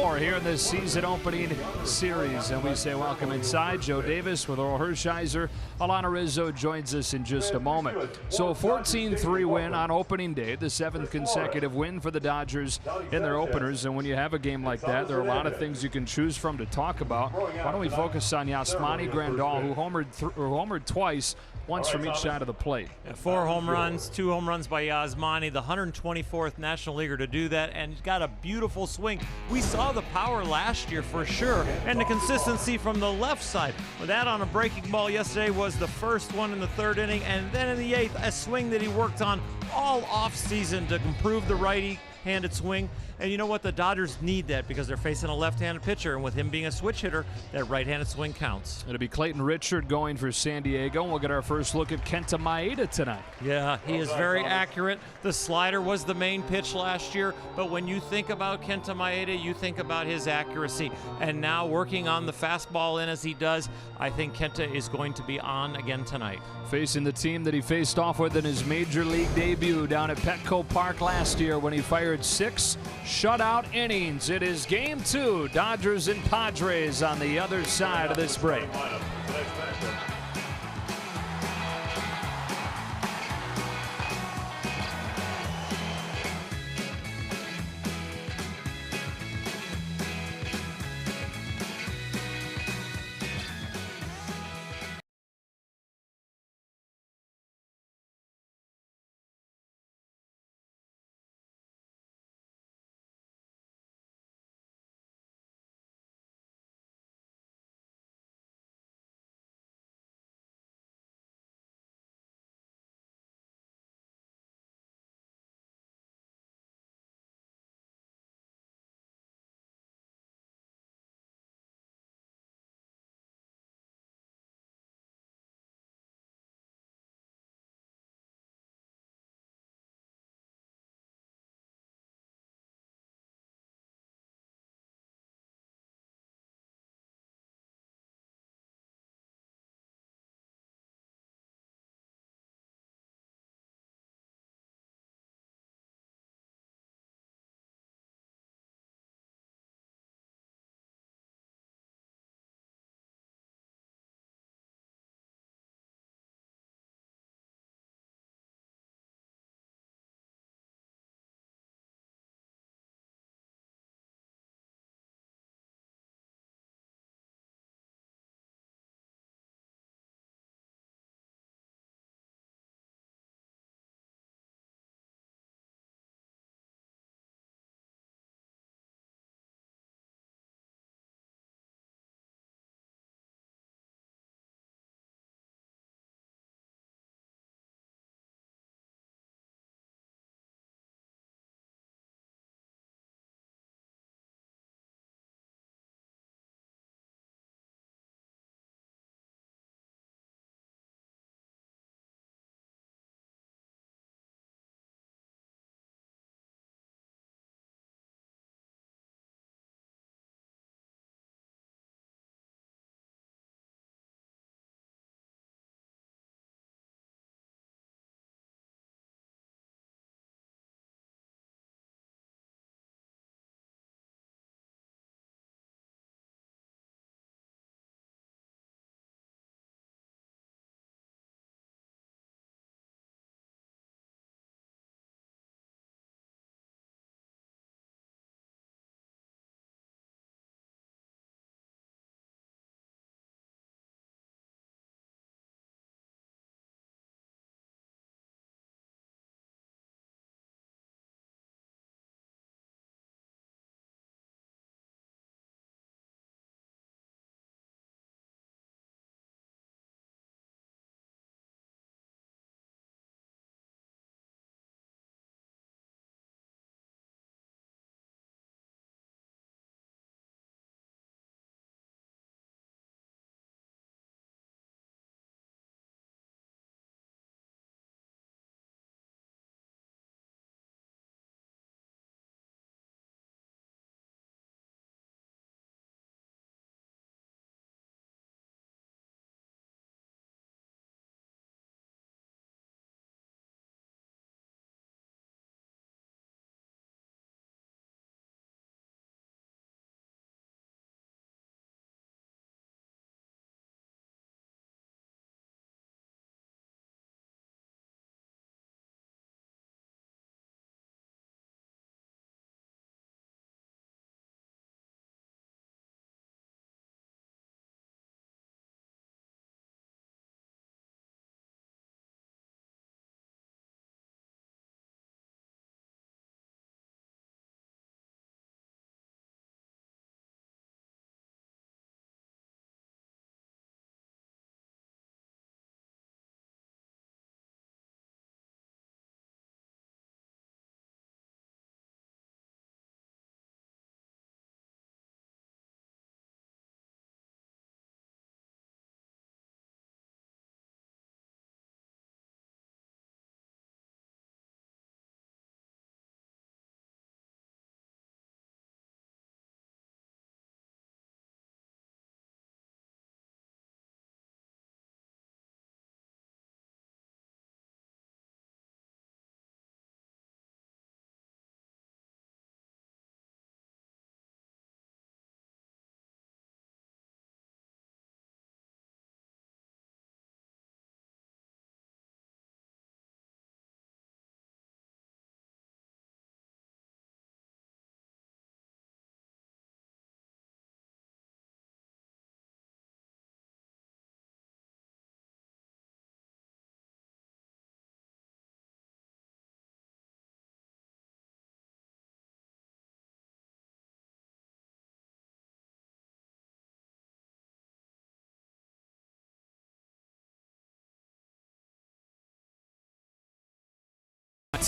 more here in this season opening series. And we say welcome inside. Joe Davis with Earl Hershiser. Alana Rizzo joins us in just a moment. So a 14-3 win on opening day, the 7th consecutive win for the Dodgers in their openers. And when you have a game like that, there are a lot of things you can choose from to talk about. Why don't we focus on Yasmani Grandal, who homered twice, once from each side of the plate. 4 home runs, 2 home runs by Yasmani, the 124th National Leaguer to do that, and he's got a beautiful swing. We saw the power last year for sure, and the consistency from the left side. With that on a breaking ball yesterday was the first one in the 3rd inning, and then in the 8th, a swing that he worked on all off-season to improve the righty-handed swing. And you know what? The Dodgers need that because they're facing a left-handed pitcher, and with him being a switch hitter, that right-handed swing counts. It'll be Clayton Richard going for San Diego. We'll get our first look at Kenta Maeda tonight. Yeah, he is very accurate. The slider was the main pitch last year, but when you think about Kenta Maeda, you think about his accuracy. And now working on the fastball in as he does, I think Kenta is going to be on again tonight. Facing the team that he faced off with in his major league debut down at Petco Park last year when he fired 6 shutout innings. It is game 2, Dodgers and Padres on the other side of this break.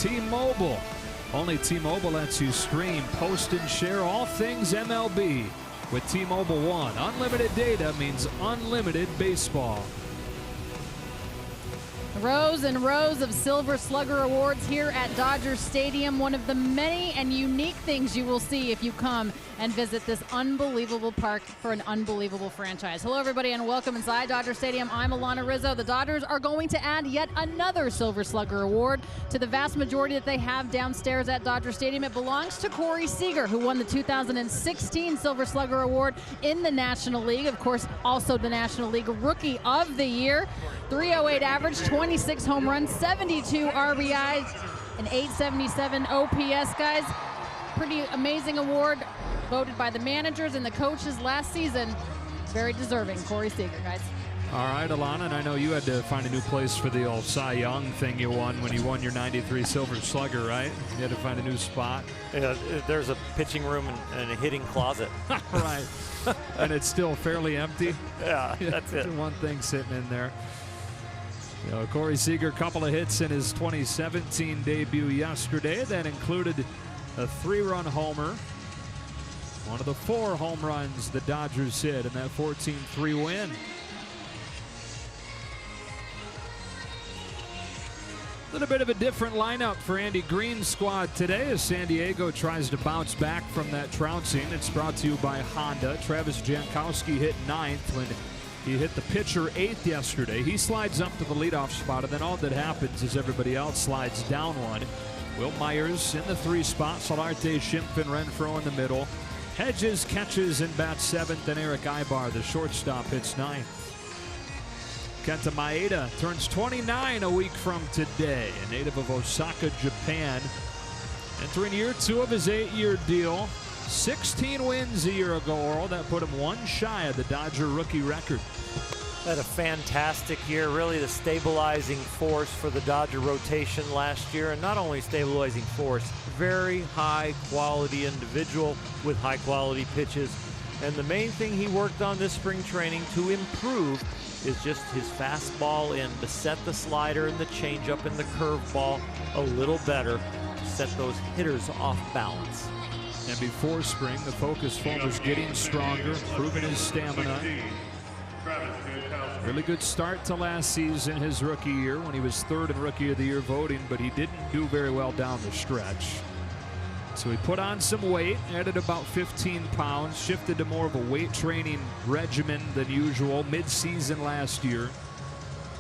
T-Mobile. Only T-Mobile lets you stream, post, and share all things MLB. With T-Mobile One, unlimited data means unlimited baseball. Rows and rows of Silver Slugger awards here at Dodger Stadium. One of the many and unique things you will see if you come and visit this unbelievable park for an unbelievable franchise. Hello, everybody, and welcome inside Dodger Stadium. I'm Alana Rizzo. The Dodgers are going to add yet another Silver Slugger award to the vast majority that they have downstairs at Dodger Stadium. It belongs to Corey Seager, who won the 2016 Silver Slugger Award in the National League. Of course, also the National League Rookie of the Year. 308 average, 26 home runs, 72 RBIs, and 877 OPS, guys. Pretty amazing award, voted by the managers and the coaches last season. Very deserving, Corey Seager, guys. All right, Alana, and I know you had to find a new place for the old Cy Young thing you won when you won your 93 Silver Slugger, right? You had to find a new spot. Yeah, there's a pitching room and a hitting closet. Right. And it's still fairly empty. Yeah, that's it. One thing sitting in there. You know, Corey Seager, a couple of hits in his 2017 debut yesterday. That included a 3-run homer. One of the 4 home runs the Dodgers hit in that 14-3 win. A little bit of a different lineup for Andy Green's squad today as San Diego tries to bounce back from that trouncing. It's brought to you by Honda. Travis Jankowski hit 9th when he hit the pitcher 8th yesterday. He slides up to the leadoff spot, and then all that happens is everybody else slides down one. Will Myers in the 3 spot. Solarte, Schimpf, and Renfroe in the middle. Hedges catches and bats 7th, and Eric Ibar, the shortstop, hits 9th. Kenta Maeda turns 29 a week from today. A native of Osaka, Japan. Entering year 2 of his 8-year deal. 16 wins a year ago, Earl. That put him 1 shy of the Dodger rookie record. Had a fantastic year, really the stabilizing force for the Dodger rotation last year. And not only stabilizing force, very high quality individual with high quality pitches. And the main thing he worked on this spring training to improve is just his fastball and to set the slider and the changeup and the curveball a little better to set those hitters off balance. And before spring, the focus was getting stronger, improving his stamina. Really good start to last season, his rookie year, when he was 3rd in Rookie of the Year voting, but he didn't do very well down the stretch. So he put on some weight, added about 15 pounds, shifted to more of a weight training regimen than usual mid-season last year.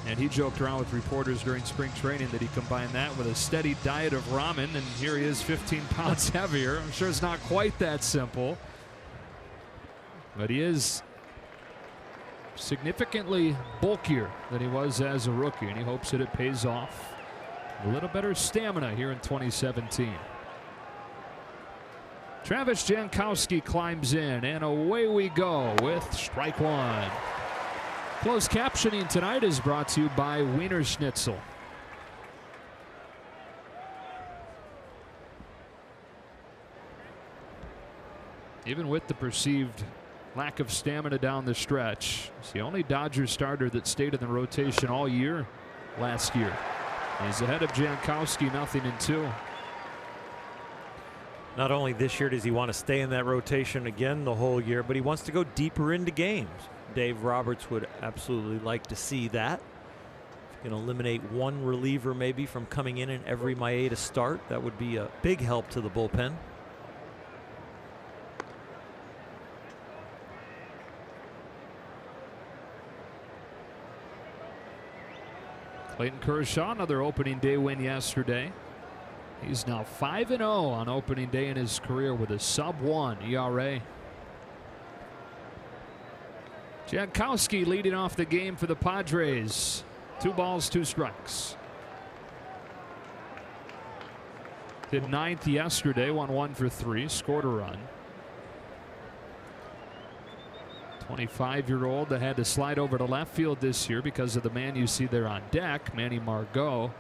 And he joked around with reporters during spring training that he combined that with a steady diet of ramen, and here he is 15 pounds heavier. I'm sure it's not quite that simple, but he is significantly bulkier than he was as a rookie, and he hopes that it pays off. A little better stamina here in 2017. Travis Jankowski climbs in, and away we go with strike 1. Closed captioning tonight is brought to you by Wiener Schnitzel. Even with the perceived lack of stamina down the stretch, he's the only Dodger starter that stayed in the rotation all year last year. He's ahead of Jankowski, 0-2. Not only this year does he want to stay in that rotation again the whole year, but he wants to go deeper into games. Dave Roberts would absolutely like to see that. If you can eliminate one reliever maybe from coming in every Maeda start, that would be a big help to the bullpen. Clayton Kershaw, another opening day win yesterday. He's now 5-0 on opening day in his career with a sub-1 ERA. Jankowski leading off the game for the Padres. 2 balls, 2 strikes. Did 9th yesterday, won 1 for 3, scored a run. 25-year-old that had to slide over to left field this year because of the man you see there on deck, Manny Margot.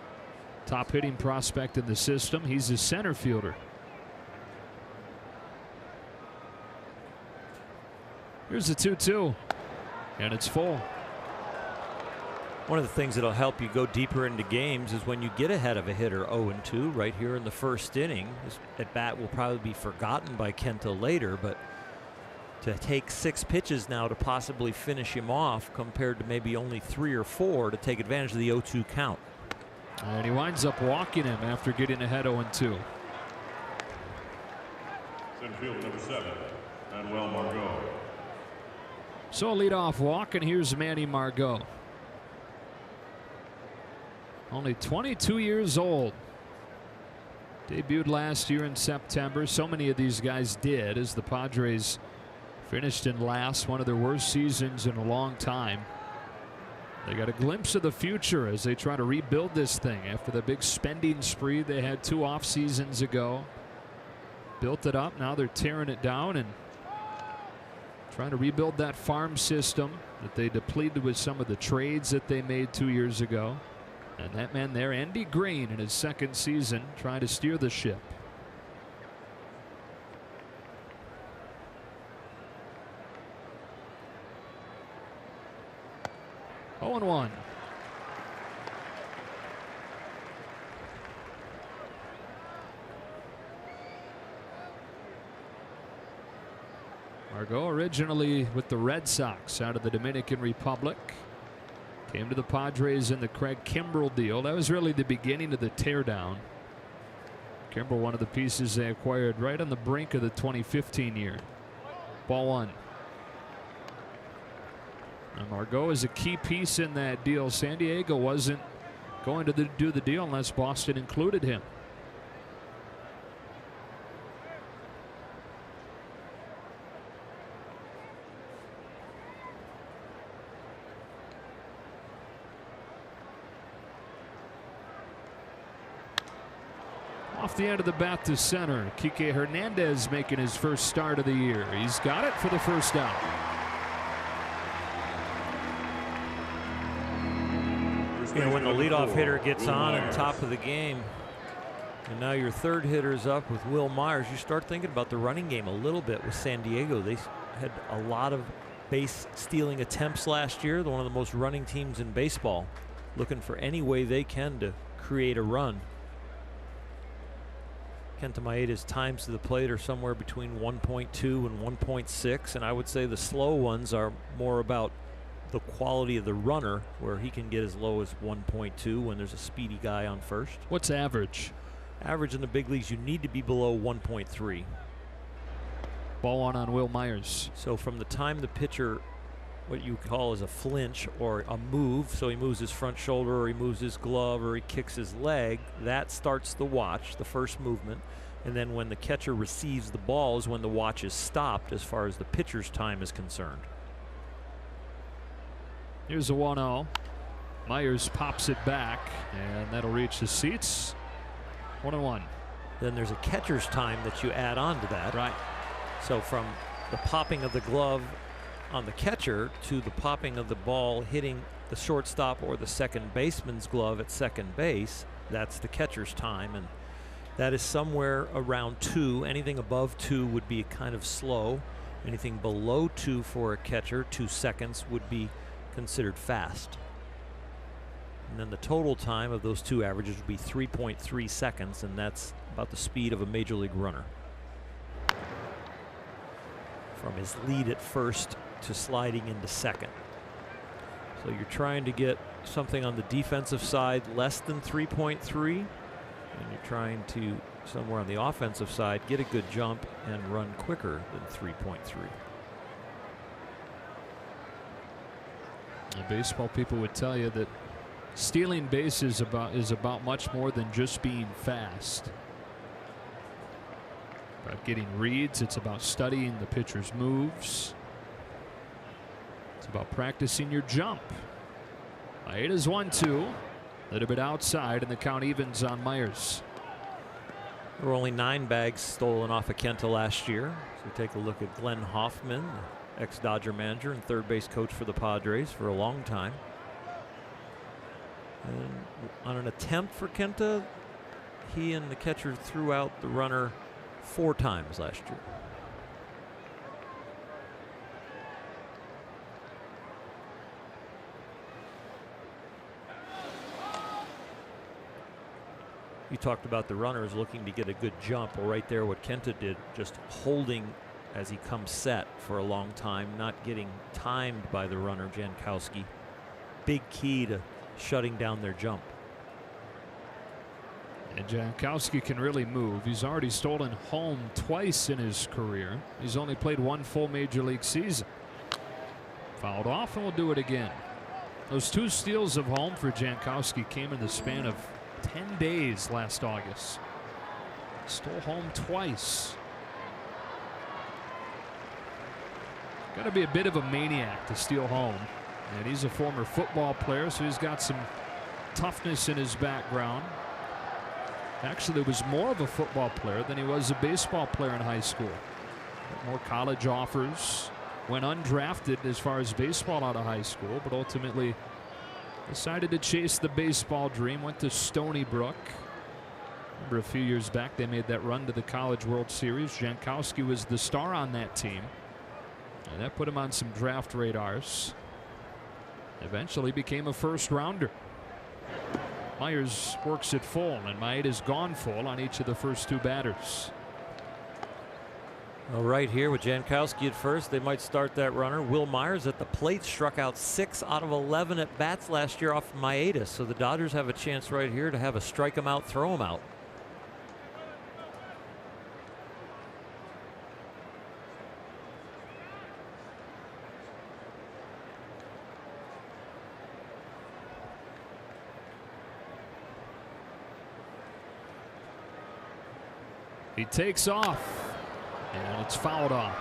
Top hitting prospect in the system. He's a center fielder. Here's the 2-2. And it's full. One of the things that'll help you go deeper into games is when you get ahead of a hitter 0-2 right here in the first inning. This at bat will probably be forgotten by Kenta later, but to take 6 pitches now to possibly finish him off compared to maybe only 3 or 4 to take advantage of the 0-2 count. And he winds up walking him after getting ahead 0-2. Field number 7, Manuel Margot. So a leadoff walk, and here's Manny Margot. Only 22 years old. Debuted last year in September. So many of these guys did, as the Padres finished in last, one of their worst seasons in a long time. They got a glimpse of the future as they try to rebuild this thing after the big spending spree they had 2 off seasons ago. Built it up, now they're tearing it down and trying to rebuild that farm system that they depleted with some of the trades that they made 2 years ago. And that man there, Andy Green, in his 2nd season, trying to steer the ship. Oh, 0-1. Margot originally with the Red Sox out of the Dominican Republic. Came to the Padres in the Craig Kimbrell deal. That was really the beginning of the teardown. Kimbrell, one of the pieces they acquired right on the brink of the 2015 year. Ball 1. And Margot is a key piece in that deal. San Diego wasn't going to do the deal unless Boston included him. Off the end of the bat to center. Kike Hernandez making his first start of the year. He's got it for the first out. You know, when the leadoff hitter gets on at the top of the game, and now your 3rd hitter's up with Will Myers, you start thinking about the running game a little bit with San Diego. They had a lot of base stealing attempts last year. They're one of the most running teams in baseball, looking for any way they can to create a run. Kenta Maeda's times to the plate are somewhere between 1.2 and 1.6, and I would say the slow ones are more about the quality of the runner, where he can get as low as 1.2 when there's a speedy guy on first. What's average? Average in the big leagues, you need to be below 1.3. Ball 1 on Will Myers. So from the time the pitcher, what you call as a flinch or a move, so he moves his front shoulder or he moves his glove or he kicks his leg, that starts the watch, the first movement. And then when the catcher receives the ball is when the watch is stopped as far as the pitcher's time is concerned. Here's a 1-0. Myers pops it back, and that'll reach the seats. 1-1. Then there's a catcher's time that you add on to that. Right. So from the popping of the glove on the catcher to the popping of the ball hitting the shortstop or the second baseman's glove at second base, that's the catcher's time, and that is somewhere around 2. Anything above 2 would be kind of slow. Anything below 2 for a catcher, 2 seconds, would be considered fast. And then the total time of those 2 averages would be 3.3 seconds, and that's about the speed of a major league runner. From his lead at first to sliding into second. So you're trying to get something on the defensive side less than 3.3, and you're trying to, somewhere on the offensive side, get a good jump and run quicker than 3.3. The baseball people would tell you that stealing bases is about much more than just being fast. About getting reads, it's about studying the pitcher's moves. It's about practicing your jump. Maeda's 1-2. A little bit outside, and the count evens on Myers. There were only 9 bags stolen off of Kenta last year. So take a look at Glenn Hoffman, ex-Dodger manager and third base coach for the Padres for a long time. And on an attempt for Kenta, he and the catcher threw out the runner 4 times last year. You talked about the runners looking to get a good jump. Well, right there, what Kenta did, just holding as he comes set for a long time, not getting timed by the runner, Jankowski. Big key to shutting down their jump. And Jankowski can really move. He's already stolen home twice in his career. He's only played one full major league season. Fouled off, and we'll do it again. Those 2 steals of home for Jankowski came in the span of 10 days last August. Stole home twice. Got to be a bit of a maniac to steal home. And he's a former football player, so he's got some toughness in his background. Actually, was more of a football player than he was a baseball player in high school. Got more college offers. Went undrafted as far as baseball out of high school, but ultimately decided to chase the baseball dream. Went to Stony Brook. Remember a few years back they made that run to the College World Series. Jankowski was the star on that team, and that put him on some draft radars. Eventually became a first rounder. Myers works it full, and Maeda's gone full on each of the first 2 batters. Well, right here with Jankowski at first, they might start that runner. Will Myers at the plate struck out 6 out of 11 at bats last year off Maeda, so the Dodgers have a chance right here to have a strike him out, throw him out. He takes off, and it's fouled off.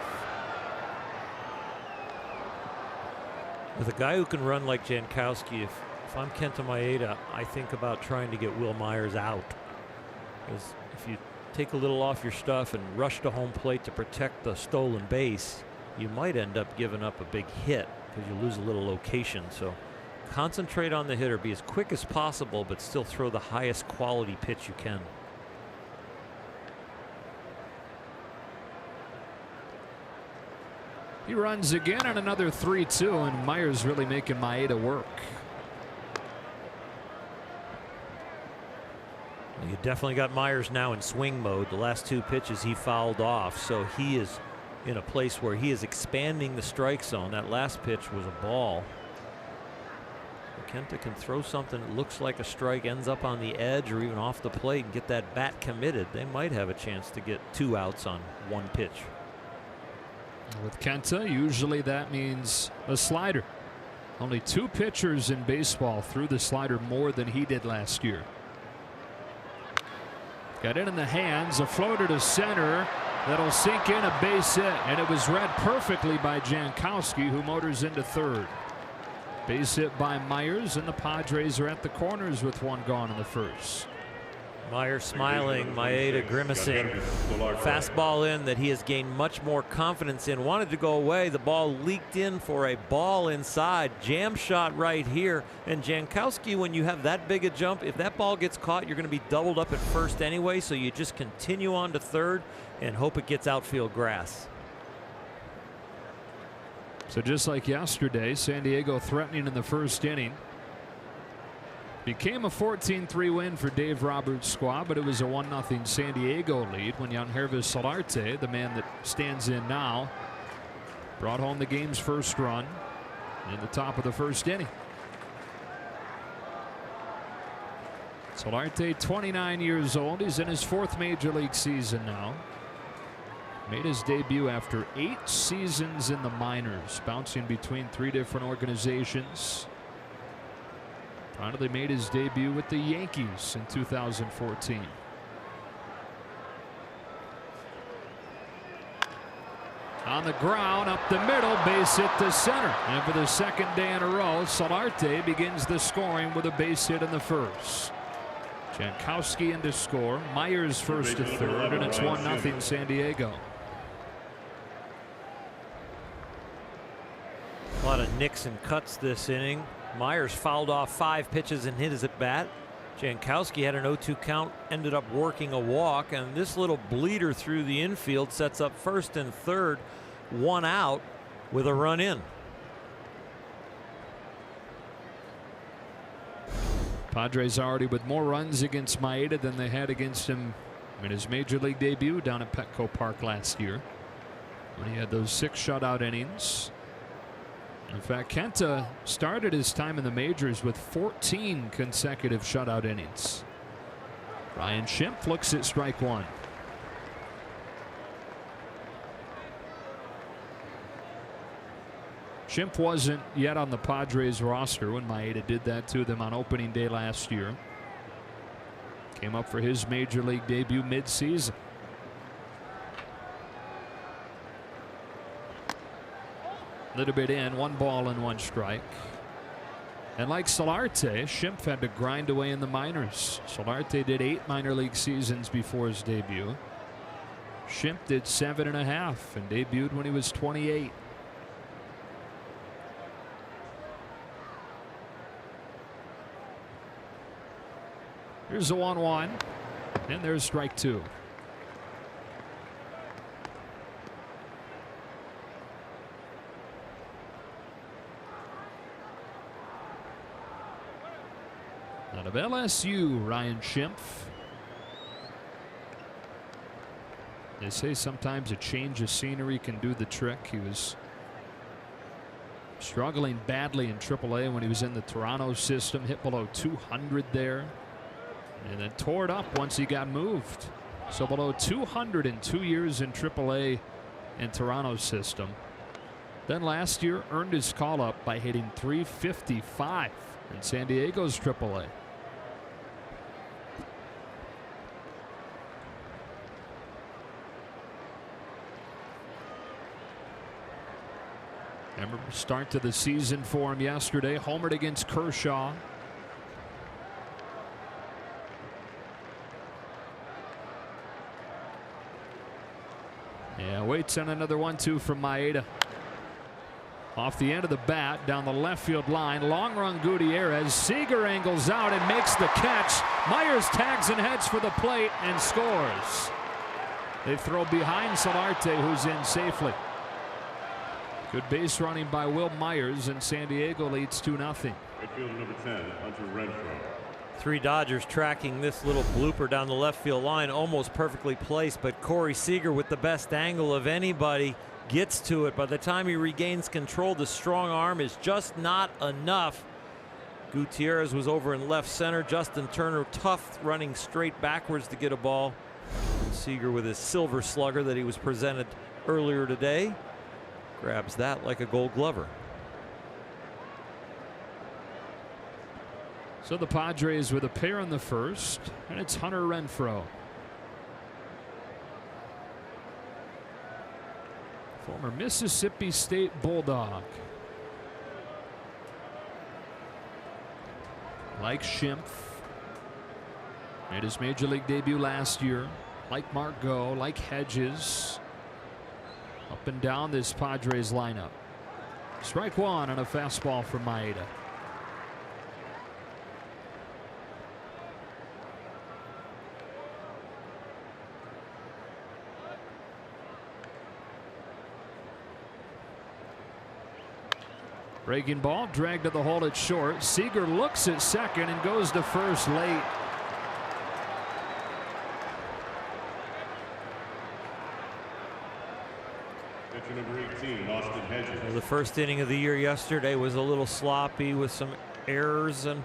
With a guy who can run like Jankowski, if I'm Kenta Maeda, I think about trying to get Will Myers out. Because if you take a little off your stuff and rush to home plate to protect the stolen base, you might end up giving up a big hit because you lose a little location. So concentrate on the hitter, be as quick as possible, but still throw the highest quality pitch you can. He runs again on another 3-2, and Myers really making Maeda work. You definitely got Myers now in swing mode. The last 2 pitches he fouled off, so he is in a place where he is expanding the strike zone. That last pitch was a ball. Kenta can throw something that looks like a strike, ends up on the edge or even off the plate, and get that bat committed. They might have a chance to get 2 outs on 1 pitch. With Kenta, usually that means a slider. Only 2 pitchers in baseball threw the slider more than he did last year. Got it in the hands, a floater to center that'll sink in, a base hit, and it was read perfectly by Jankowski, who motors into third. Base hit by Myers, and the Padres are at the corners with 1 gone in the first. Myers smiling, Maeda grimacing. Fastball in that he has gained much more confidence in. Wanted to go away. The ball leaked in for a ball inside. Jam shot right here. And Jankowski, when you have that big a jump, if that ball gets caught, you're going to be doubled up at first anyway. So you just continue on to third and hope it gets outfield grass. So just like yesterday, San Diego threatening in the first inning. Became a 14-3 win for Dave Roberts' squad, but it was a 1-0 San Diego lead when Yangervis Solarte, the man that stands in now, brought home the game's first run in the top of the first inning. Solarte, 29 years old. He's in his 4th major league season now. Made his debut after 8 seasons in the minors, bouncing between 3 different organizations. Finally made his debut with the Yankees in 2014. On the ground, up the middle, base hit to center. And for the 2nd day in a row, Solarte begins the scoring with a base hit in the first. Jankowski in to score. Myers first to third, and it's 1-0 San Diego. A lot of nicks and cuts this inning. Myers fouled off 5 pitches and hit his at bat. Jankowski had an 0-2 count, ended up working a walk, and this little bleeder through the infield sets up first and third, 1 out with a run in. Padres already with more runs against Maeda than they had against him in his major league debut down at Petco Park last year, when he had those 6 shutout innings. In fact, Kenta started his time in the majors with 14 consecutive shutout innings. Ryan Schimpf looks at strike 1. Schimpf wasn't yet on the Padres roster when Maeda did that to them on opening day last year. Came up for his major league debut mid-season. Little bit in, 1 ball and 1 strike. And like Solarte, Schimpf had to grind away in the minors. Solarte did 8 minor league seasons before his debut. Schimpf did 7.5 and debuted when he was 28. Here's the 1-1, and there's strike 2. Out of LSU, Ryan Schimpf. They say sometimes a change of scenery can do the trick. He was struggling badly in AAA when he was in the Toronto system, hit below 200 there, and then tore it up once he got moved. So below 200 in 2 years in AAA and Toronto system. Then last year earned his call up by hitting .355 in San Diego's AAA. Remember, start to the season for him yesterday. Homered against Kershaw. Yeah, waits on another 1-2 from Maeda. Off the end of the bat, down the left field line. Long run Gutierrez. Seager angles out and makes the catch. Myers tags and heads for the plate and scores. They throw behind Solarte, who's in safely. Good base running by Will Myers, and San Diego leads 2-0. Field number 10, Hunter Renfroe. 3 Dodgers tracking this little blooper down the left field line, almost perfectly placed, but Corey Seager, with the best angle of anybody, gets to it. By the time he regains control, the strong arm is just not enough. Gutierrez was over in left center. Justin Turner tough, running straight backwards to get a ball. Seager, with his silver slugger that he was presented earlier today, grabs that like a Gold Glover. So the Padres with a pair in the first, and it's Hunter Renfroe. Former Mississippi State Bulldog. Like Schimpf, made his major league debut last year. Like Margot, like Hedges. Up and down this Padres lineup. Strike 1 on a fastball from Maeda. Breaking ball dragged to the hole at short. Seager looks at second and goes to first late. Number 18, Austin Hedges. Well, the first inning of the year yesterday was a little sloppy with some errors and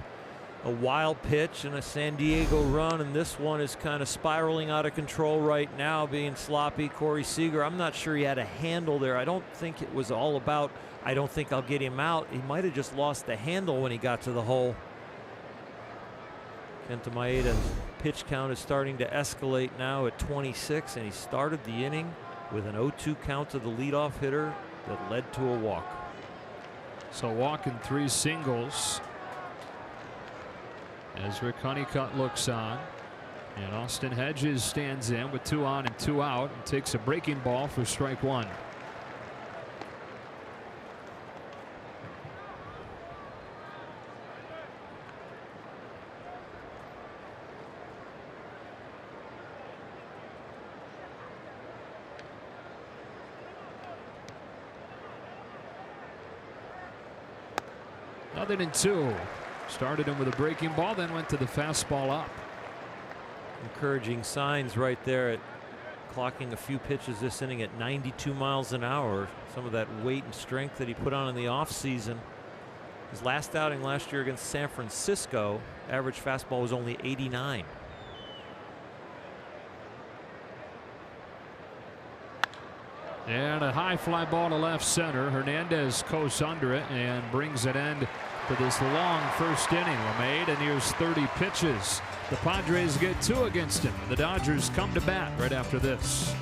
a wild pitch and a San Diego run, and this one is kind of spiraling out of control right now, being sloppy. Corey Seager, I'm not sure he had a handle there. I don't think it was all about, I don't think I'll get him out. He might have just lost the handle when he got to the hole. Kenta Maeda's pitch count is starting to escalate now at 26, and he started the inning with an 0-2 count to the leadoff hitter that led to a walk. So walk and 3 singles as Rick Honeycutt looks on, and Austin Hedges stands in with 2 on and 2 out and takes a breaking ball for strike 1. Nothing in 2. Started him with a breaking ball, then went to the fastball up. Encouraging signs right there at clocking a few pitches this inning at 92 miles an hour. Some of that weight and strength that he put on in the offseason. His last outing last year against San Francisco, average fastball was only 89. And a high fly ball to left center. Hernandez coasts under it and brings an end to this long first inning. LeMahieu nears 30 pitches. The Padres get 2 against him. The Dodgers come to bat right after this.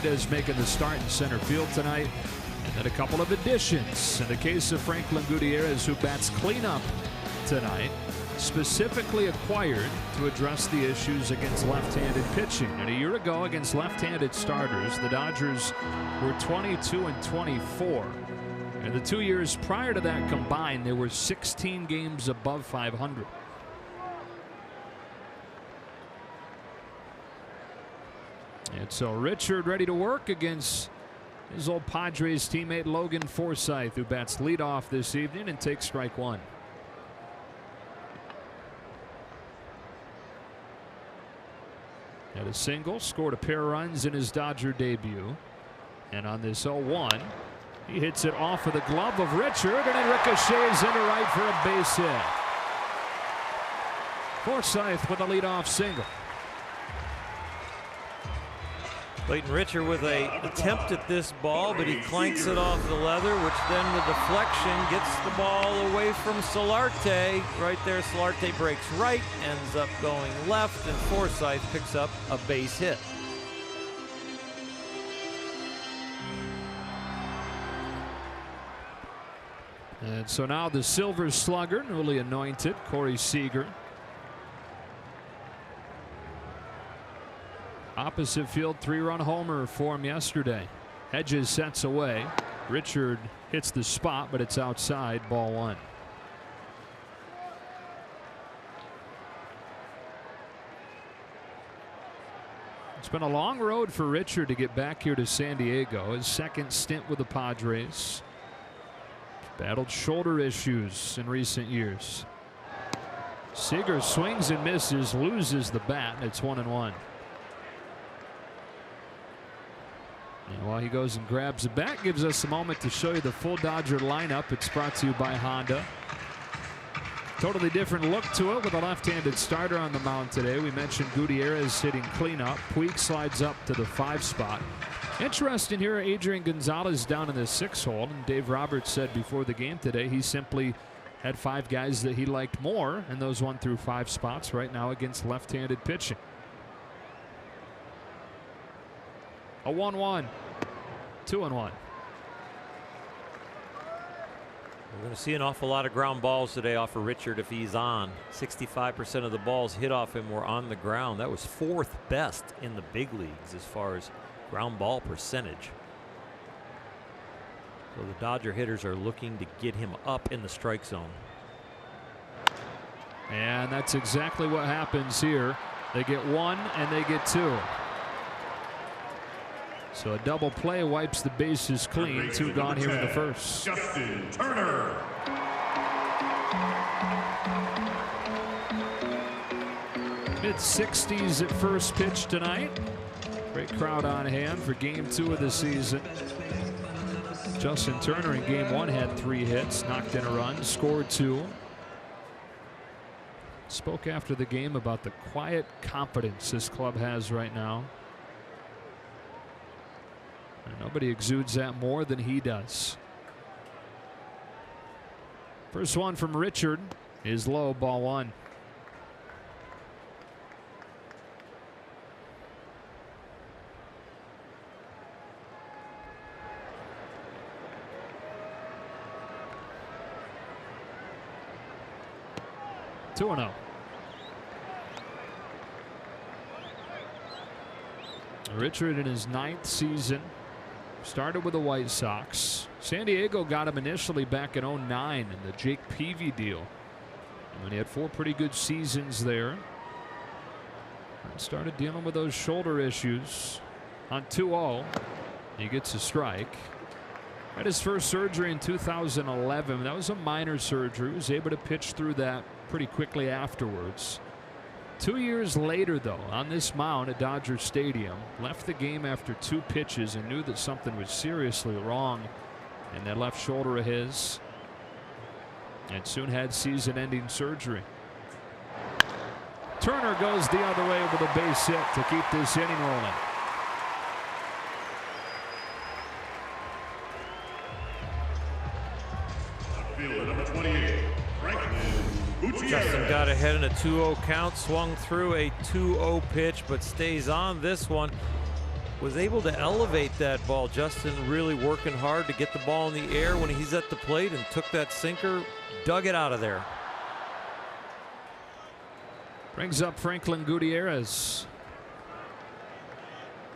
Hernandez making the start in center field tonight. And then a couple of additions. In the case of Franklin Gutierrez, who bats cleanup tonight, specifically acquired to address the issues against left-handed pitching. And a year ago against left-handed starters, the Dodgers were 22-24. And the 2 years prior to that combined, there were 16 games above 500. And so Richard ready to work against his old Padres teammate Logan Forsythe, who bats leadoff this evening and takes strike one. Had a single, scored a pair of runs in his Dodger debut. And on this 0-1, he hits it off of the glove of Richard, and it ricochets into right for a base hit. Forsythe with a leadoff single. Clayton Richard with an attempt at this ball, but he clanks it off the leather, which then the deflection gets the ball away from Solarte. Right there, Solarte breaks right, ends up going left, and Forsythe picks up a base hit. And so now the Silver Slugger, newly anointed, Corey Seager. Opposite field 3-run homer for him yesterday. Hedges sets away. Richard hits the spot, but it's outside, ball one. It's been a long road for Richard to get back here to San Diego. His second stint with the Padres. Battled shoulder issues in recent years. Seager swings and misses, loses the bat, and it's 1-1. And while he goes and grabs the bat, gives us a moment to show you the full Dodger lineup. It's brought to you by Honda. Totally different look to it with a left-handed starter on the mound today. We mentioned Gutierrez hitting cleanup. Puig slides up to the 5 spot. Interesting here, Adrian Gonzalez down in the 6 hole. And Dave Roberts said before the game today he simply had 5 guys that he liked more, and those 1 through 5 spots right now against left-handed pitching. A 1-1. 2-1. We're going to see an awful lot of ground balls today off of Richard if he's on. 65% of the balls hit off him were on the ground. That was 4th best in the big leagues as far as ground ball percentage. So the Dodger hitters are looking to get him up in the strike zone. And that's exactly what happens here. They get 1 and they get 2. So a double play wipes the bases clean. 2 gone here in the first. Justin Turner. Mid-60s at first pitch tonight. Great crowd on hand for game 2 of the season. Justin Turner in game 1 had 3 hits, knocked in a run, scored 2. Spoke after the game about the quiet confidence this club has right now. And nobody exudes that more than he does. First one from Richard is low, ball 1. Two and 0. Richard in his 9th season. Started with the White Sox. San Diego got him initially back in '09 in the Jake Peavy deal. And he had 4 pretty good seasons there. And started dealing with those shoulder issues. On 2-0, he gets a strike. Had his first surgery in 2011. That was a minor surgery. He was able to pitch through that pretty quickly afterwards. 2 years later, though, on this mound at Dodger Stadium, left the game after 2 pitches and knew that something was seriously wrong in that left shoulder of his, and soon had season-ending surgery. Turner goes the other way with a base hit to keep this inning rolling. Fielder number 28, Franklin Gutierrez. Justin got ahead in a 2-0 count, swung through a 2-0 pitch, but stays on this one. Was able to elevate that ball. Justin really working hard to get the ball in the air when he's at the plate, and took that sinker, dug it out of there. Brings up Franklin Gutierrez.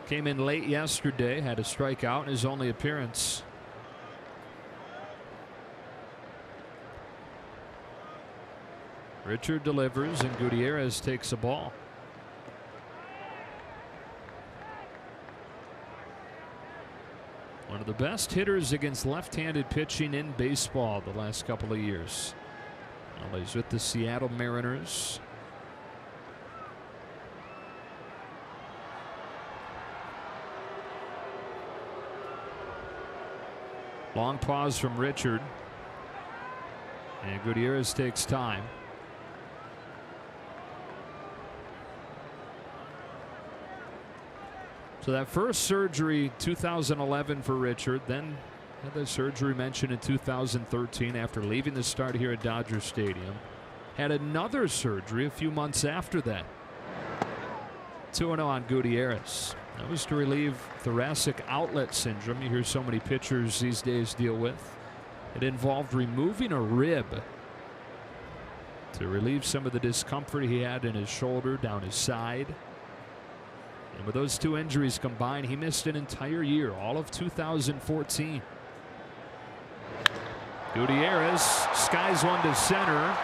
Came in late yesterday, had a strikeout in his only appearance. Richard delivers and Gutierrez takes a ball. One of the best hitters against left-handed pitching in baseball the last couple of years. Well, he's with the Seattle Mariners. Long pause from Richard. And Gutierrez takes time. So that first surgery 2011 for Richard, then had the surgery mentioned in 2013 after leaving the start here at Dodger Stadium. Had another surgery a few months after that. 2-0 on Gutierrez. That was to relieve thoracic outlet syndrome you hear so many pitchers these days deal with. It involved removing a rib to relieve some of the discomfort he had in his shoulder down his side. And with those 2 injuries combined, he missed an entire year, all of 2014. Gutierrez skies one to center.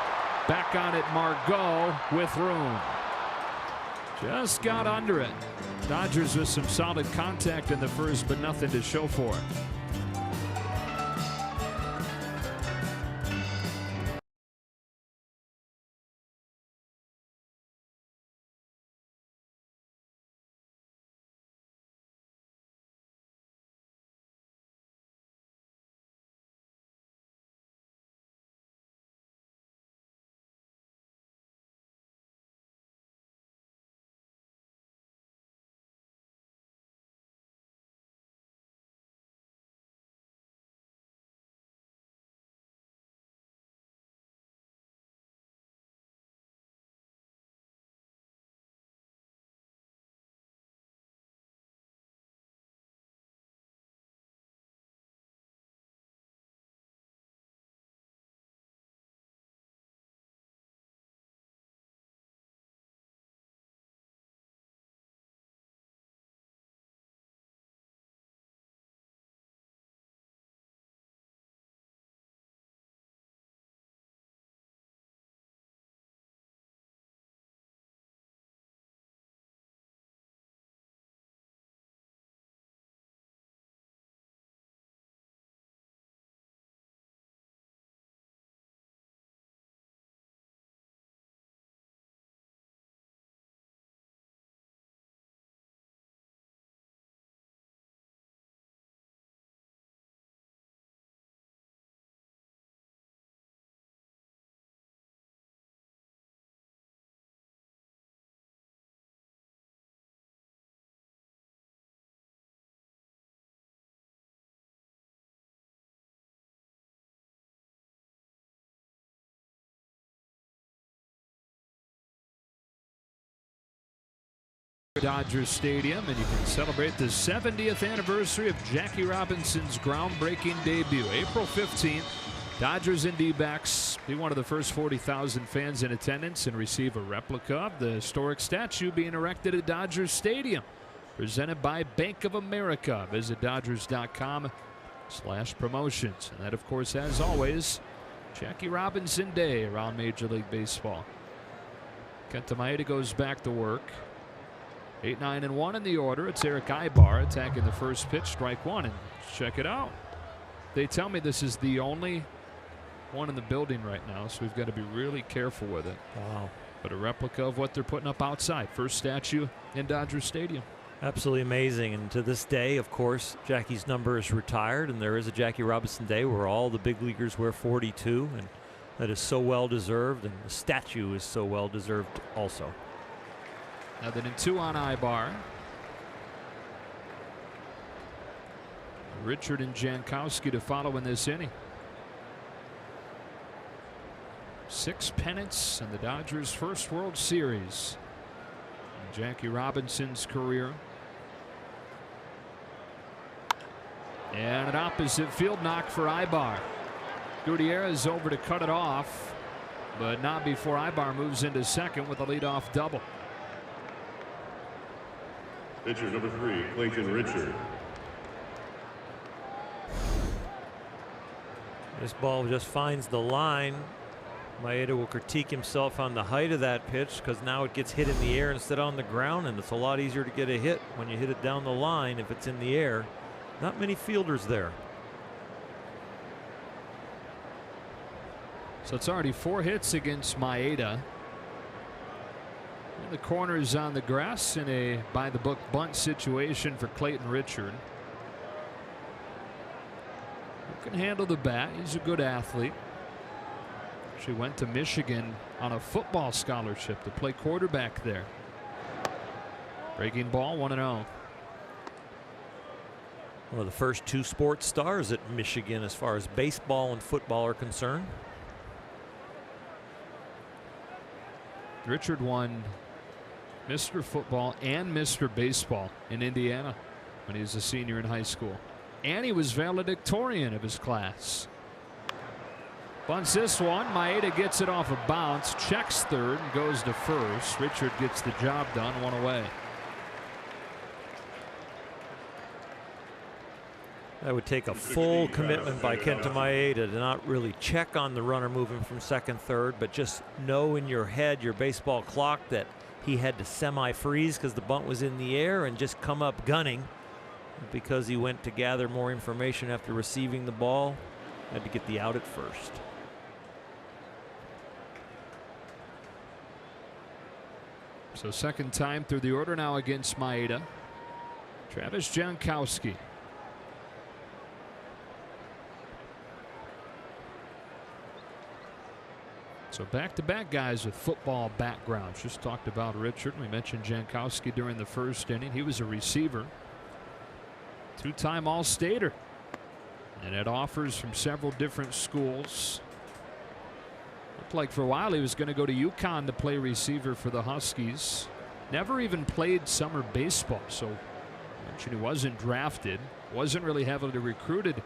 Back on it, Margot with room. Just got under it. Dodgers with some solid contact in the first, but nothing to show for it. Dodgers Stadium, and you can celebrate the 70th anniversary of Jackie Robinson's groundbreaking debut. April 15th, Dodgers and D-backs be one of the first 40,000 fans in attendance and receive a replica of the historic statue being erected at Dodgers Stadium. Presented by Bank of America. Visit Dodgers.com/promotions. And that, of course, as always, Jackie Robinson Day around Major League Baseball. Kenta Maeda goes back to work. 8-9-1 in the order. It's Eric Ibar attacking the first pitch, strike one. And check it out. They tell me this is the only one in the building right now, so we've got to be really careful with it. Wow. But a replica of what they're putting up outside. First statue in Dodger Stadium. Absolutely amazing. And to this day, of course, Jackie's number is retired, and there is a Jackie Robinson Day where all the big leaguers wear 42, and that is so well deserved, and the statue is so well deserved also. Now then, in 2 on Ibar. Richard and Jankowski to follow in this inning. 6 pennants in the Dodgers' first World Series in Jackie Robinson's career. And an opposite field knock for Ibar. Gutierrez over to cut it off, but not before Ibar moves into second with a leadoff double. Pitcher number 3, Clayton Richard. This ball just finds the line. Maeda will critique himself on the height of that pitch because now it gets hit in the air instead of on the ground, and it's a lot easier to get a hit when you hit it down the line if it's in the air. Not many fielders there. So it's already 4 hits against Maeda. In the corners on the grass in a by-the-book bunt situation for Clayton Richard. Who can handle the bat? He's a good athlete. She went to Michigan on a football scholarship to play quarterback there. Breaking ball, 1-0. One of the first 2 sports stars at Michigan as far as baseball and football are concerned. Richard won Mr. Football and Mr. Baseball in Indiana when he was a senior in high school. And he was valedictorian of his class. Bunts this one. Maeda gets it off a bounce, checks third, and goes to first. Richard gets the job done, 1 away. That would take a full commitment by Kenta Maeda to not really check on the runner moving from second, third, but just know in your head, your baseball clock, that he had to semi-freeze because the bunt was in the air and just come up gunning because he went to gather more information after receiving the ball. Had to get the out at first. So second time through the order now against Maeda. Travis Jankowski. So back-to-back guys with football backgrounds. Just talked about Richard. We mentioned Jankowski during the first inning. He was a receiver. 2-time All-Stater. And had offers from several different schools. Looked like for a while he was going to go to UConn to play receiver for the Huskies. Never even played summer baseball. So I mentioned he wasn't drafted. Wasn't really heavily recruited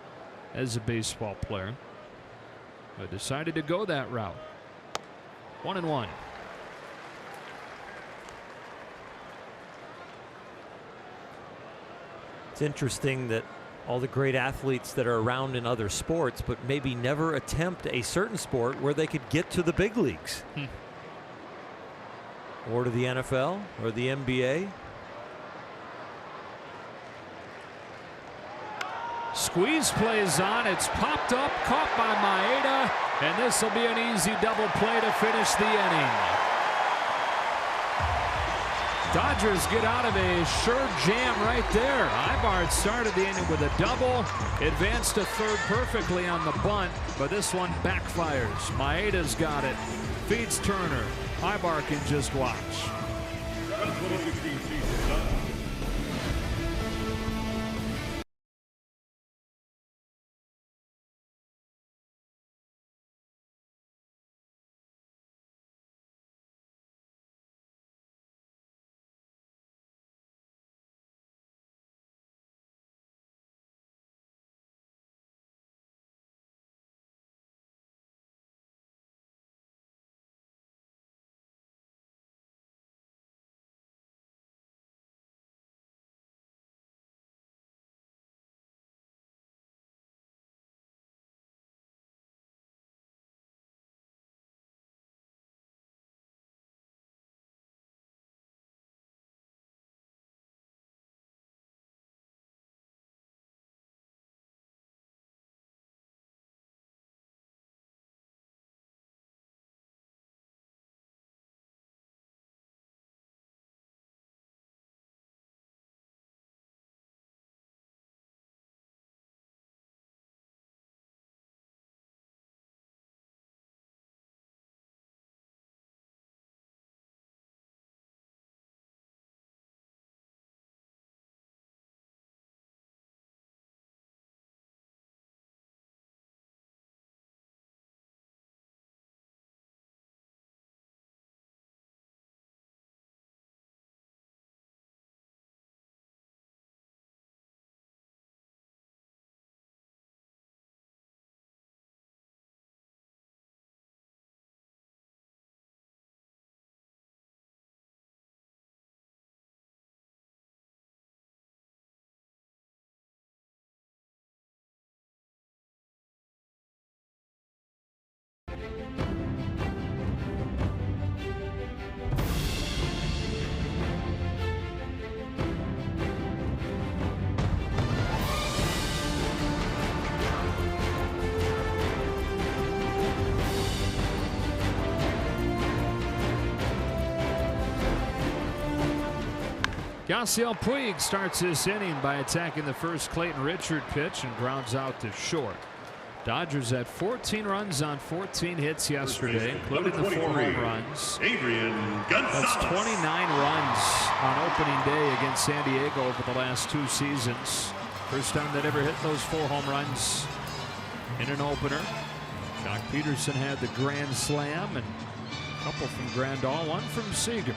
as a baseball player. But decided to go that route. 1-1. It's interesting that all the great athletes that are around in other sports, but maybe never attempt a certain sport where they could get to the big leagues. Or to the NFL or the NBA. Squeeze plays on. It's popped up, caught by Maeda, and this will be an easy double play to finish the inning. Dodgers get out of a sure jam right there. Ibar started the inning with a double, advanced to third perfectly on the bunt, but this one backfires. Maeda's got it, feeds Turner. Ibar can just watch. Yasiel Puig starts this inning by attacking the first Clayton Richard pitch and grounds out to short. Dodgers had 14 runs on 14 hits yesterday, including the 4 home runs. That's 29 runs on opening day against San Diego over the last 2 seasons. First time that ever hit those 4 home runs in an opener. Jock Peterson had the grand slam, and a couple from Grandal, 1 from Seager.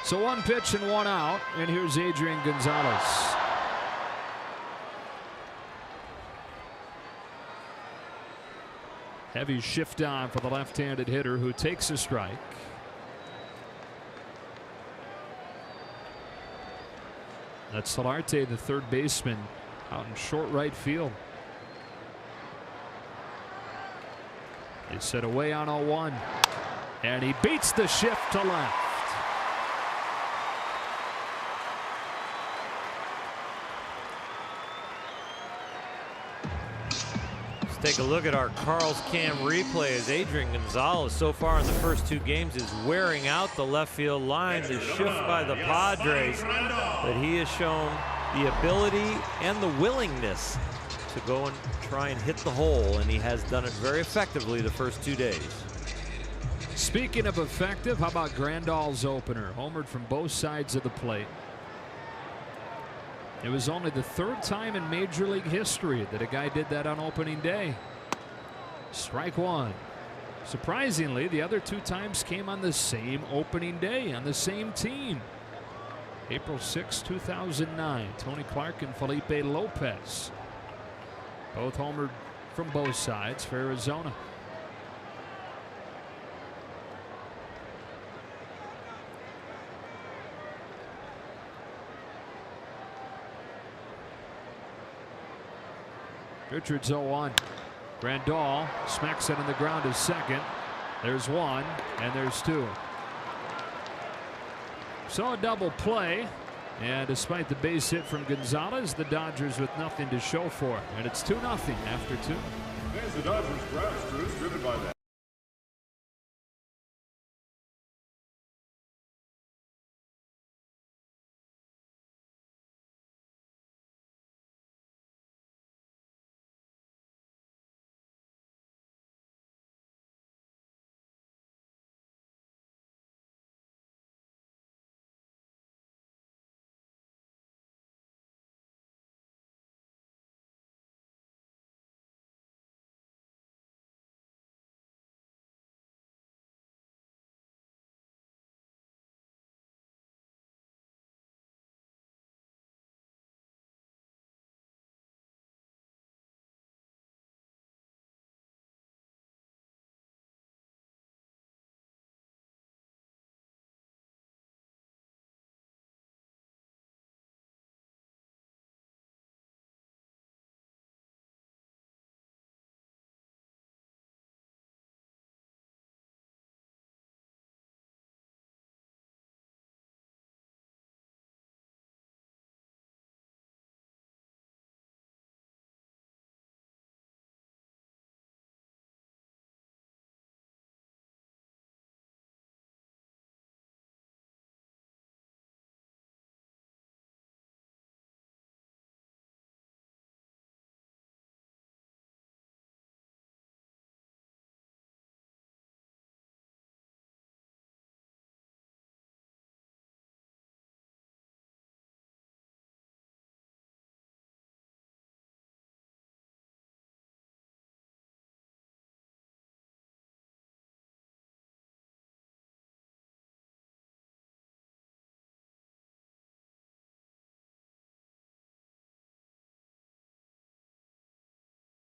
So 1 pitch and 1 out, and here's Adrian Gonzalez. Heavy shift on for the left-handed hitter who takes a strike. That's Solarte, the third baseman, out in short right field. They set away on 0-1, and he beats the shift to left. Take a look at our Carl's Cam replay as Adrian Gonzalez so far in the first 2 games is wearing out the left field line. The shift by the Padres, but he has shown the ability and the willingness to go and try and hit the hole, and he has done it very effectively the first 2 days. Speaking of effective, how about Grandal's opener? Homered from both sides of the plate. It was only the 3rd time in Major League history that a guy did that on opening day. Strike 1. Surprisingly, the other 2 times came on the same opening day on the same team. April 6, 2009. Tony Clark and Felipe Lopez. Both homered from both sides for Arizona. Richards 0-1. Grandal smacks it on the ground to second. There's 1 and there's 2. So a double play, and despite the base hit from Gonzalez, the Dodgers with nothing to show for it, and it's 2-0 after 2. There's the Dodgers grass crew driven by that.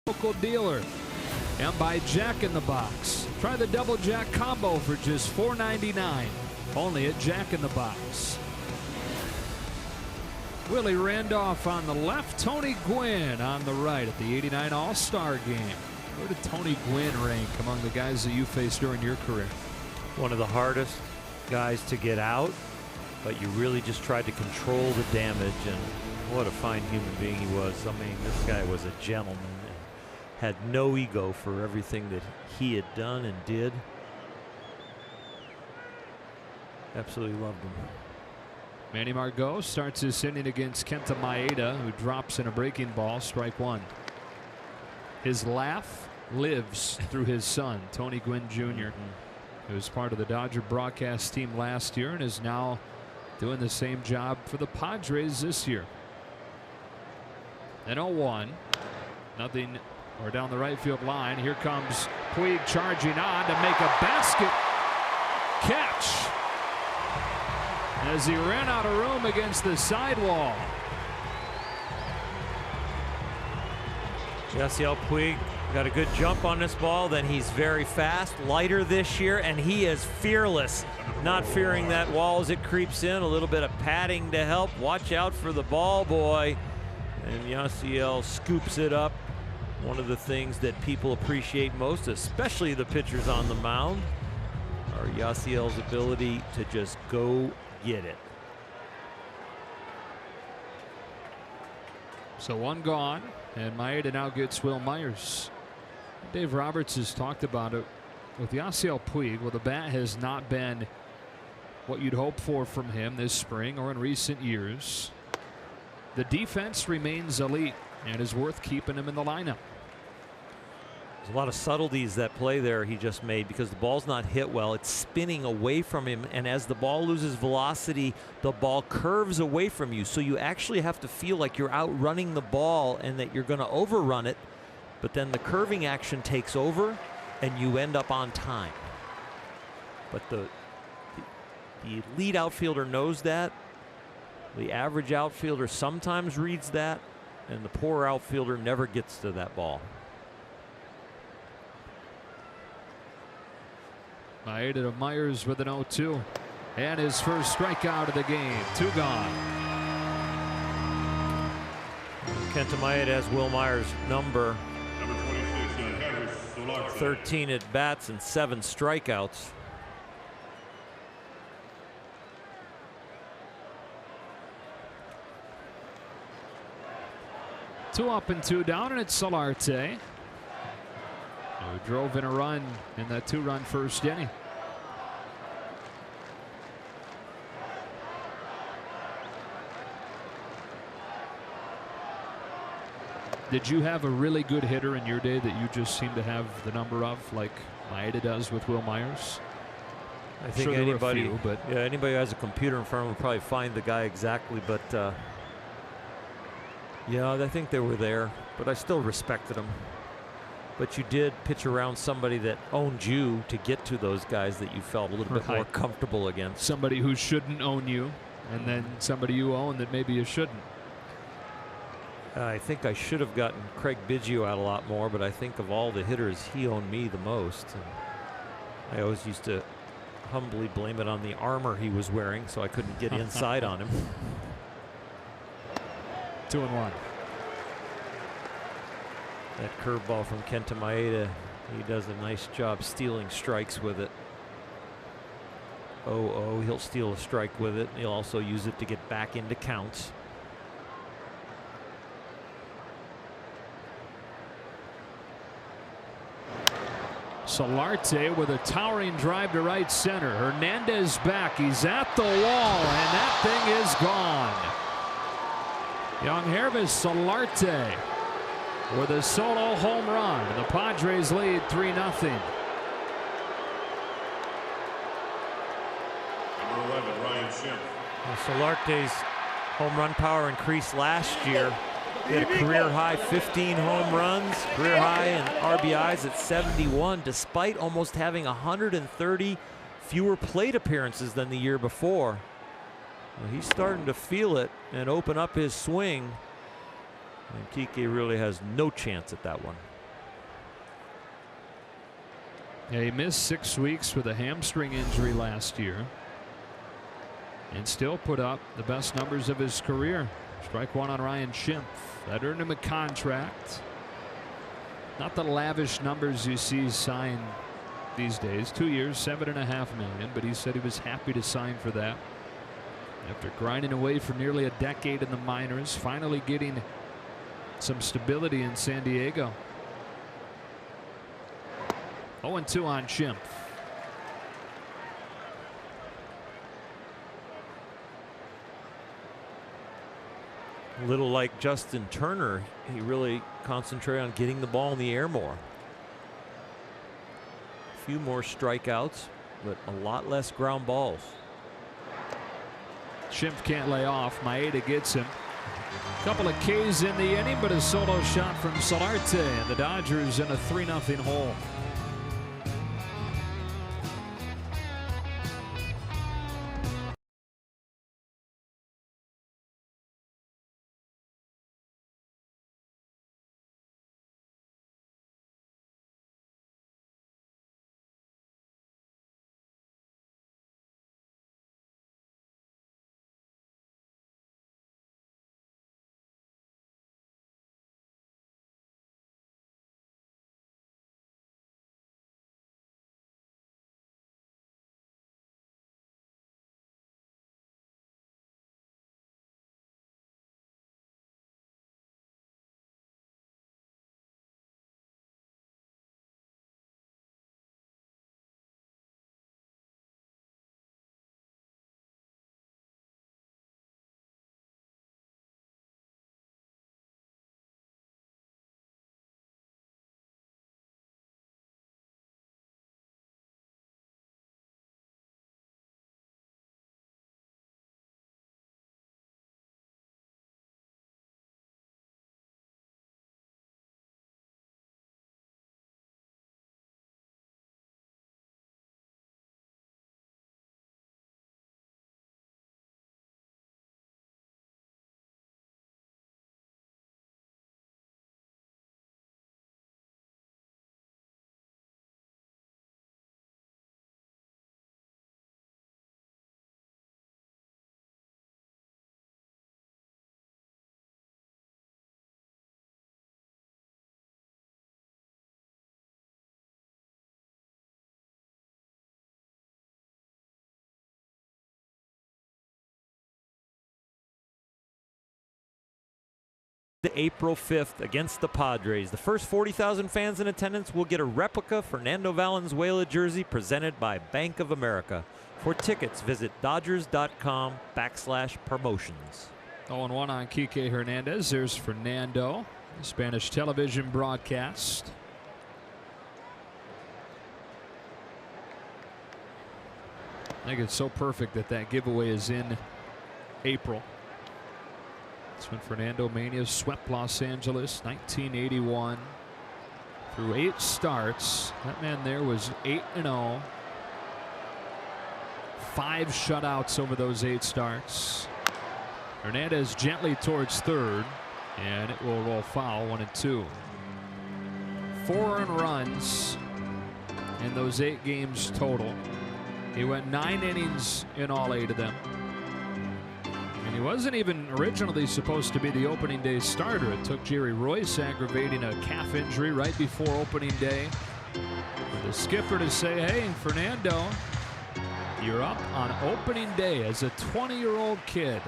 Local dealer, and by Jack in the Box. Try the double Jack combo for just $4.99, only at Jack in the Box. Willie Randolph on the left, Tony Gwynn on the right at the '89 All-Star Game. Where did Tony Gwynn rank among the guys that you faced during your career? One of the hardest guys to get out, but you really just tried to control the damage, and what a fine human being he was. I mean, this guy was a gentleman. Had no ego for everything that he had done and did. Absolutely loved him. Manny Margot starts his inning against Kenta Maeda, who drops in a breaking ball, strike one. His laugh lives through his son, Tony Gwynn Jr., who was part of the Dodger broadcast team last year and is now doing the same job for the Padres this year. And 0-1, nothing, or down the right field line. Here comes Puig charging on to make a basket catch as he ran out of room against the sidewall. Yasiel Puig got a good jump on this ball. Then he's very fast, lighter this year, and he is fearless, not fearing that wall as it creeps in. A little bit of padding to help. Watch out for the ball boy. And Yasiel scoops it up. One of the things that people appreciate most, especially the pitchers on the mound, are Yasiel's ability to just go get it. So one gone, and Maeda now gets Will Myers. Dave Roberts has talked about it with Yasiel Puig. Well, the bat has not been what you'd hope for from him this spring or in recent years. The defense remains elite and is worth keeping him in the lineup. There's a lot of subtleties that play there he just made because the ball's not hit well. It's spinning away from him, and as the ball loses velocity, the ball curves away from you. So you actually have to feel like you're outrunning the ball and that you're going to overrun it, but then the curving action takes over and you end up on time. But the lead outfielder knows that. The average outfielder sometimes reads that, and the poor outfielder never gets to that ball. Maeda to Myers with an 0-2. And his first strikeout of the game. Two gone. Kenta Maeda has Will Myers' number. Number 26, Harris Solarte. 13 at bats and 7 strikeouts. Two up and two down, and it's Solarte, who drove in a run in that 2-run first inning. Did you have a really good hitter in your day that you just seem to have the number of, like Maeda does with Will Myers? I think sure anybody, few, but yeah, anybody who has a computer in front of them will probably find the guy exactly. But yeah, I think they were there, but I still respected them. But you did pitch around somebody that owned you to get to those guys that you felt a little bit more comfortable against. Somebody who shouldn't own you, and then somebody you own that maybe you shouldn't. I think I should have gotten Craig Biggio out a lot more, but I think of all the hitters, he owned me the most. And I always used to humbly blame it on the armor he was wearing, so I couldn't get inside on him. 2-1. That curveball from Kenta Maeda, he does a nice job stealing strikes with it. 0-0, he'll steal a strike with it. He'll also use it to get back into counts. Solarte with a towering drive to right center. Hernandez back. He's at the wall, and that thing is gone. Young Hervis Solarte with a solo home run. The Padres lead 3-0. Number 11, Ryan Schimpf. Well, Solarte's home run power increased last year. He had a career high 15 home runs, career high in RBIs at 71, despite almost having 130 fewer plate appearances than the year before. Well, he's starting to feel it and open up his swing. And Kike really has no chance at that one. Yeah, he missed 6 weeks with a hamstring injury last year and still put up the best numbers of his career. Strike one on Ryan Schimpf. That earned him a contract. Not the lavish numbers you see signed these days. 2 years, $7.5 million, but he said he was happy to sign for that. After grinding away for nearly a decade in the minors, finally getting some stability in San Diego. 0-2 on Schimpf. A little like Justin Turner, he really concentrated on getting the ball in the air more. A few more strikeouts, but a lot less ground balls. Schimpf can't lay off. Maeda gets him. A couple of Ks in the inning, but a solo shot from Solarte, and the Dodgers in a 3-0 hole. April 5th against the Padres. The first 40,000 fans in attendance will get a replica Fernando Valenzuela jersey presented by Bank of America. For tickets, visit Dodgers.com/promotions. 0-1 on Kike Hernandez. There's Fernando. The Spanish television broadcast. I think it's so perfect that that giveaway is in April. That's when Fernando Mania swept Los Angeles, 1981. Through 8 starts, that man there was 8-0. 5 shutouts over those 8 starts. Hernandez gently towards third, and it will roll foul, 1-2. 4 earned runs in those 8 games total. He went 9 innings in all 8 of them. And he wasn't even originally supposed to be the opening day starter. It took Jerry Royce aggravating a calf injury right before opening day for the skipper to say, hey, Fernando, you're up on opening day as a 20-year-old kid.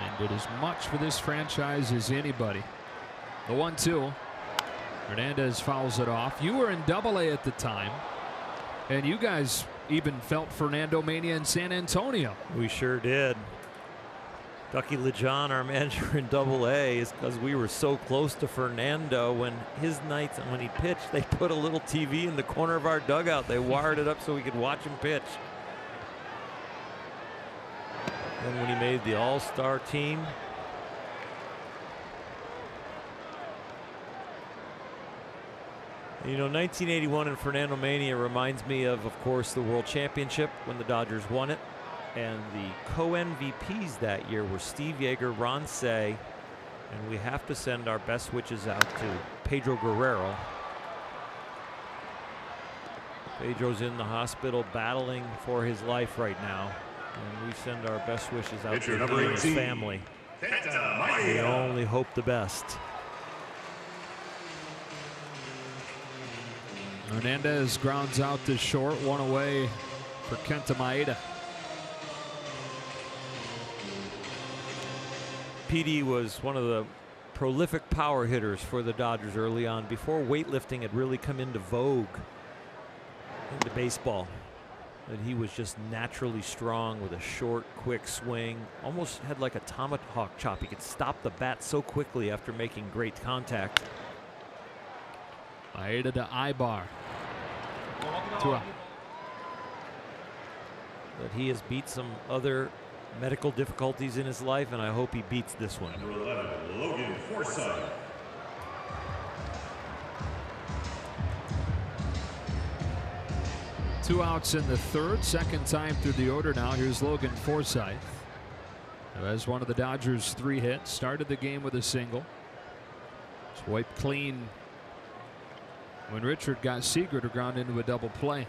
And did as much for this franchise as anybody. The 1-2. Hernandez fouls it off. You were in Double-A at the time, and you guys even felt Fernando Mania in San Antonio. We sure did. Ducky LeJohn, our manager in Double-A, is because we were so close to Fernando. When his nights and when he pitched, they put a little TV in the corner of our dugout. They wired it up so we could watch him pitch. Then when he made the All-Star team, you know, 1981 and Fernando Mania reminds me of course, the World Championship when the Dodgers won it. And the co-MVPs that year were Steve Yeager, Ron Cey, and we have to send our best wishes out to Pedro Guerrero. Pedro's in the hospital battling for his life right now, and we send our best wishes out to him and his family. We only hope the best. Hernandez grounds out to short, 1 away for Kenta Maeda. PD was one of the prolific power hitters for the Dodgers early on, before weightlifting had really come into vogue into baseball. that he was just naturally strong with a short, quick swing. Almost had like a tomahawk chop. He could stop the bat so quickly after making great contact. Maeda to Ibar. 2 out. But he has beat some other medical difficulties in his life, and I hope he beats this one. Number 11, Logan Forsythe. Two outs in the third, second time through the order now. Here's Logan Forsythe, who has one of the Dodgers' 3 hits. Started the game with a single. It's wiped clean when Richard got Seager to ground into a double play.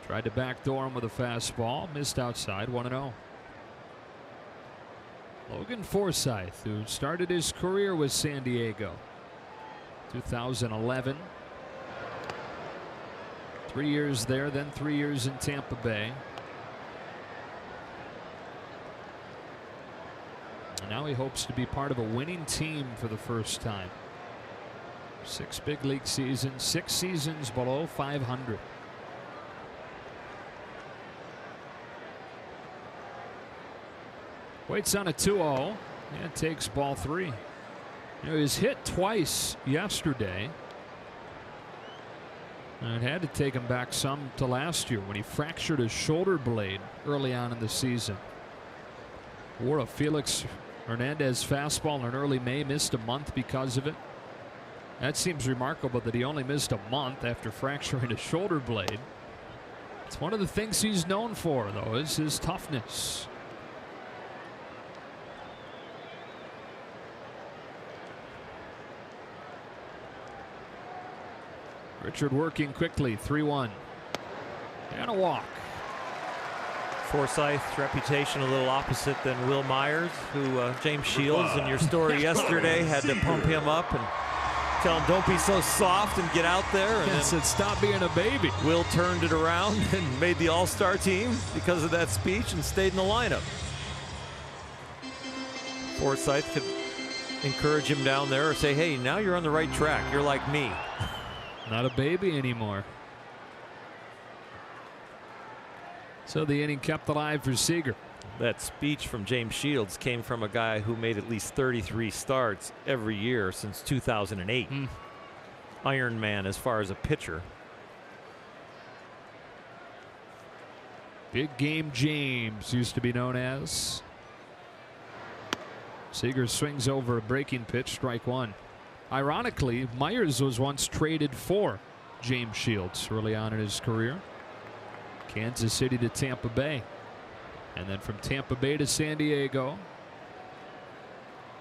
Tried to backdoor him with a fastball, missed outside, 1-0. Logan Forsythe, who started his career with San Diego. 2011. 3 years there, then 3 years in Tampa Bay. And now he hopes to be part of a winning team for the first time. 6 big league seasons, 6 seasons below 500. Waits on a 2-0 and takes ball 3. You know, he was hit twice yesterday. And it had to take him back some to last year when he fractured his shoulder blade early on in the season. Wore a Felix Hernandez fastball in early May, missed a month because of it. That seems remarkable that he only missed a month after fracturing a shoulder blade. It's one of the things he's known for, though, is his toughness. Richard working quickly, 3-1. And a walk. Forsythe's reputation a little opposite than Will Myers, who James Shields in your story yesterday had to pump him up and tell him don't be so soft and get out there. And said stop being a baby. Will turned it around and made the All-Star team because of that speech and stayed in the lineup. Forsythe could encourage him down there or say, hey, now you're on the right track. You're like me. Not a baby anymore. So the inning kept alive for Seager. That speech from James Shields came from a guy who made at least 33 starts every year since 2008. Iron Man as far as a pitcher. Big Game James used to be known as. Seager swings over a breaking pitch, strike 1. Ironically, Myers was once traded for James Shields early on in his career. Kansas City to Tampa Bay. And then from Tampa Bay to San Diego.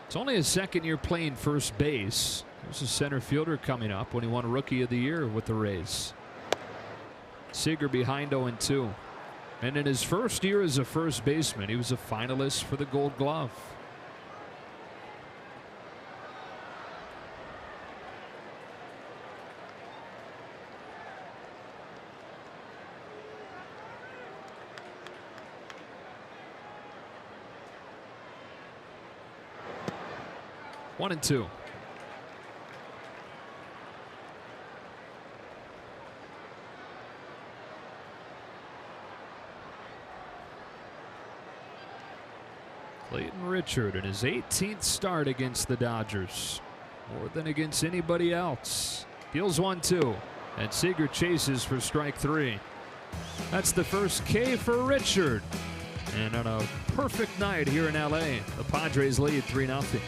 It's only his second year playing first base. There's a center fielder coming up when he won Rookie of the Year with the Rays. Seager behind 0-2. And in his first year as a first baseman, he was a finalist for the Gold Glove. One and two. Clayton Richard in his 18th start against the Dodgers. More than against anybody else. Deals 1-2. And Seager chases for strike 3. That's the first K for Richard. And on a perfect night here in LA, the Padres lead 3-0.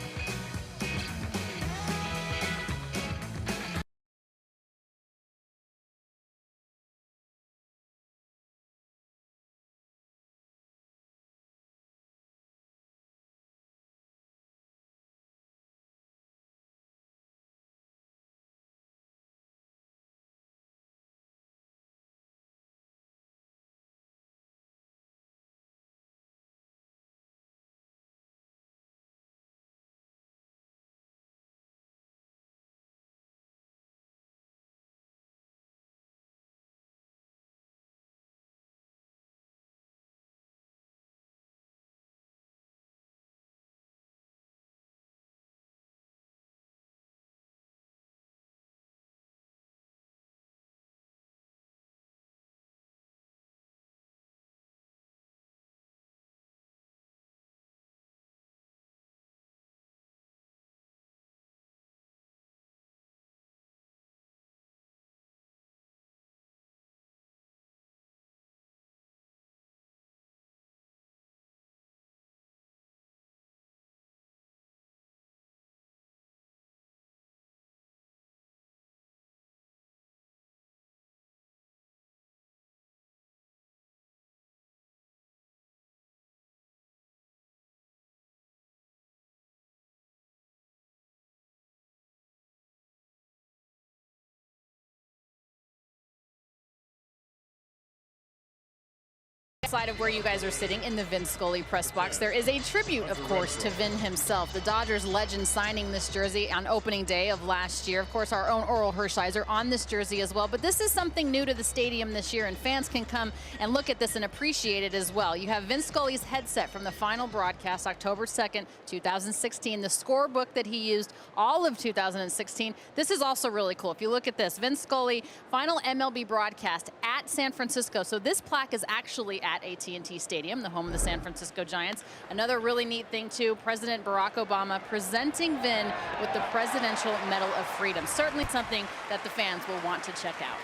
side of where you guys are sitting in the Vin Scully press box, there is a tribute, of course, to Vin himself. The Dodgers legend signing this jersey on opening day of last year. Of course, our own Oral Hershiser on this jersey as well. But this is something new to the stadium this year, and fans can come and look at this and appreciate it as well. You have Vin Scully's headset from the final broadcast, October 2nd, 2016, the scorebook that he used all of 2016. This is also really cool. If you look at this, Vin Scully, final MLB broadcast at San Francisco. So this plaque is actually at AT&T Stadium, the home of the San Francisco Giants. Another really neat thing, too, President Barack Obama presenting Vin with the Presidential Medal of Freedom. Certainly something that the fans will want to check out.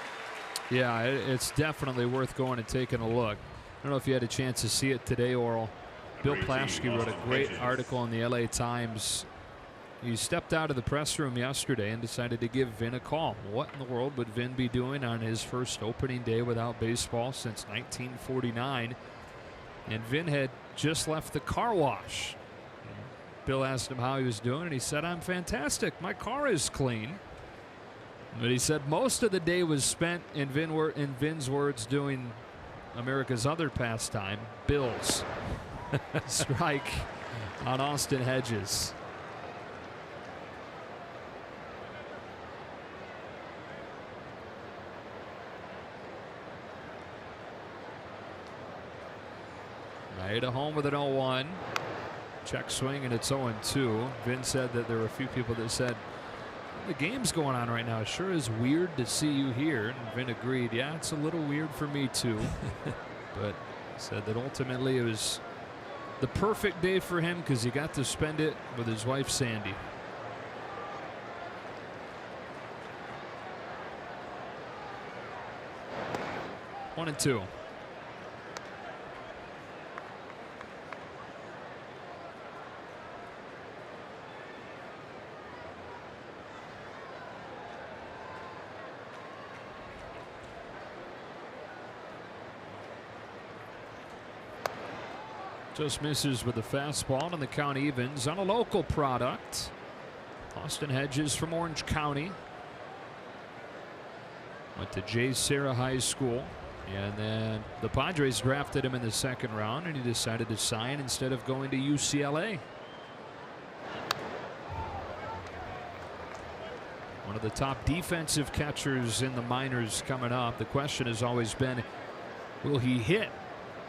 Yeah, it's definitely worth going and taking a look. I don't know if you had a chance to see it today, Oral. Bill Plaschke wrote a great article in the LA Times. He stepped out of the press room yesterday and decided to give Vin a call. What in the world would Vin be doing on his first opening day without baseball since 1949? And Vin had just left the car wash. Bill asked him how he was doing, and he said, "I'm fantastic. My car is clean." But he said most of the day was spent, in Vin's words, doing America's other pastime, Bills. Strike on Austin Hedges. Maeda home with an 0-1. Check swing, and it's 0-2. Vin said that there were a few people that said, "The game's going on right now. It sure is weird to see you here." And Vin agreed, "Yeah, it's a little weird for me too." But said that ultimately it was the perfect day for him because he got to spend it with his wife Sandy. One and two. Just misses with the fastball, and the count evens on a local product. Austin Hedges from Orange County. Went to J. Sarah High School. And then the Padres drafted him in the second round, and he decided to sign instead of going to UCLA. One of the top defensive catchers in the minors coming up. The question has always been, will he hit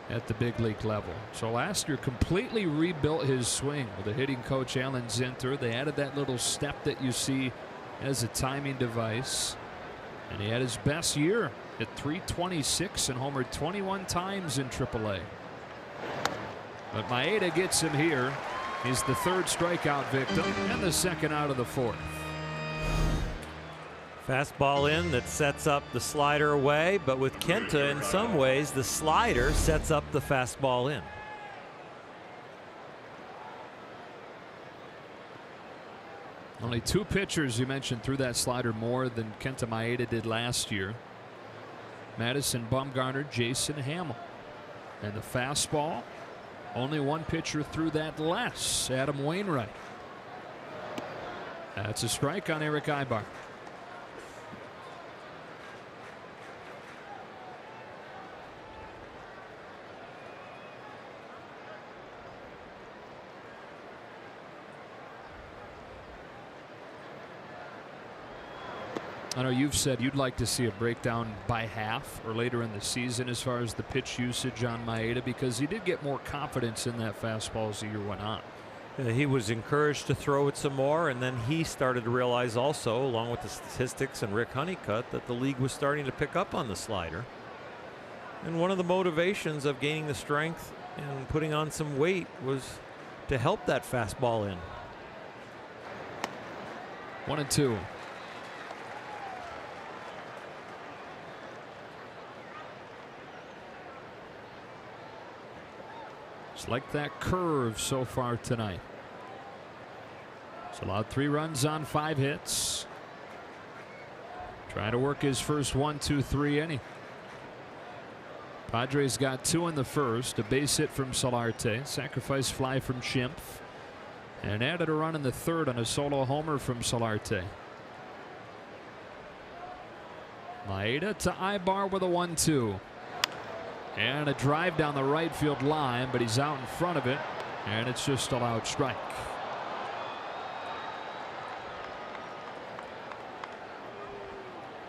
at the big league level? So last year completely rebuilt his swing with a hitting coach, Alan Zinter. They added that little step that you see as a timing device, and he had his best year at .326 and homered 21 times in AAA. But Maeda gets him here. He's the third strikeout victim and the second out of the fourth. Fastball in that sets up the slider away, but with Kenta, in some ways, the slider sets up the fastball in. Only two pitchers you mentioned threw that slider more than Kenta Maeda did last year. Madison Bumgarner, Jason Hamill. And the fastball, only one pitcher threw that less, Adam Wainwright. That's a strike on Eric Ibar. I know you've said you'd like to see a breakdown by half or later in the season as far as the pitch usage on Maeda, because he did get more confidence in that fastball as the year went on. He was encouraged to throw it some more, and then he started to realize also, along with the statistics and Rick Honeycutt, that the league was starting to pick up on the slider. And one of the motivations of gaining the strength and putting on some weight was to help that fastball in. 1-2. It's like that curve so far tonight. He's allowed 3 runs on 5 hits. Trying to work his first 1-2-3 inning. Padres got 2 in the first, a base hit from Solarte, sacrifice fly from Schimpf, and added a run in the third on a solo homer from Solarte. Maeda to Ibar with a 1-2. And a drive down the right field line, but he's out in front of it, and it's just a loud strike.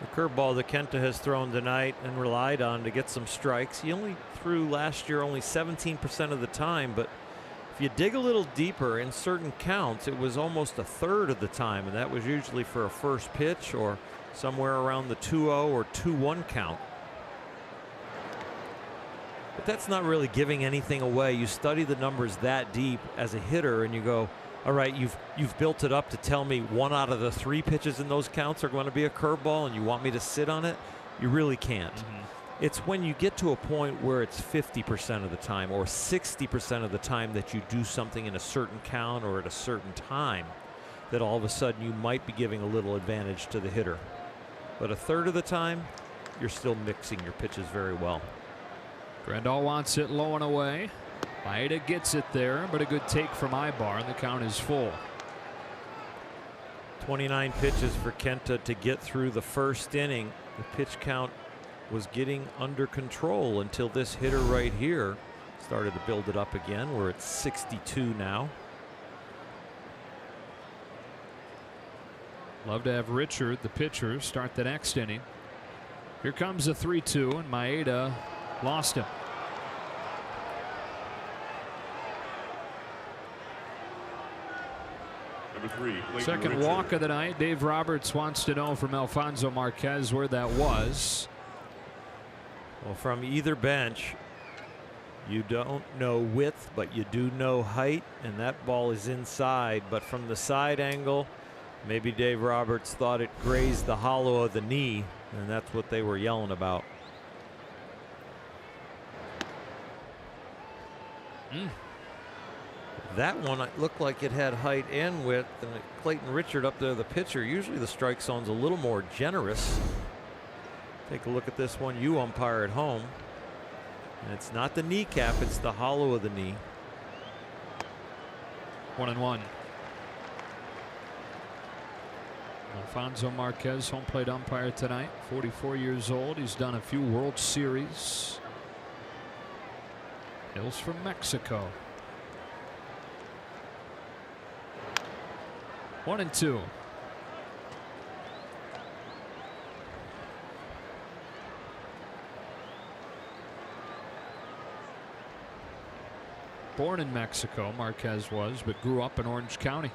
The curveball that Kenta has thrown tonight and relied on to get some strikes. He only threw last year only 17% of the time, but if you dig a little deeper in certain counts, it was almost a third of the time, and that was usually for a first pitch or somewhere around the 2-0 or 2-1 count. But that's not really giving anything away. You study the numbers that deep as a hitter and you go, all right, you've built it up to tell me 1 out of the 3 pitches in those counts are going to be a curveball and you want me to sit on it? You really can't. It's when you get to a point where it's 50% of the time or 60% of the time that you do something in a certain count or at a certain time that all of a sudden you might be giving a little advantage to the hitter. But a third of the time, you're still mixing your pitches very well. Grandal wants it low and away. Maeda gets it there, but a good take from Ibar, and the count is full. 29 pitches for Kenta to get through the first inning. The pitch count was getting under control until this hitter right here started to build it up again. We're at 62 now. Love to have Richard, the pitcher, start the next inning. Here comes a 3-2, and Maeda lost him. Number 3, Second Richard. walk of the night. Dave Roberts wants to know from Alfonso Marquez where that was. Well, from either bench, you don't know width, but you do know height, and that ball is inside. But from the side angle, maybe Dave Roberts thought it grazed the hollow of the knee, and that's what they were yelling about. That one looked like it had height and width, and Clayton Richard up there, the pitcher. Usually the strike zone's a little more generous. Take a look at this one, you umpire at home. And it's not the kneecap, it's the hollow of the knee. 1-1. Alfonso Marquez, home plate umpire tonight, 44 years old. He's done a few World Series. Hails from Mexico. 1-2. Born in Mexico, Marquez was, but grew up in Orange County.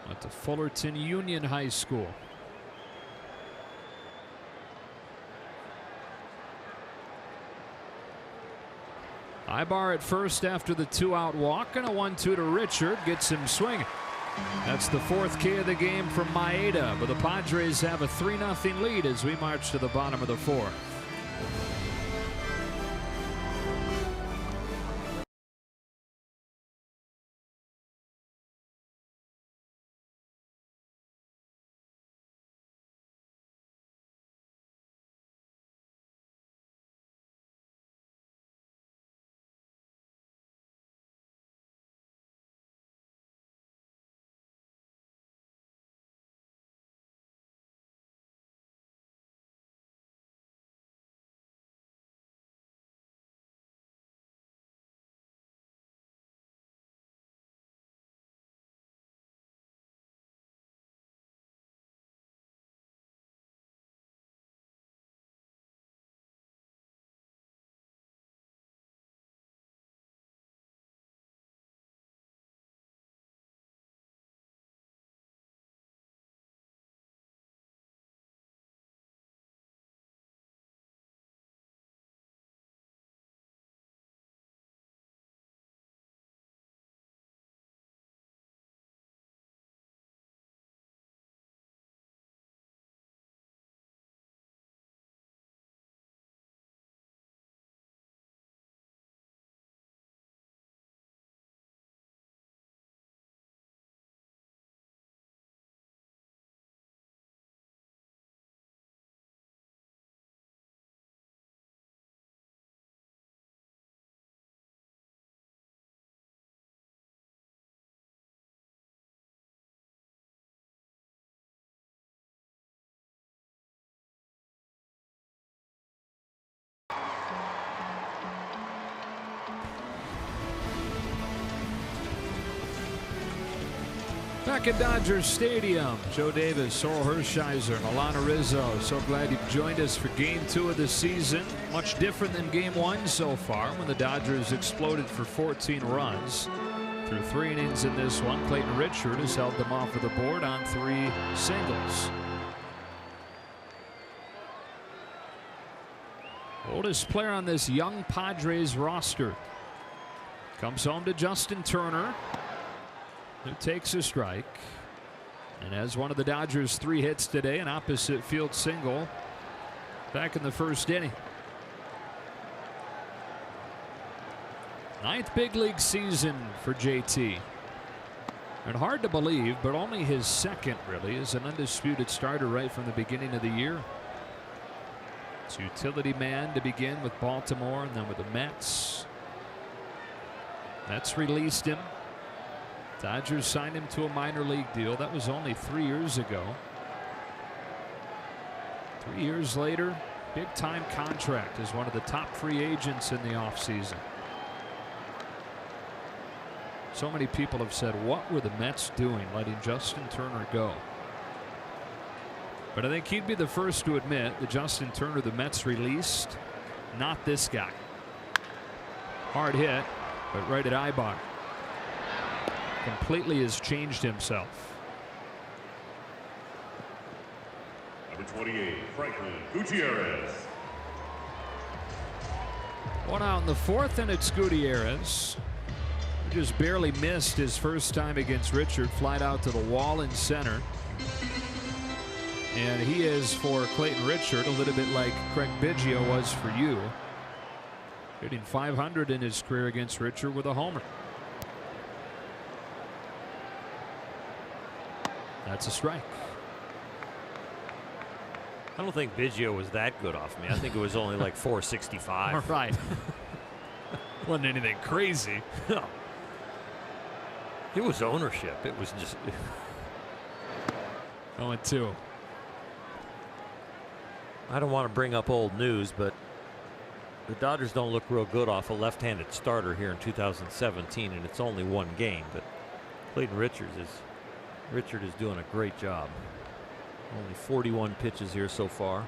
Went to Fullerton Union High School. Ibar at first after the 2-out walk, and a 1-2 to Richard gets him swinging. That's the 4th K of the game from Maeda, but the Padres have a 3-0 lead as we march to the bottom of the 4th. Back at Dodgers Stadium, Joe Davis, Oral Hershiser, and Alana Rizzo. So glad you've joined us for Game 2 of the season. Much different than Game 1 so far, when the Dodgers exploded for 14 runs. Through 3 innings in this one, Clayton Richard has held them off of the board on 3 singles. Oldest player on this young Padres roster comes home to Justin Turner, who takes a strike and has one of the Dodgers' 3 hits today, an opposite field single back in the first inning. 9th big league season for JT. And hard to believe, but only his 2nd really as an undisputed starter right from the beginning of the year. It's utility man to begin with Baltimore and then with the Mets. Mets released him. Dodgers signed him to a minor league deal. That was only 3 years ago. 3 years later, big time contract as one of the top free agents in the offseason. So many people have said, what were the Mets doing letting Justin Turner go? But I think he'd be the first to admit that Justin Turner the Mets released, not this guy. Hard hit, but right at Ibar. Completely has changed himself. Number 28, Franklin Gutierrez. One out in the 4th, and it's Gutierrez. He just barely missed his first time against Richard. Flied out to the wall in center. And he is, for Clayton Richard, a little bit like Craig Biggio was for you. Hitting .500 in his career against Richard with a homer. That's a strike. I don't think Biggio was that good off me. I think it was only like 465. All right. Wasn't anything crazy. No. It was ownership. It was just 0-2. I don't want to bring up old news, but the Dodgers don't look real good off a left-handed starter here in 2017, and it's only 1 game. But Clayton Richard is doing a great job. Only 41 pitches here so far.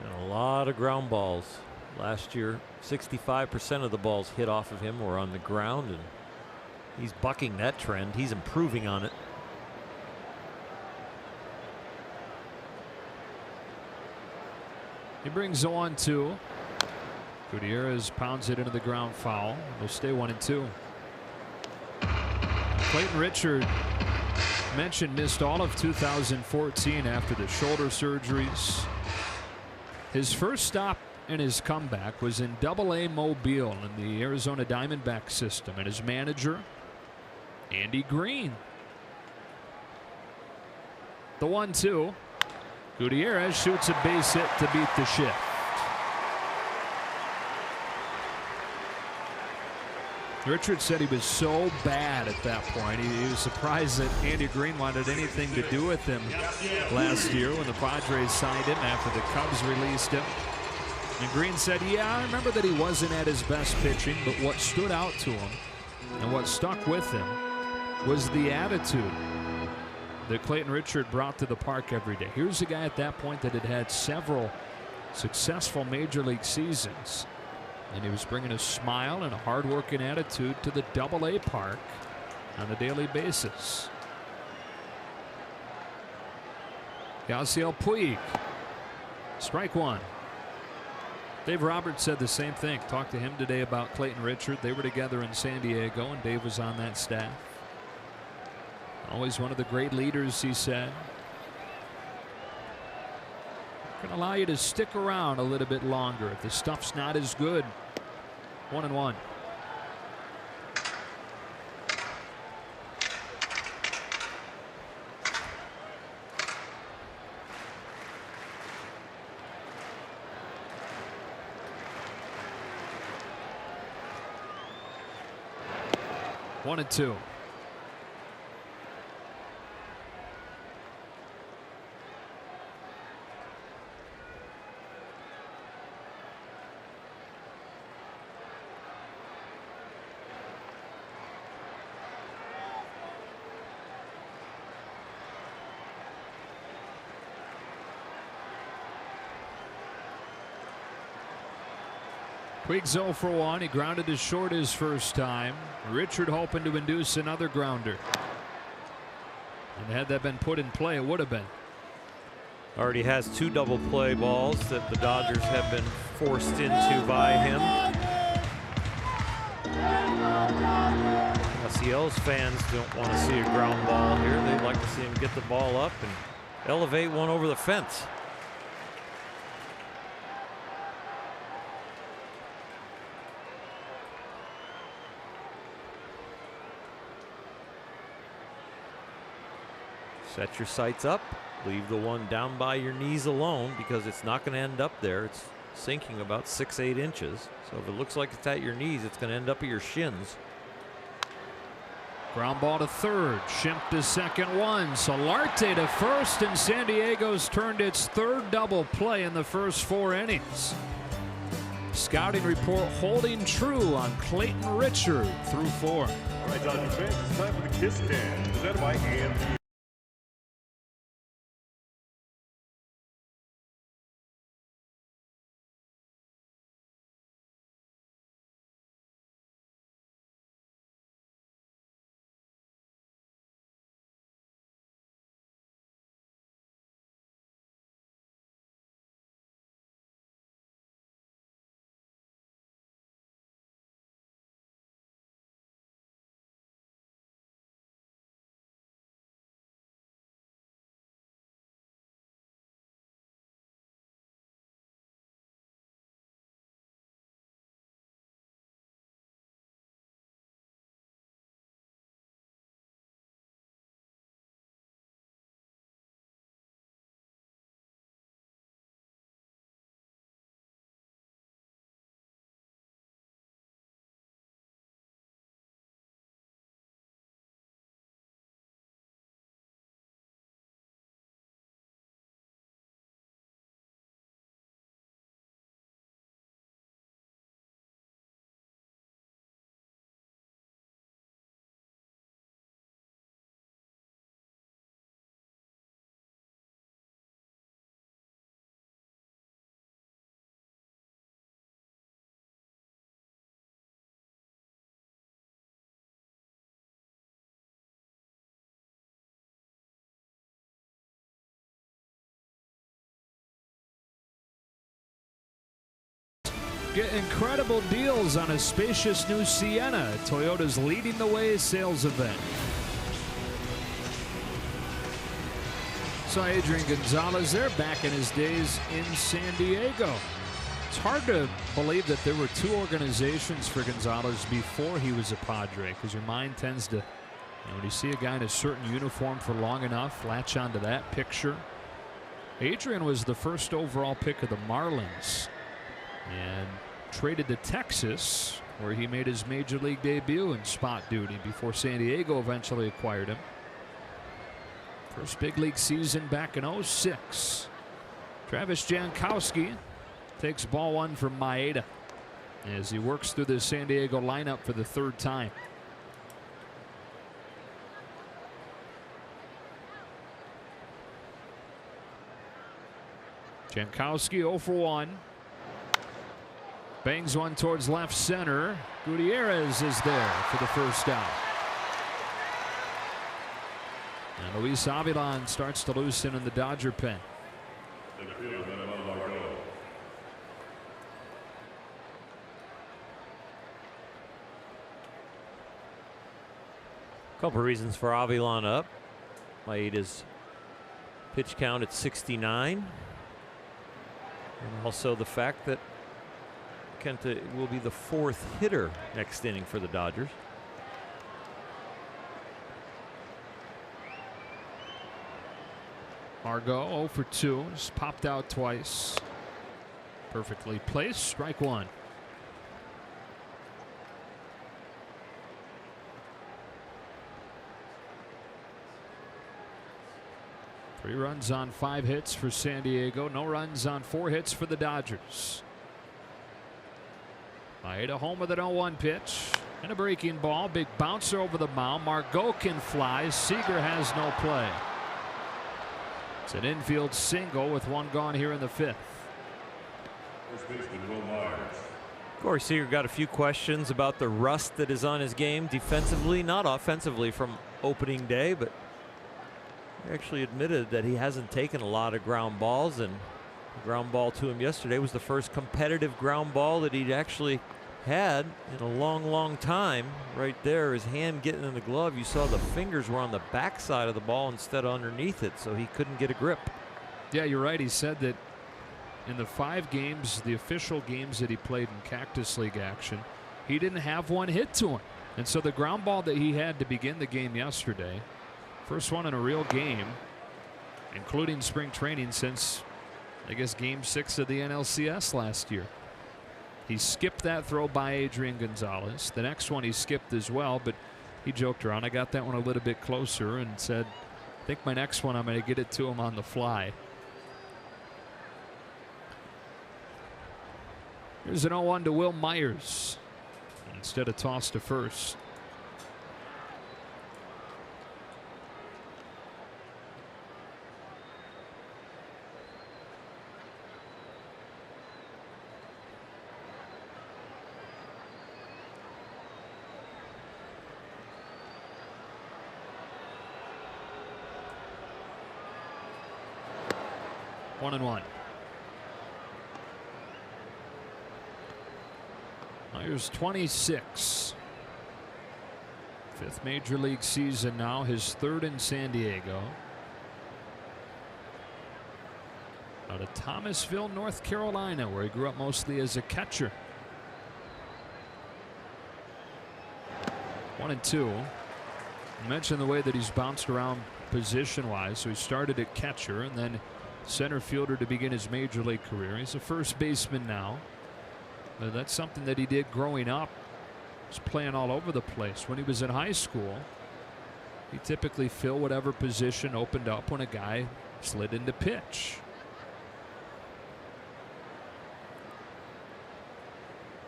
And a lot of ground balls. Last year, 65% of the balls hit off of him were on the ground, and he's bucking that trend. He's improving on it. He brings the 1-2. Gutierrez pounds it into the ground foul. They'll stay 1-2. Clayton Richard mentioned missed all of 2014 after the shoulder surgeries. His first stop in his comeback was in Double-A Mobile in the Arizona Diamondback system, and his manager, Andy Green. The 1-2. Gutierrez shoots a base hit to beat the shift. Richard said he was so bad at that point. He was surprised that Andy Green wanted anything to do with him last year when the Padres signed him after the Cubs released him. And Green said, yeah, I remember that he wasn't at his best pitching, but what stood out to him and what stuck with him was the attitude that Clayton Richard brought to the park every day. Here's a guy at that point that had had several successful major league seasons, and he was bringing a smile and a hard-working attitude to the Double-A park on a daily basis. Yasiel Puig, strike 1. Dave Roberts said the same thing. Talked to him today about Clayton Richard. They were together in San Diego, and Dave was on that staff. Always one of the great leaders, he said. Can allow you to stick around a little bit longer if the stuff's not as good. 1-1. One and two. Puig's 0 for 1. He grounded to short his first time. Richard hoping to induce another grounder. And had that been put in play, it would have been. Already has 2 double play balls that the Dodgers have been forced into by him. LCL's fans don't want to see a ground ball here. They'd like to see him get the ball up and elevate one over the fence. Set your sights up. Leave the one down by your knees alone because it's not going to end up there. It's sinking about 6-8 inches. So if it looks like it's at your knees, it's going to end up at your shins. Ground ball to third. Schimpf to second, 1. Solarte to first, and San Diego's turned its 3rd double play in the first 4 innings. Scouting report holding true on Clayton Richard through 4. All right, Dodger fans, it's time for the Kiss Cam, presented by AMG. Get incredible deals on a spacious new Sienna. Toyota's leading the way sales event. Saw Adrian Gonzalez there back in his days in San Diego. It's hard to believe that there were 2 organizations for Gonzalez before he was a Padre, because your mind tends to, when you see a guy in a certain uniform for long enough, latch onto that picture. Adrian was the first overall pick of the Marlins and traded to Texas, where he made his major league debut in spot duty before San Diego eventually acquired him. First big league season back in '06. Travis Jankowski takes ball 1 from Maeda as he works through the San Diego lineup for the 3rd time. Jankowski 0 for 1. Bangs one towards left center. Gutierrez is there for the first out. And Luis Avilan starts to loosen in the Dodger pen. Couple of reasons for Avilan up. Maeda's pitch count at 69. And also the fact that Kenta will be the 4th hitter next inning for the Dodgers. Margot 0 for 2. Just popped out twice. Perfectly placed. Strike 1. Three runs on 5 hits for San Diego. No runs on 4 hits for the Dodgers. Maeda home with an 0-1 pitch. And a breaking ball. Big bouncer over the mound. Margot can fly. Seager has no play. It's an infield single with 1 gone here in the 5th. First baseman Will Myers. Corey Seager got a few questions about the rust that is on his game defensively, not offensively from opening day, but he actually admitted that he hasn't taken a lot of ground balls, and the ground ball to him yesterday was the first competitive ground ball that he'd actually had in a long time. Right there, his hand getting in the glove, you saw the fingers were on the backside of the ball instead of underneath it, so he couldn't get a grip. Yeah, you're right. He said that in the 5 games, the official games that he played in Cactus League action, he didn't have one hit to him. And so the ground ball that he had to begin the game yesterday, first one in a real game, including spring training since, I guess, game 6 of the NLCS last year. He skipped that throw by Adrian Gonzalez. The next one he skipped as well, but he joked around. I got that one a little bit closer and said, I think my next one I'm going to get it to him on the fly. Here's an 0-1 to Will Myers. Instead of toss to first. One and one. Myers 26. 5th major league season now, his 3rd in San Diego. Out of Thomasville, North Carolina, where he grew up mostly as a catcher. 1-2. I mentioned the way that he's bounced around position wise. So he started at catcher and then center fielder to begin his major league career. He's a first baseman now. That's something that he did growing up. He was playing all over the place. When he was in high school, he typically filled whatever position opened up when a guy slid into pitch.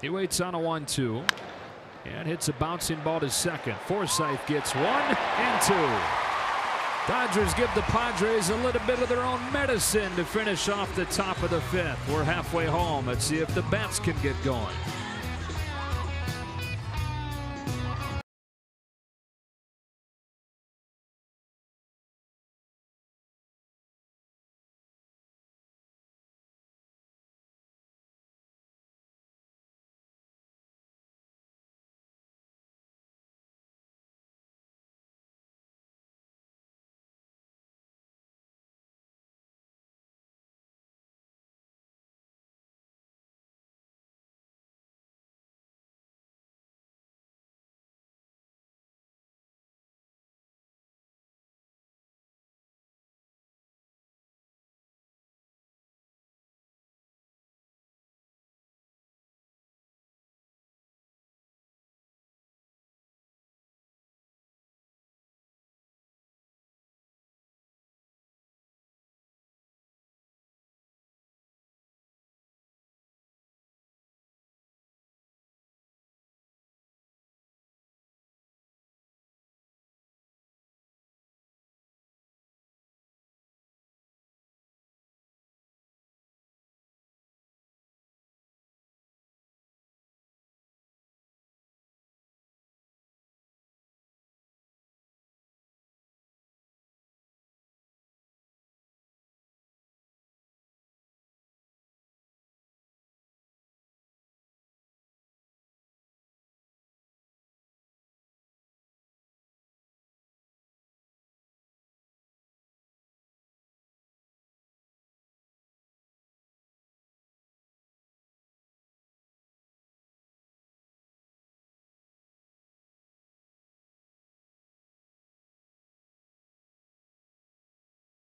He waits on a 1-2 and hits a bouncing ball to second. Forsythe gets 1 and 2. Dodgers give the Padres a little bit of their own medicine to finish off the top of the 5th. We're halfway home. Let's see if the bats can get going.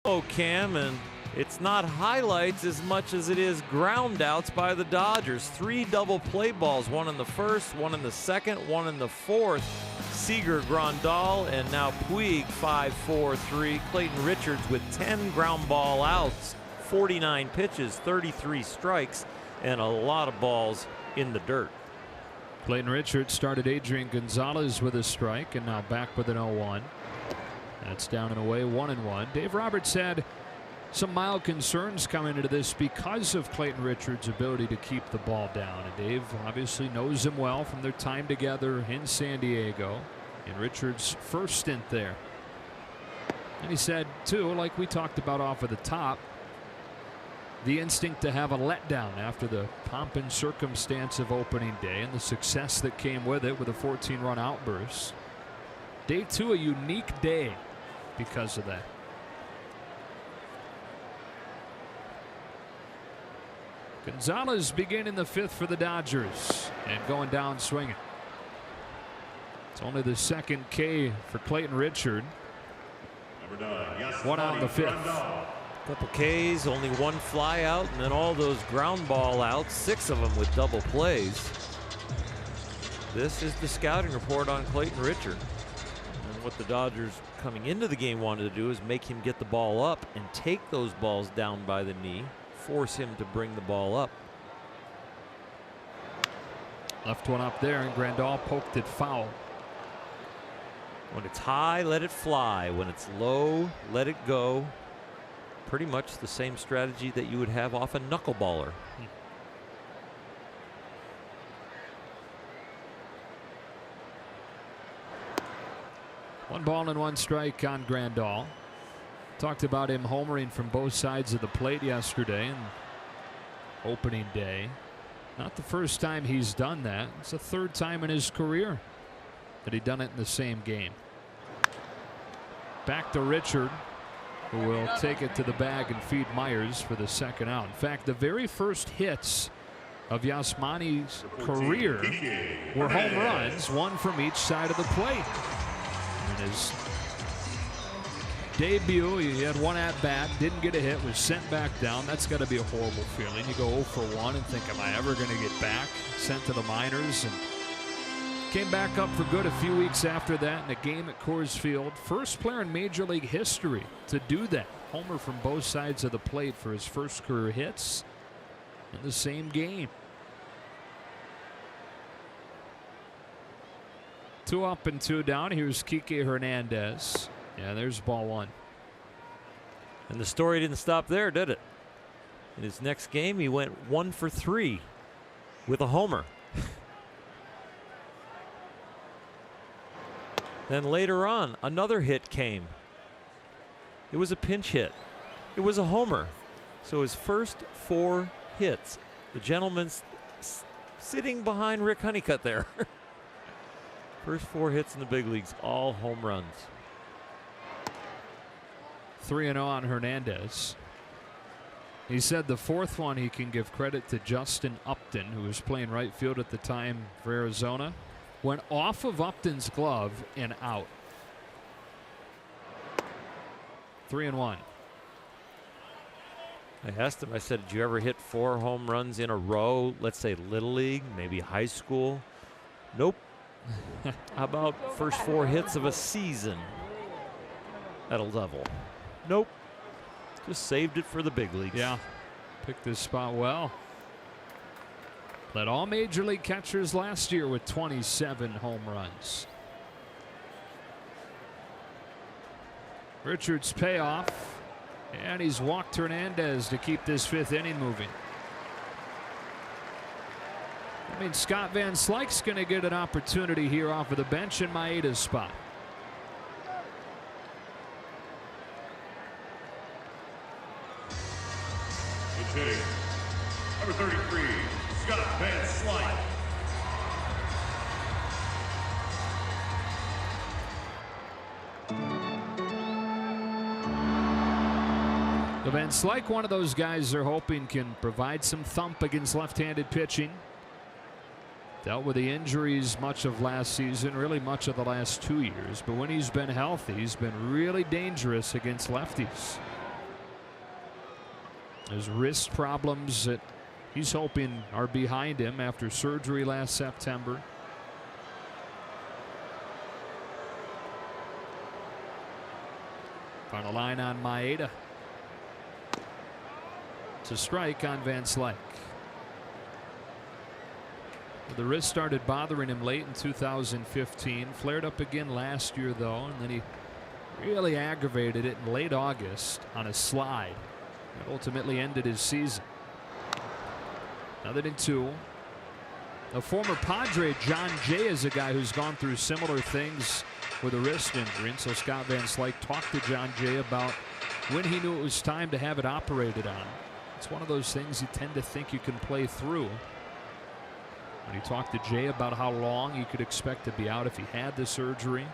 Oh, Cam, and it's not highlights as much as it is ground outs by the Dodgers. 3 double play balls, 1 in the 1st, 1 in the 2nd, 1 in the 4th. Seager, Grandal, and now Puig 5-4-3. Clayton Richards with 10 ground ball outs, 49 pitches, 33 strikes, and a lot of balls in the dirt. Clayton Richards started Adrian Gonzalez with a strike and now back with an 0-1. That's down and away, 1-1. Dave Roberts said some mild concerns coming into this because of Clayton Richards' ability to keep the ball down. And Dave obviously knows him well from their time together in San Diego in Richards' first stint there. And he said, too, like we talked about off of the top, the instinct to have a letdown after the pomp and circumstance of opening day and the success that came with it with a 14-run outburst. Day 2, a unique day because of that. Gonzalez beginning the 5th for the Dodgers and going down swinging. It's only the second K for Clayton Richard. One out in the 5th. Couple Ks, only one fly out, and then all those ground ball outs, 6 of them with double plays. This is the scouting report on Clayton Richard. And what the Dodgers coming into the game wanted to do is make him get the ball up and take those balls down by the knee, force him to bring the ball up. Left one up there, and Grandal poked it foul. When it's high, let it fly. When it's low, let it go. Pretty much the same strategy that you would have off a knuckleballer. One ball and one strike on Grandal. Talked about him homering from both sides of the plate yesterday and opening day. Not the first time he's done that. It's the 3rd time in his career that he'd done it in the same game. Back to Richard, who will take it to the bag and feed Myers for the 2nd out. In fact, the very first hits of Yasmani's career were home runs, one from each side of the plate. In his debut, he had one at bat, didn't get a hit, was sent back down. That's got to be a horrible feeling. You go 0 for 1 and think, am I ever going to get back? Sent to the minors and came back up for good a few weeks after that in a game at Coors Field. First player in Major League history to do that. Homer from both sides of the plate for his first career hits in the same game. 2 up and 2 down. Here's Kike Hernandez. Yeah, there's ball 1. And the story didn't stop there, did it? In his next game, he went 1 for 3 with a homer. Then later on, another hit came. It was a pinch hit. It was a homer. So his first 4 hits. The gentleman's sitting behind Rick Honeycutt there. First 4 hits in the big leagues, all home runs. 3-0 on Hernandez. He said the 4th one he can give credit to Justin Upton, who was playing right field at the time for Arizona. Went off of Upton's glove and out. 3-1. I asked him, I said, did you ever hit 4 home runs in a row? Let's say Little League, maybe high school. Nope. How about first 4 hits of a season at a level? Nope. Just saved it for the big leagues. Yeah. Picked this spot well. Led all Major League catchers last year with 27 home runs. Richards payoff, and he's walked Hernandez to keep this 5th inning moving. I mean, Scott Van Slyke's going to get an opportunity here off of the bench in Maeda's spot. It's hitting number 33, Scott Van Slyke. Van Slyke, one of those guys they're hoping can provide some thump against left-handed pitching. Dealt with the injuries much of last season, really much of the last 2 years. But when he's been healthy, he's been really dangerous against lefties. His wrist problems that he's hoping are behind him after surgery last September. Final line on Maeda. It's a strike on Van Slyke. The wrist started bothering him late in 2015. Flared up again last year, though, and then he really aggravated it in late August on a slide. That ultimately ended his season. Now that into a former Padre, John Jay, is a guy who's gone through similar things with a wrist injury. And so Scott Van Slyke talked to John Jay about when he knew it was time to have it operated on. It's one of those things you tend to think you can play through. When he talked to Jay about how long he could expect to be out if he had the surgery,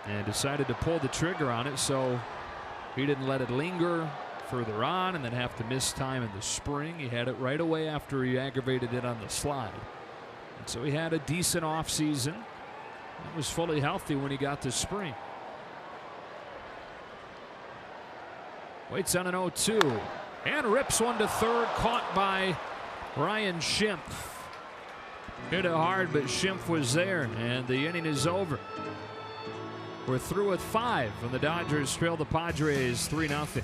and decided to pull the trigger on it, so he didn't let it linger further on and then have to miss time in the spring. He had it right away after he aggravated it on the slide. And so he had a decent offseason and was fully healthy when he got to spring. Waits on an 0-2 and rips one to third, caught by Ryan Schimpf. Hit it hard, but Schimpf was there, and the inning is over. We're through with 5 when the Dodgers trail the Padres 3-0.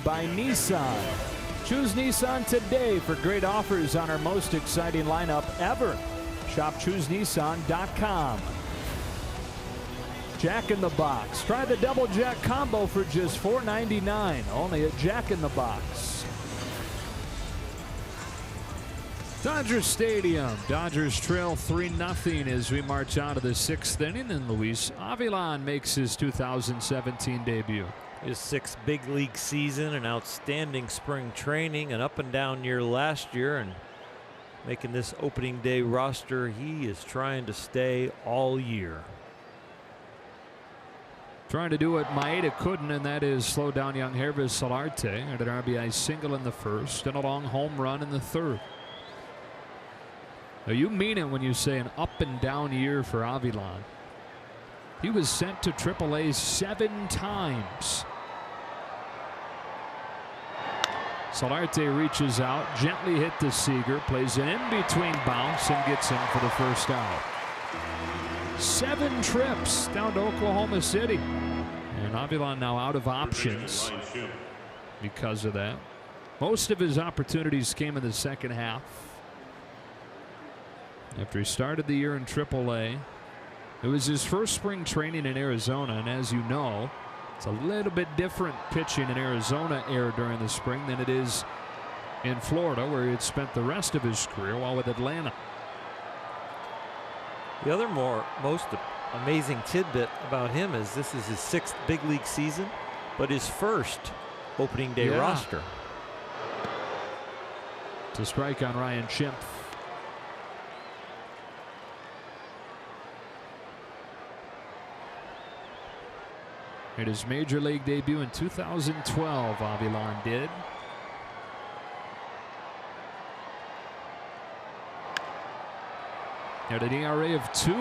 By Nissan. Choose Nissan today for great offers on our most exciting lineup ever. Shop ChooseNissan.com. Jack in the Box. Try the Double Jack Combo for just $4.99. Only at Jack in the Box. Dodger Stadium. Dodgers trail 3-0 as we march out of the 6th inning, and Luis Avilan makes his 2017 debut. His 6th big league season, an outstanding spring training, an up and down year last year, and making this opening day roster. He is trying to stay all year. Trying to do what Maeda couldn't, and that is slow down young Hervis Solarte. Had an RBI single in the 1st and a long home run in the 3rd. Now you mean it when you say an up and down year for Avilan. He was sent to AAA 7 times. Solarte reaches out, gently hit to Seager, plays an in-between bounce and gets him for the first out. 7 trips down to Oklahoma City. And Avilan now out of options because of that. Most of his opportunities came in the second half. After he started the year in AAA. It was his first spring training in Arizona, and as you know, it's a little bit different pitching in Arizona air during the spring than it is in Florida, where he had spent the rest of his career while with Atlanta. The other most amazing tidbit about him is this is his 6th big league season, but his 1st opening day roster. To strike on Ryan Schimpf. Made his major league debut in 2012, Avilan did. Had an ERA of 2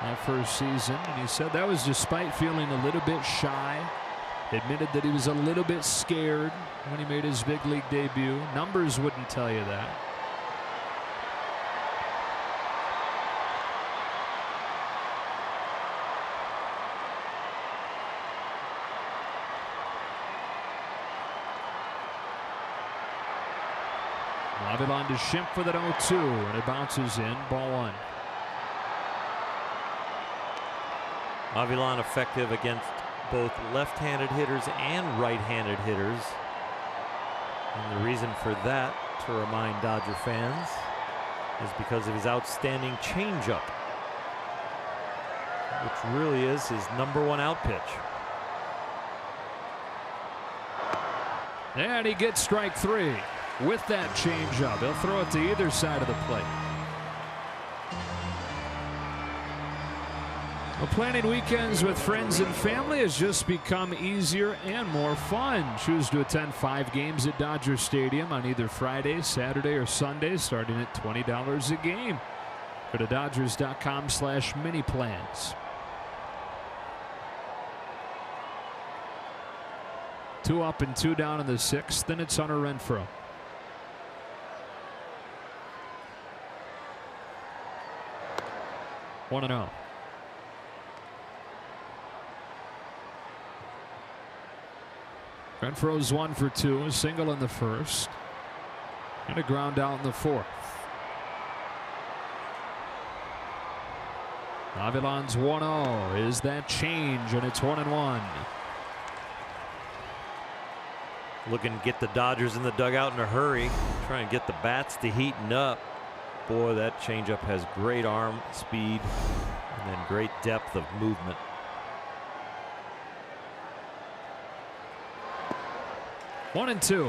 that first season, and he said that was despite feeling a little bit shy. Admitted that he was a little bit scared when he made his big league debut. Numbers wouldn't tell you that. Avilon to Schimpf with an 0-2, and it bounces in, ball 1. Avilon effective against both left-handed hitters and right-handed hitters. And the reason for that, to remind Dodger fans, is because of his outstanding changeup, which really is his #1 out pitch. And he gets strike 3 with that changeup. He'll throw it to either side of the plate. Well, planning weekends with friends and family has just become easier and more fun. Choose to attend 5 games at Dodger Stadium on either Friday, Saturday, or Sunday, starting at $20 a game. Go to Dodgers.com/mini plans. 2 up and 2 down in the 6th, then it's Hunter Renfroe. One and 0. Renfroe's 1 for 2, a single in the 1st, and a ground out in the 4th. Avilon's 1-0 is that change, and it's 1-1. Looking to get the Dodgers in the dugout in a hurry, try and get the bats to heating up. Boy, that changeup has great arm speed and then great depth of movement. One and 2.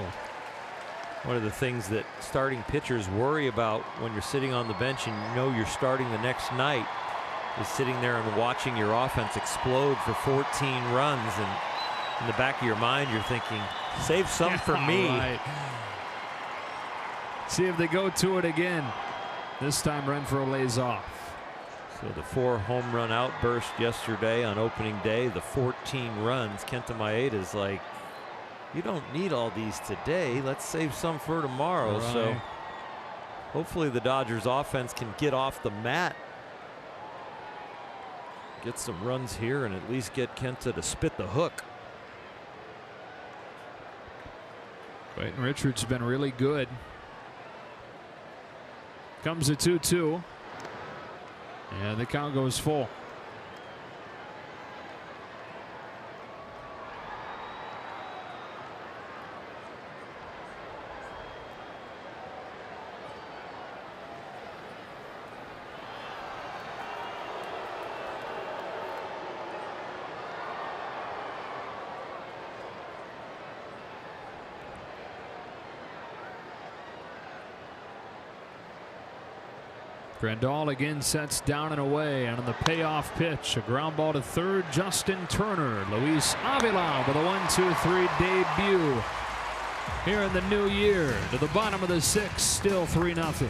One of the things that starting pitchers worry about when you're sitting on the bench and you know you're starting the next night is sitting there and watching your offense explode for 14 runs, and in the back of your mind you're thinking, save some for me. Right. See if they go to it again. This time Renfroe lays off. So the 4 home run outburst yesterday on opening day, the 14 runs. Kenta Maeda's like, you don't need all these today. Let's save some for tomorrow. Right. So hopefully the Dodgers offense can get off the mat, get some runs here, and at least get Kenta to spit the hook. Clayton Richards has been really good. Comes a 2-2, and the count goes full. Grandal again sets down and away, and on the payoff pitch, a ground ball to third, Justin Turner. Luis Avilon with a 1-2-3 debut here in the new year. To the bottom of the 6th, still 3-0.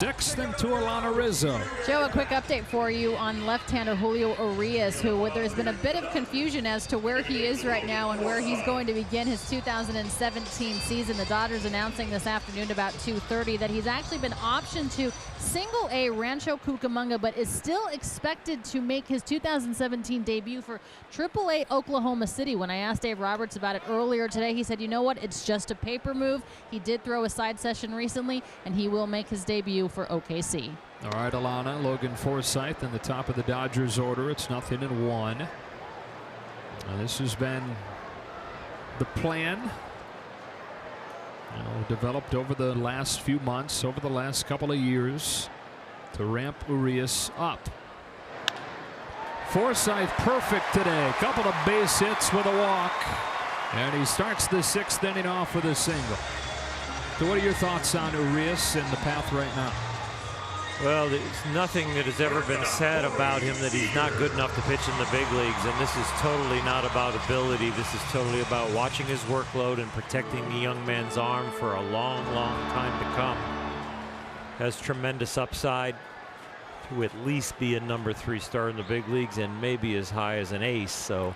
Sixth and to Alana Rizzo. Joe, a quick update for you on left-hander Julio Urias, who there's been a bit of confusion as to where he is right now and where he's going to begin his 2017 season. The Dodgers announcing this afternoon about 2:30 that he's actually been optioned to Single-A Rancho Cucamonga, but is still expected to make his 2017 debut for Triple-A Oklahoma City. When I asked Dave Roberts about it earlier today, he said, you know what, it's just a paper move. He did throw a side session recently, and he will make his debut for OKC. All right, Alana, Logan Forsythe in the top of the Dodgers order. It's 0-1. Now, this has been the plan, developed over the last few months, over the last couple of years, to ramp Urias up. Forsythe perfect today. Couple of base hits with a walk. And he starts the 6th inning off with a single. So what are your thoughts on Urias and the path right now? Well, there's nothing that has ever been said about him that he's not good enough to pitch in the big leagues, and this is totally not about ability. This is totally about watching his workload and protecting the young man's arm for a long, long time to come. Has tremendous upside to at least be a #3 star in the big leagues and maybe as high as an ace. So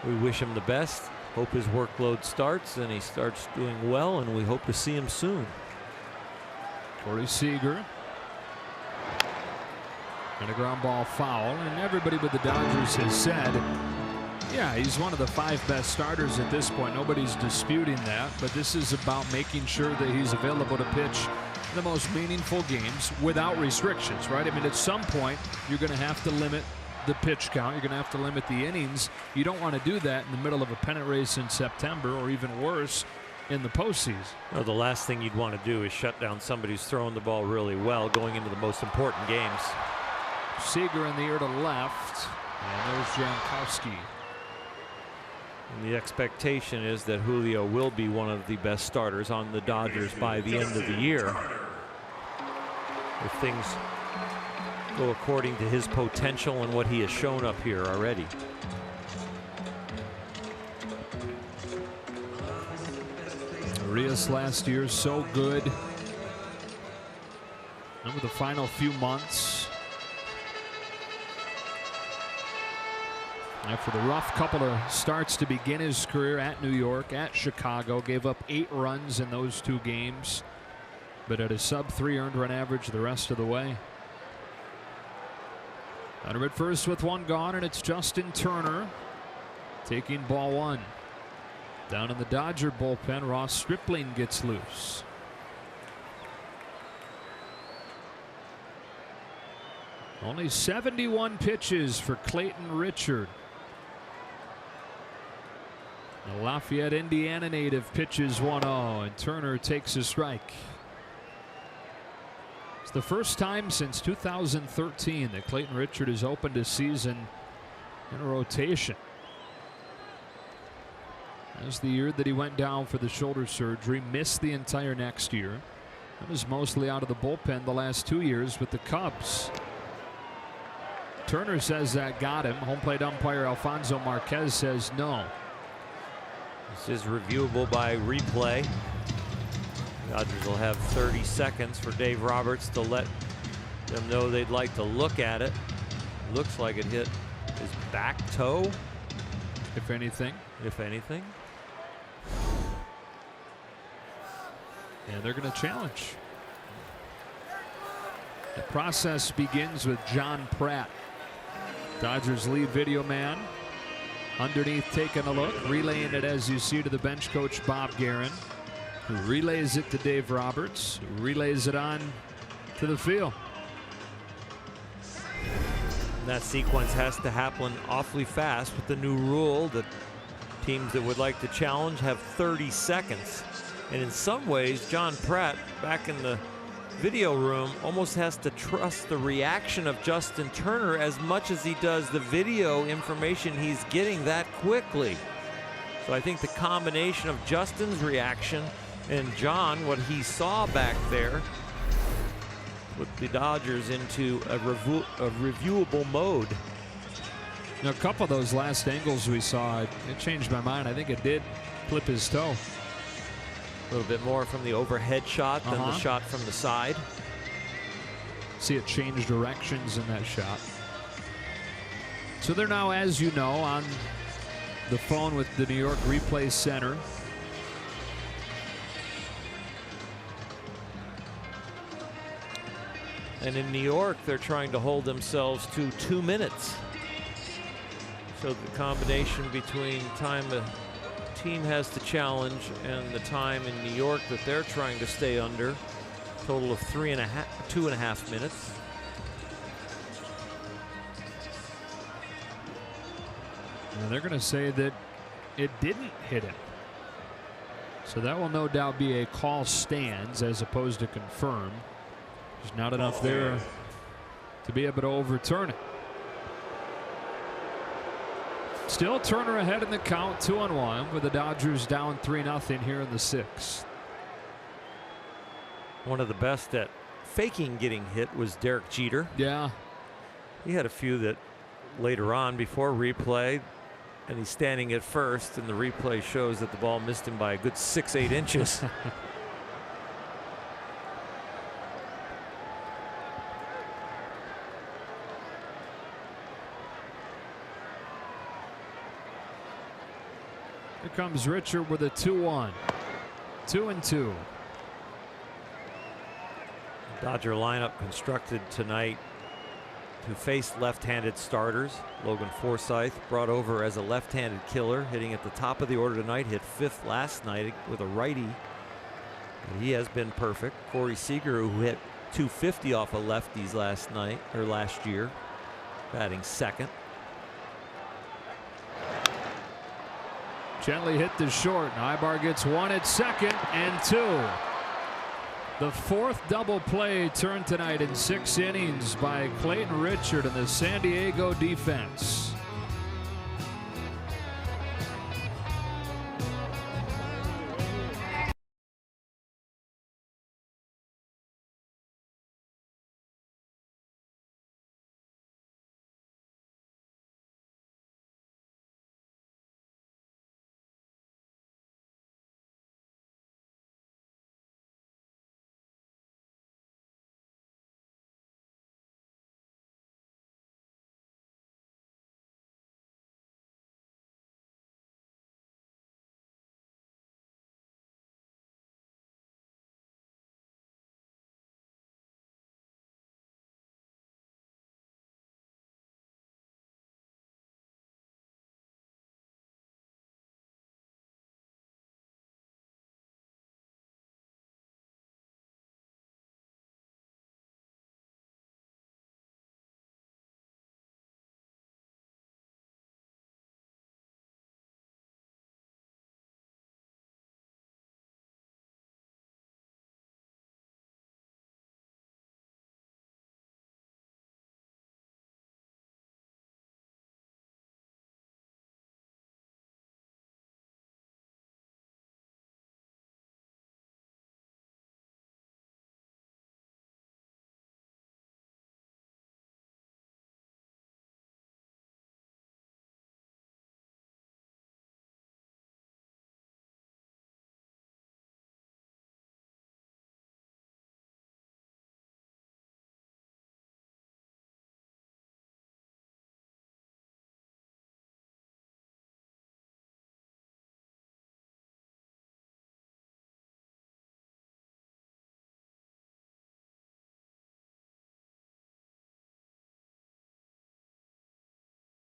we wish him the best. Hope his workload starts and he starts doing well, and we hope to see him soon. Corey Seager. And a ground ball foul, and everybody with the Dodgers has said, yeah, he's one of the 5 best starters at this point. Nobody's disputing that, but this is about making sure that he's available to pitch the most meaningful games without restrictions, right? I mean, at some point, you're going to have to limit the pitch count. You're going to have to limit the innings. You don't want to do that in the middle of a pennant race in September, or even worse, in the postseason. Well, the last thing you'd want to do is shut down somebody who's throwing the ball really well going into the most important games. Seager in the air to left, and there's Jankowski. And the expectation is that Julio will be one of the best starters on the Dodgers by the end of the year, if things go according to his potential and what he has shown up here already. Urias last year so good. Remember the final few months. After the rough couple of starts to begin his career at New York, at Chicago, gave up 8 runs in those 2 games, but at a sub-3 earned run average the rest of the way. Under at first with 1 gone, and it's Justin Turner taking ball 1. Down in the Dodger bullpen, Ross Stripling gets loose. Only 71 pitches for Clayton Richard. The Lafayette, Indiana native pitches 1-0, and Turner takes a strike. It's the first time since 2013 that Clayton Richard has opened a season in a rotation. That's the year that he went down for the shoulder surgery, missed the entire next year. That was mostly out of the bullpen the last 2 years with the Cubs. Turner says that got him. Home plate umpire Alfonso Marquez says no. This is reviewable by replay. Dodgers will have 30 seconds for Dave Roberts to let them know they'd like to look at it. Looks like it hit his back toe, if anything. If anything. And they're going to challenge. The process begins with John Pratt, Dodgers lead video man. Underneath, taking a look, relaying it as you see to the bench coach Bob Guerin, who relays it to Dave Roberts, who relays it on to the field. That sequence has to happen awfully fast with the new rule that teams that would like to challenge have 30 seconds. And in some ways, John Pratt, back in the video room, almost has to trust the reaction of Justin Turner as much as he does the video information he's getting that quickly. So I think the combination of Justin's reaction and John, what he saw back there, put the Dodgers into a reviewable mode. Now, a couple of those last angles we saw, it changed my mind. I think it did clip his toe. A little bit more from the overhead shot than the shot from the side. See it change directions in that shot. So they're now, as you know, on the phone with the New York Replay Center. And in New York, they're trying to hold themselves to 2 minutes. So the combination between time a team has to challenge and the time in New York that they're trying to stay under, total of 2.5 minutes. And they're going to say that it didn't hit him. So that will no doubt be a call stands as opposed to confirmed. There's not enough there to be able to overturn it. Still Turner ahead in the count, 2-1, with the Dodgers down 3-0 here in the 6th. One of the best at faking getting hit was Derek Jeter. Yeah. He had a few that later on before replay, and he's standing at first, and the replay shows that the ball missed him by a good 6-8 inches. Here comes Richard with a 2-1. 2-2. Dodger lineup constructed tonight to face left-handed starters. Logan Forsythe brought over as a left-handed killer, hitting at the top of the order tonight, hit 5th last night with a righty. And he has been perfect. Corey Seager, who hit .250 off of lefties last year, batting 2nd. Gently hit the short. Ibar gets 1 at 2nd and 2. The 4th double play turned tonight in 6 innings by Clayton Richard and the San Diego defense.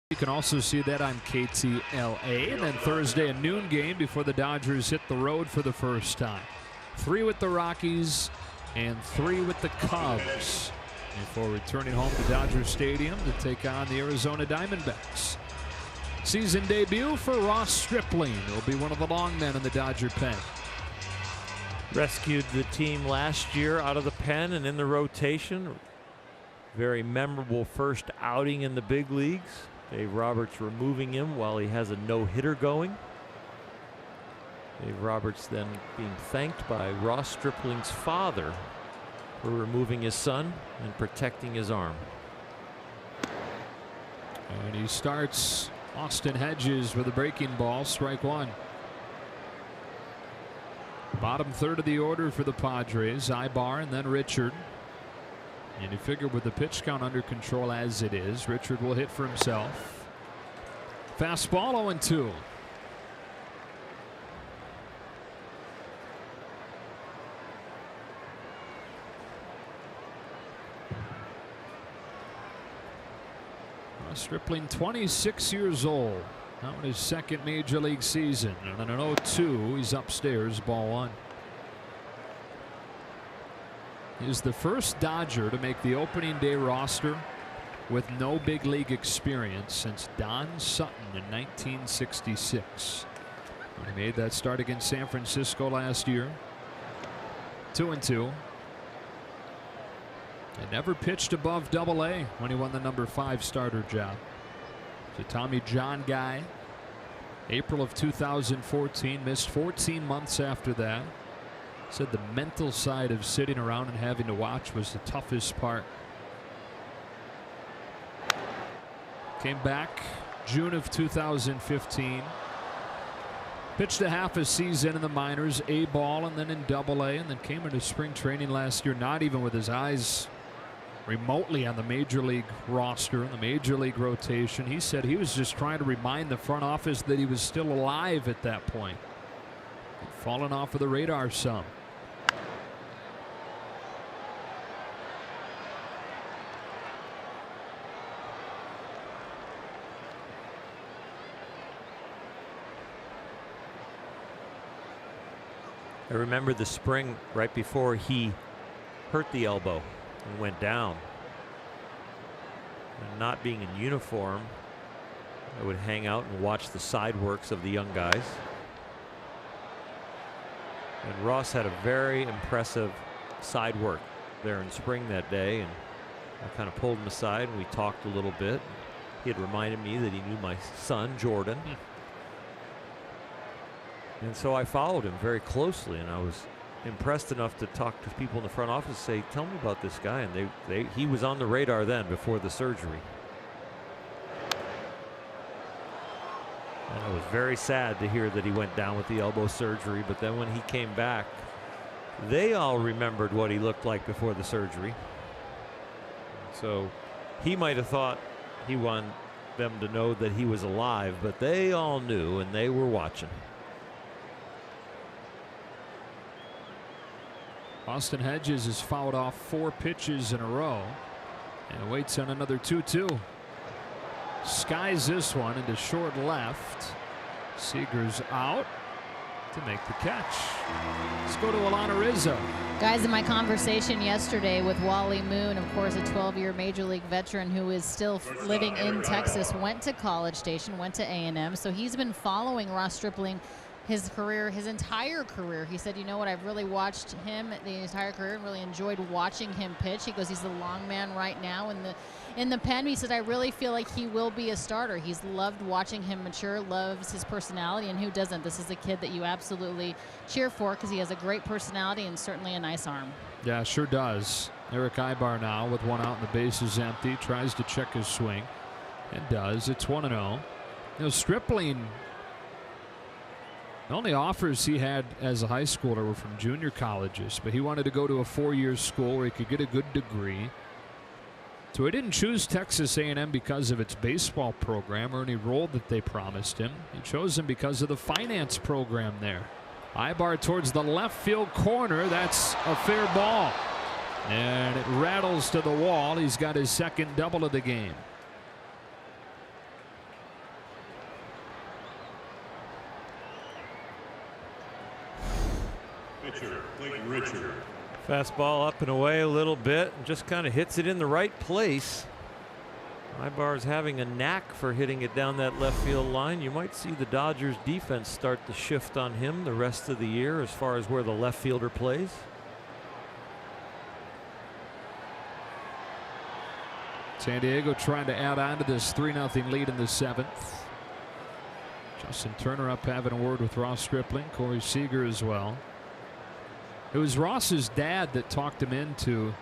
You can also see that on KTLA. And then Thursday, a noon game before the Dodgers hit the road for the first time. 3 with the Rockies and 3 with the Cubs before returning home to Dodger Stadium to take on the Arizona Diamondbacks. Season debut for Ross Stripling. He'll be one of the long men in the Dodger pen. Rescued the team last year out of the pen and in the rotation. Very memorable first outing in the big leagues. Dave Roberts removing him while he has a no-hitter going. Dave Roberts then being thanked by Ross Stripling's father for removing his son and protecting his arm. And he starts Austin Hedges with a breaking ball, strike 1. Bottom third of the order for the Padres, Ibar and then Richard. And you figure with the pitch count under control as it is, Richard will hit for himself. Fastball 0-2. Stripling, 26 years old. Now in his second major league season. And an 0-2. He's upstairs, ball 1. He's the first Dodger to make the opening day roster with no big league experience since Don Sutton in 1966. When he made that start against San Francisco last year. 2-2. And never pitched above Double-A when he won the number 5 starter job. He's a Tommy John guy. April of 2014, missed 14 months after that. Said the mental side of sitting around and having to watch was the toughest part. Came back June of 2015. Pitched a half a season in the minors, A ball, and then in Double-A, and then came into spring training last year, not even with his eyes remotely on the major league roster, the major league rotation. He said he was just trying to remind the front office that he was still alive at that point. Fallen off of the radar some. I remember the spring right before he hurt the elbow and went down. And not being in uniform, I would hang out and watch the side works of the young guys. And Ross had a very impressive side work there in spring that day, and I kind of pulled him aside and we talked a little bit. He had reminded me that he knew my son Jordan. And so I followed him very closely, and I was impressed enough to talk to people in the front office, say, tell me about this guy. And he was on the radar then before the surgery. And I was very sad to hear that he went down with the elbow surgery, but then when he came back, they all remembered what he looked like before the surgery. So he might have thought he wanted them to know that he was alive, but they all knew and they were watching. Austin Hedges has fouled off 4 pitches in a row and waits on another 2-2. Skies this one into short left. Seager's out to make the catch. Let's go to Alana Rizzo. Guys, in my conversation yesterday with Wally Moon, of course, a 12-year Major League veteran who is still living in Texas, went to College Station, went to A&M, so he's been following Ross Stripling his career, his entire career. He said, you know what, I've really watched him the entire career and really enjoyed watching him pitch. He goes, he's the long man right now in the pen. He said, I really feel like he will be a starter. He's loved watching him mature, loves his personality, and who doesn't? This is a kid that you absolutely cheer for because he has a great personality and certainly a nice arm. Yeah, sure does. Eric Ibar now with one out and the base is empty, tries to check his swing and does. It's 1-0. You know, Stripling, the only offers he had as a high schooler were from junior colleges, but he wanted to go to a 4-year school where he could get a good degree. So he didn't choose Texas A&M because of its baseball program or any role that they promised him. He chose him because of the finance program there. Ibar towards the left field corner. That's a fair ball. And it rattles to the wall. He's got his second double of the game. Richard. Fastball up and away a little bit and just kind of hits it in the right place. Ibar's having a knack for hitting it down that left field line. You might see the Dodgers defense start to shift on him the rest of the year as far as where the left fielder plays. San Diego trying to add on to this 3-0 lead in the 7th. Justin Turner up having a word with Ross Stripling, Corey Seager as well. It was Ross's dad that talked him into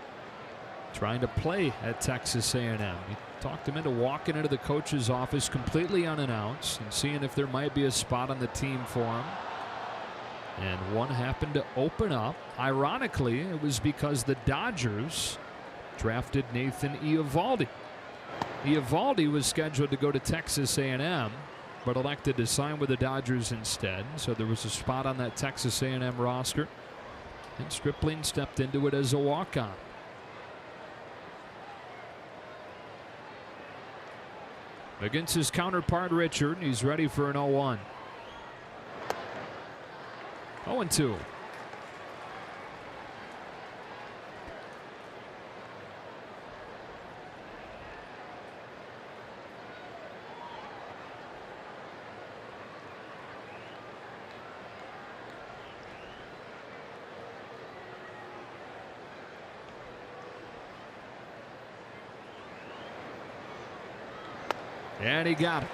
trying to play at Texas A&M. He talked him into walking into the coach's office completely unannounced and seeing if there might be a spot on the team for him. And one happened to open up. Ironically, it was because the Dodgers drafted Nathan Eovaldi. Eovaldi was scheduled to go to Texas A&M, but elected to sign with the Dodgers instead. So there was a spot on that Texas A&M roster, and Stripling stepped into it as a walk-on. Against his counterpart Richard, he's ready for an 0-1. 0-2. And he got it.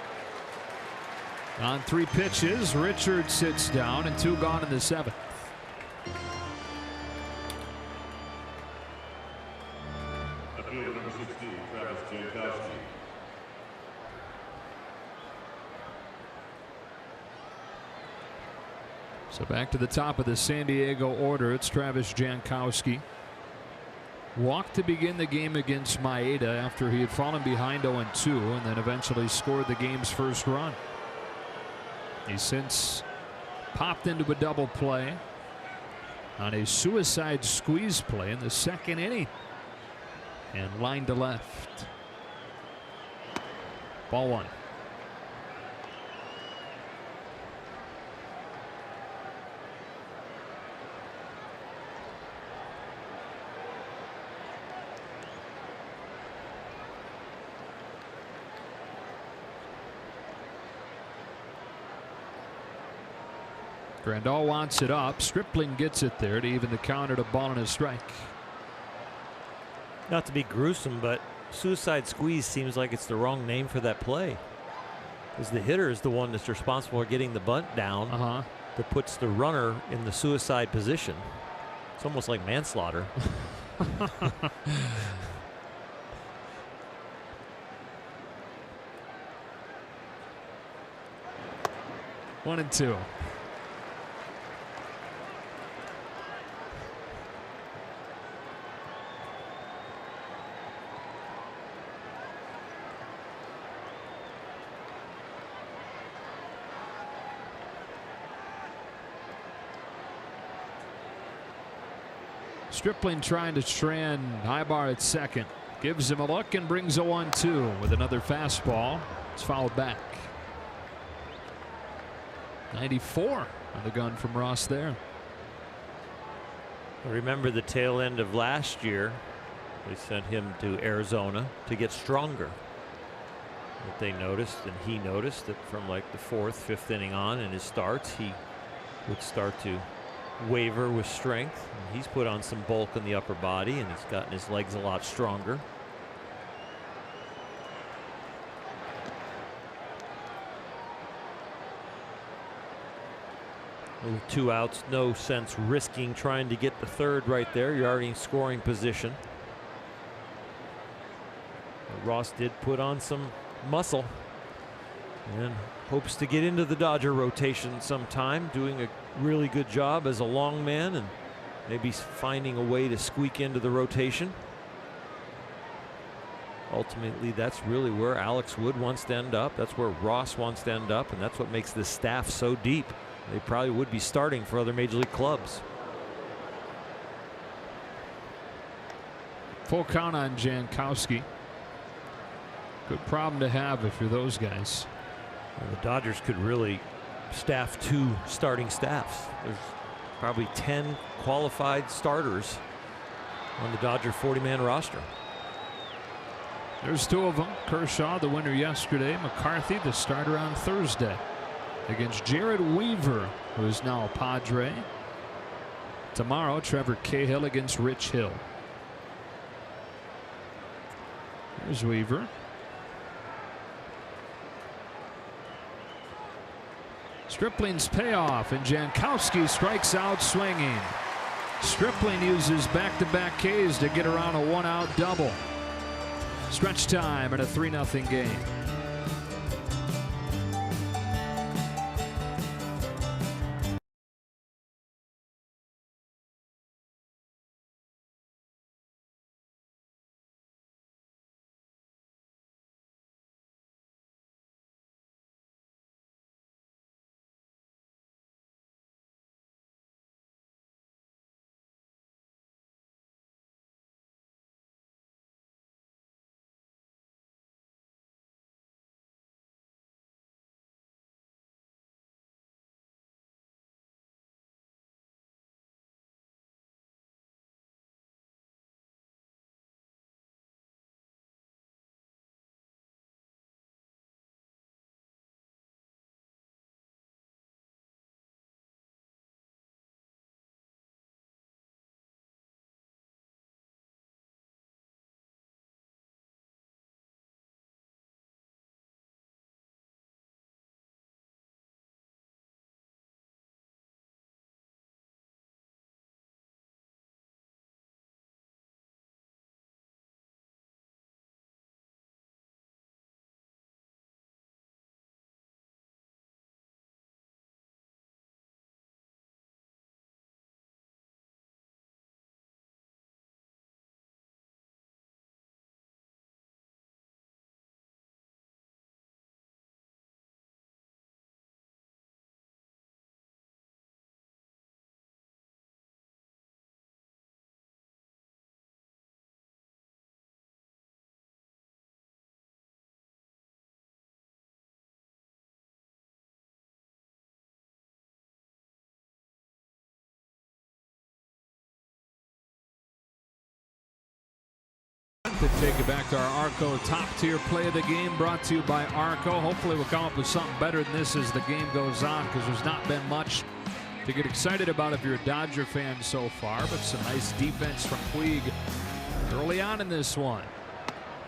On 3 pitches, Richard sits down, and 2 gone in the 7th. Fielder number 16, Travis Jankowski. So back to the top of the San Diego order. It's Travis Jankowski. Walked to begin the game against Maeda after he had fallen behind 0-2 and then eventually scored the game's first run. He's since popped into a double play on a suicide squeeze play in the 2nd inning and line to left. Ball 1. Grandal wants it up. Stripling gets it there to even the count at a ball and a strike. Not to be gruesome, but suicide squeeze seems like it's the wrong name for that play. Because the hitter is the one that's responsible for getting the bunt down that puts the runner in the suicide position. It's almost like manslaughter. 1-2. Stripling trying to strand Ibar at second. Gives him a look and brings a 1-2 with another fastball. It's fouled back. 94 on the gun from Ross there. Remember the tail end of last year, they sent him to Arizona to get stronger. What they noticed, and he noticed, that from like the 4th, 5th inning on in his starts, he would start to waver with strength. And he's put on some bulk in the upper body, and he's gotten his legs a lot stronger. With 2 outs, no sense risking trying to get the 3rd right there. You're already in scoring position. Ross did put on some muscle and hopes to get into the Dodger rotation sometime, doing a really good job as a long man and maybe finding a way to squeak into the rotation. Ultimately, that's really where Alex Wood wants to end up. That's where Ross wants to end up, and that's what makes this staff so deep. They probably would be starting for other major league clubs. Full count on Jankowski. Good problem to have if you're those guys. Well, the Dodgers could really staff 2 starting staffs. There's probably 10 qualified starters on the Dodger 40-man roster. There's 2 of them. Kershaw, the winner yesterday. McCarthy, the starter on Thursday against Jared Weaver, who is now a Padre. Tomorrow, Trevor Cahill against Rich Hill. There's Weaver. Stripling's payoff, and Jankowski strikes out swinging. Stripling uses back-to-back Ks to get around a 1-out double. Stretch time in a 3-0 game. and take it back to our Arco top tier play of the game, brought to you by Arco. Hopefully we'll come up with something better than this as the game goes on, because there's not been much to get excited about if you're a Dodger fan so far, but some nice defense from Puig early on in this one.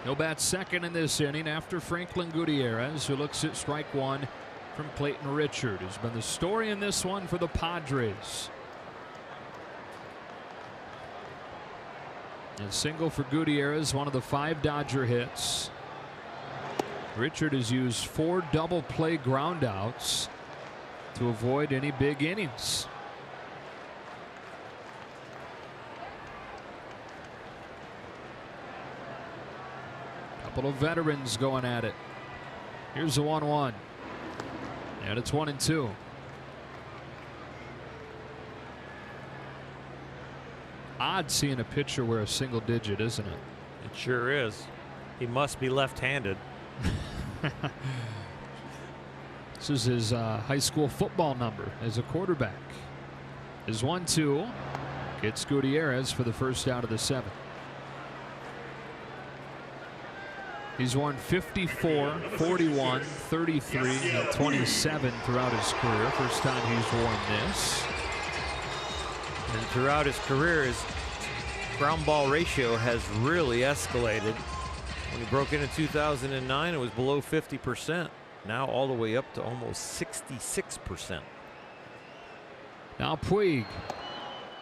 He'll bat second in this inning after Franklin Gutierrez, who looks at strike one from Clayton Richard, who's been the story in this one for the Padres. A single for Gutierrez, one of the 5 Dodger hits. Richard has used 4 double play groundouts to avoid any big innings. Couple of veterans going at it. Here's the 1-1. And it's 1-2. Odd seeing a pitcher wear a single digit, isn't it? It sure is. He must be left-handed. This is his high school football number as a quarterback. His 1-2 gets Gutierrez for the first out of the 7th. He's worn 54, 41, 33, and 27 throughout his career. First time he's worn this. And throughout his career, his ground ball ratio has really escalated. When he broke in 2009, it was below 50%. Now all the way up to almost 66%. Now Puig,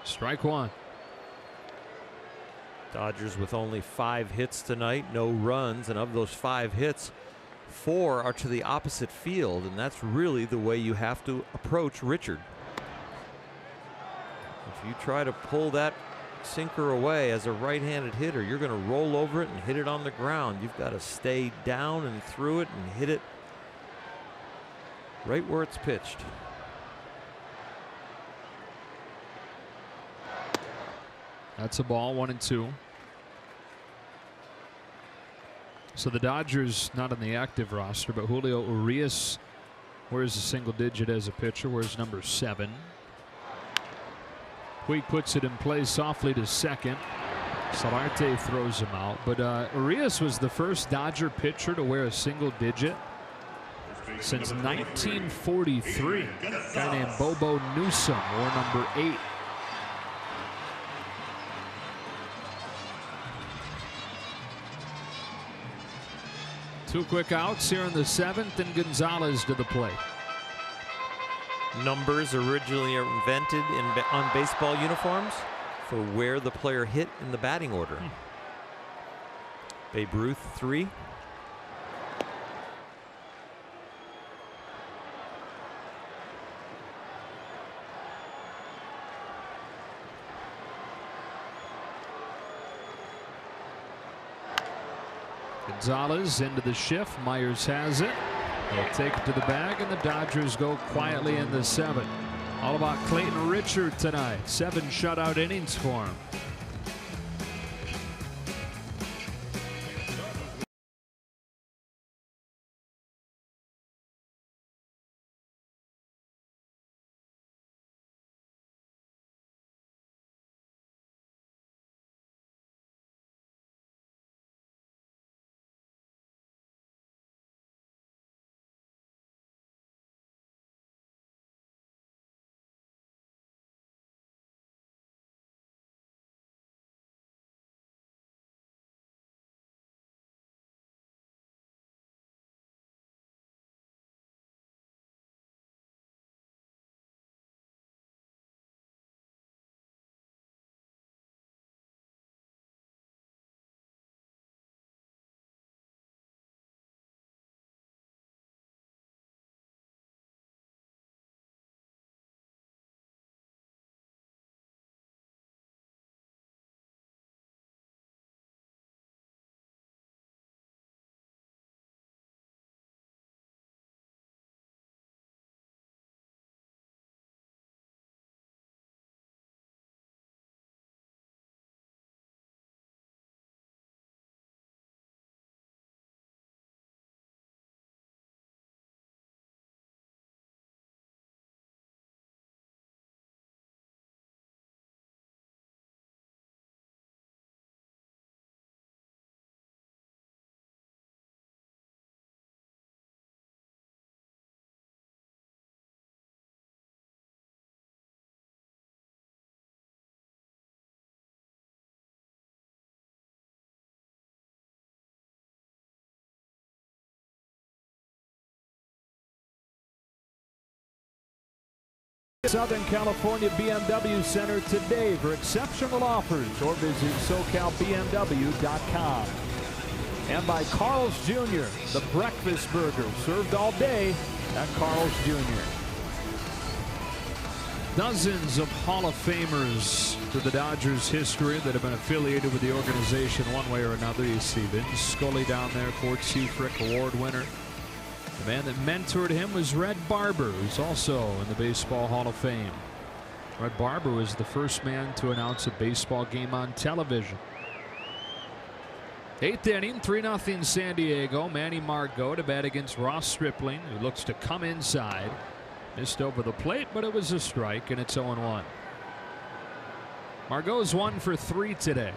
strike one. Dodgers with only 5 hits tonight, no runs, and of those 5 hits, 4 are to the opposite field, and that's really the way you have to approach Richard. If you try to pull that sinker away as a right-handed hitter, you're going to roll over it and hit it on the ground. You've got to stay down and through it and hit it right where it's pitched. That's a ball, 1-2. So the Dodgers not on the active roster, but Julio Urias wears a single digit as a pitcher, wears number 7. Puig puts it in play softly to second. Solarte throws him out, but Urias was the first Dodger pitcher to wear a single digit since 1943. A guy named Bobo Newsom wore number 8. Two quick outs here in the 7th, and Gonzalez to the plate. Numbers originally invented on baseball uniforms for where the player hit in the batting order. Babe Ruth 3. Gonzalez into the shift. Myers has it. They'll take it to the bag, and the Dodgers go quietly in the 7th. All about Clayton Richard tonight. 7 shutout innings for him. Southern California BMW Center today for exceptional offers, or visit SoCalBMW.com. And by Carl's Jr., the breakfast burger served all day at Carl's Jr. Dozens of Hall of Famers to the Dodgers history that have been affiliated with the organization one way or another. You see Vince Scully down there, Fort Frick Award winner. The man that mentored him was Red Barber, who's also in the Baseball Hall of Fame. Red Barber was the first man to announce a baseball game on television. 8th inning, 3-0 San Diego. Manny Margot to bat against Ross Stripling, who looks to come inside. Missed over the plate, but it was a strike, and it's 0-1. Margot's 1 for 3 today.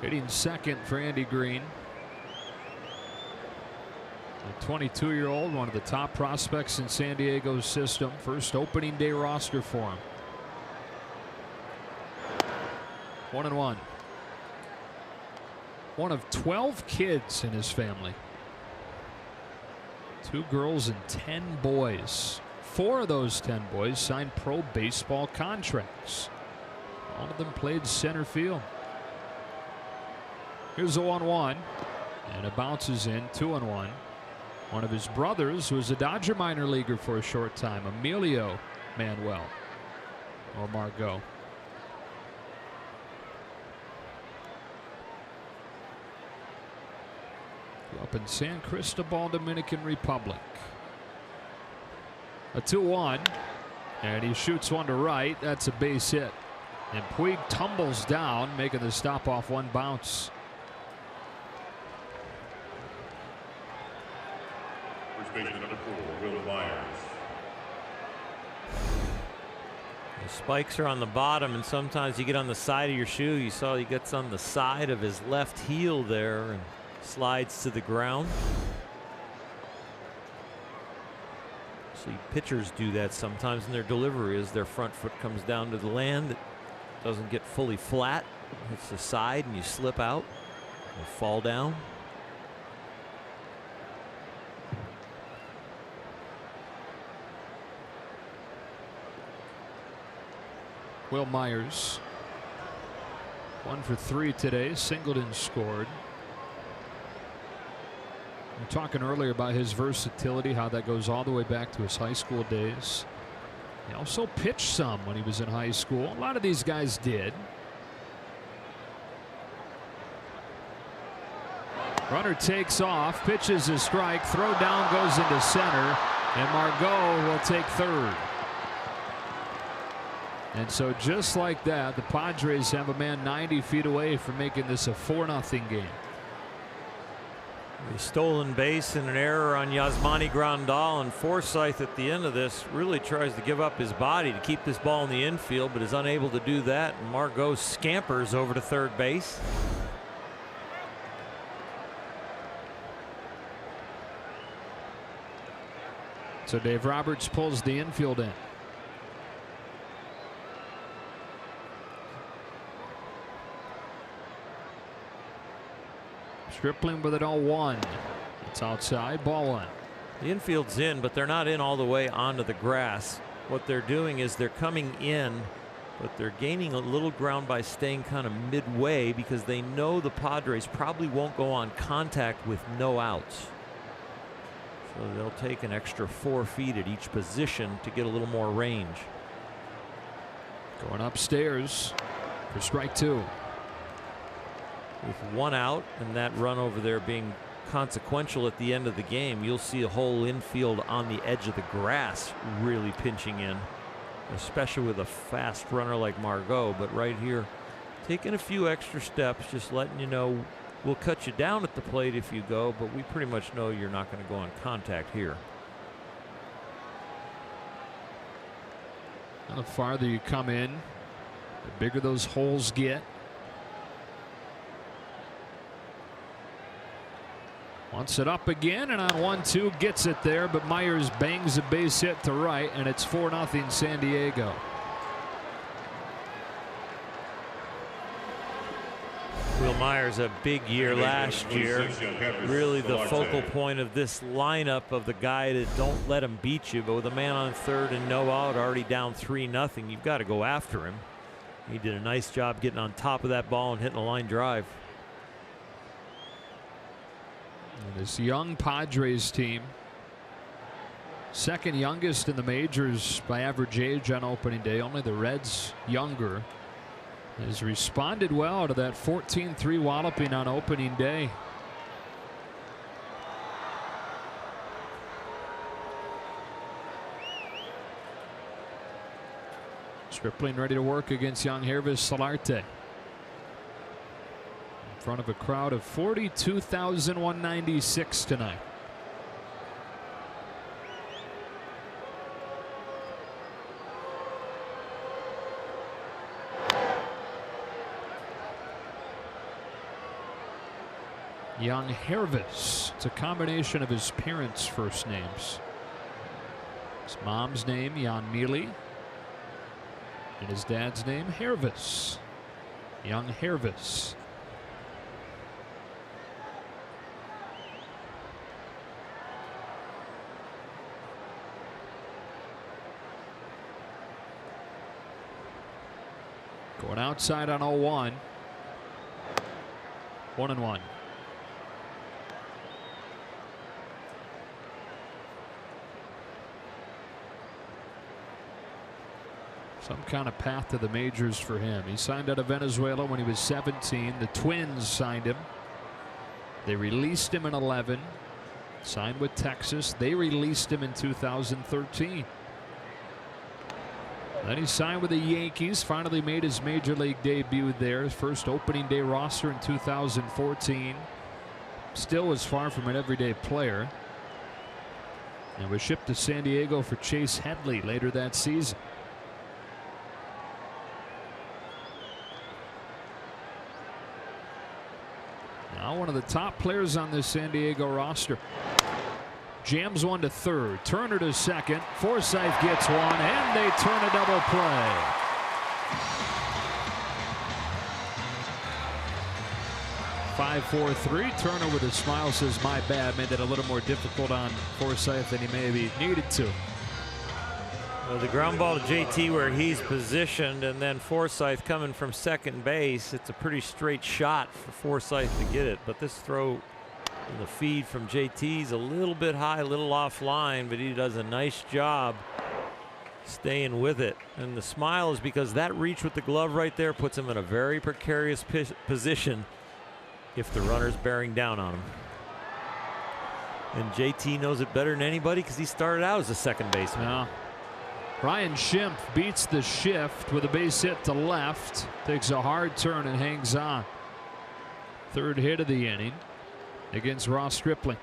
Hitting second for Andy Green. The 22-year-old, one of the top prospects in San Diego's system. First opening day roster for him. 1-1. One of 12 kids in his family. 2 girls and 10 boys. 4 of those 10 boys signed pro baseball contracts. All of them played center field. Here's a 1-1, and it bounces in. 2-1. One of his brothers was a Dodger minor leaguer for a short time, Emilio Manuel, or Margot. Grew up in San Cristobal, Dominican Republic. A 2-1, and he shoots one to right. That's a base hit, and Puig tumbles down, making the stop off one bounce. First baseman number 4, Will Myers. The spikes are on the bottom, and sometimes you get on the side of your shoe. You saw he gets on the side of his left heel there and slides to the ground. See, pitchers do that sometimes in their delivery as their front foot comes down to the land. It doesn't get fully flat. Hits the side and you slip out and fall down. Will Myers, 1 for 3 today. Singleton scored. We were talking earlier about his versatility, how that goes all the way back to his high school days. He also pitched some when he was in high school. A lot of these guys did. Runner takes off, pitches a strike, throw down goes into center, and Margot will take third. And so just like that, the Padres have a man 90 feet away from making this a 4-0 game. A stolen base and an error on Yasmani Grandal, and Forsythe at the end of this really tries to give up his body to keep this ball in the infield, but is unable to do that, and Margot scampers over to third base. So Dave Roberts pulls the infield in. Stripling with it 0-1. It's outside, ball 1. The infield's in, but they're not in all the way onto the grass. What they're doing is they're coming in, but they're gaining a little ground by staying kind of midway because they know the Padres probably won't go on contact with no outs. So they'll take an extra 4 feet at each position to get a little more range. Going upstairs for strike 2. With 1 out and that run over there being consequential at the end of the game, you'll see a whole infield on the edge of the grass really pinching in, especially with a fast runner like Margot. But right here, taking a few extra steps, just letting you know we'll cut you down at the plate if you go, but we pretty much know you're not going to go on contact here. The farther you come in, the bigger those holes get. Wants it up again, and on 1-2 gets it there, but Myers bangs a base hit to right, and it's 4-0 San Diego. Will Myers a big year last year. Really the focal point of this lineup of the guy that don't let him beat you. But with a man on third and no out, already down 3-0, you've got to go after him. He did a nice job getting on top of that ball and hitting a line drive. And this young Padres team, second youngest in the majors by average age on opening day. Only the Reds younger. Has responded well to that 14-3 walloping on opening day. Stripling ready to work against young Hervis Solarte. In front of a crowd of 42,196 tonight. Young Hervis. It's a combination of his parents' first names. His mom's name, Jan Mealy, and his dad's name, Hervis. Young Hervis. Going outside on 0-1. 1-1. Some kind of path to the majors for him. He signed out of Venezuela when he was 17. The Twins signed him. They released him in 11. Signed with Texas. They released him in 2013. Then he signed with the Yankees. Finally made his major league debut there. His first opening day roster in 2014. Still was far from an everyday player. And was shipped to San Diego for Chase Headley later that season. Now one of the top players on this San Diego roster. Jams one to third. Turner to second. Forsythe gets one, and they turn a double play. Five, 4-3. Turner with a smile says, "My bad." Made it a little more difficult on Forsythe than he maybe needed to. Well, the ground ball to JT where he's positioned, and then Forsythe coming from second base. It's a pretty straight shot for Forsythe to get it, but this throw in the feed from JT's a little bit high, a little offline, but he does a nice job staying with it. And the smile is because that reach with the glove right there puts him in a very precarious position if the runner's bearing down on him. And JT knows it better than anybody because he started out as a second baseman. Yeah. Ryan Schimpf beats the shift with a base hit to left. Takes a hard turn and hangs on. Third hit of the inning against Ross Stripling.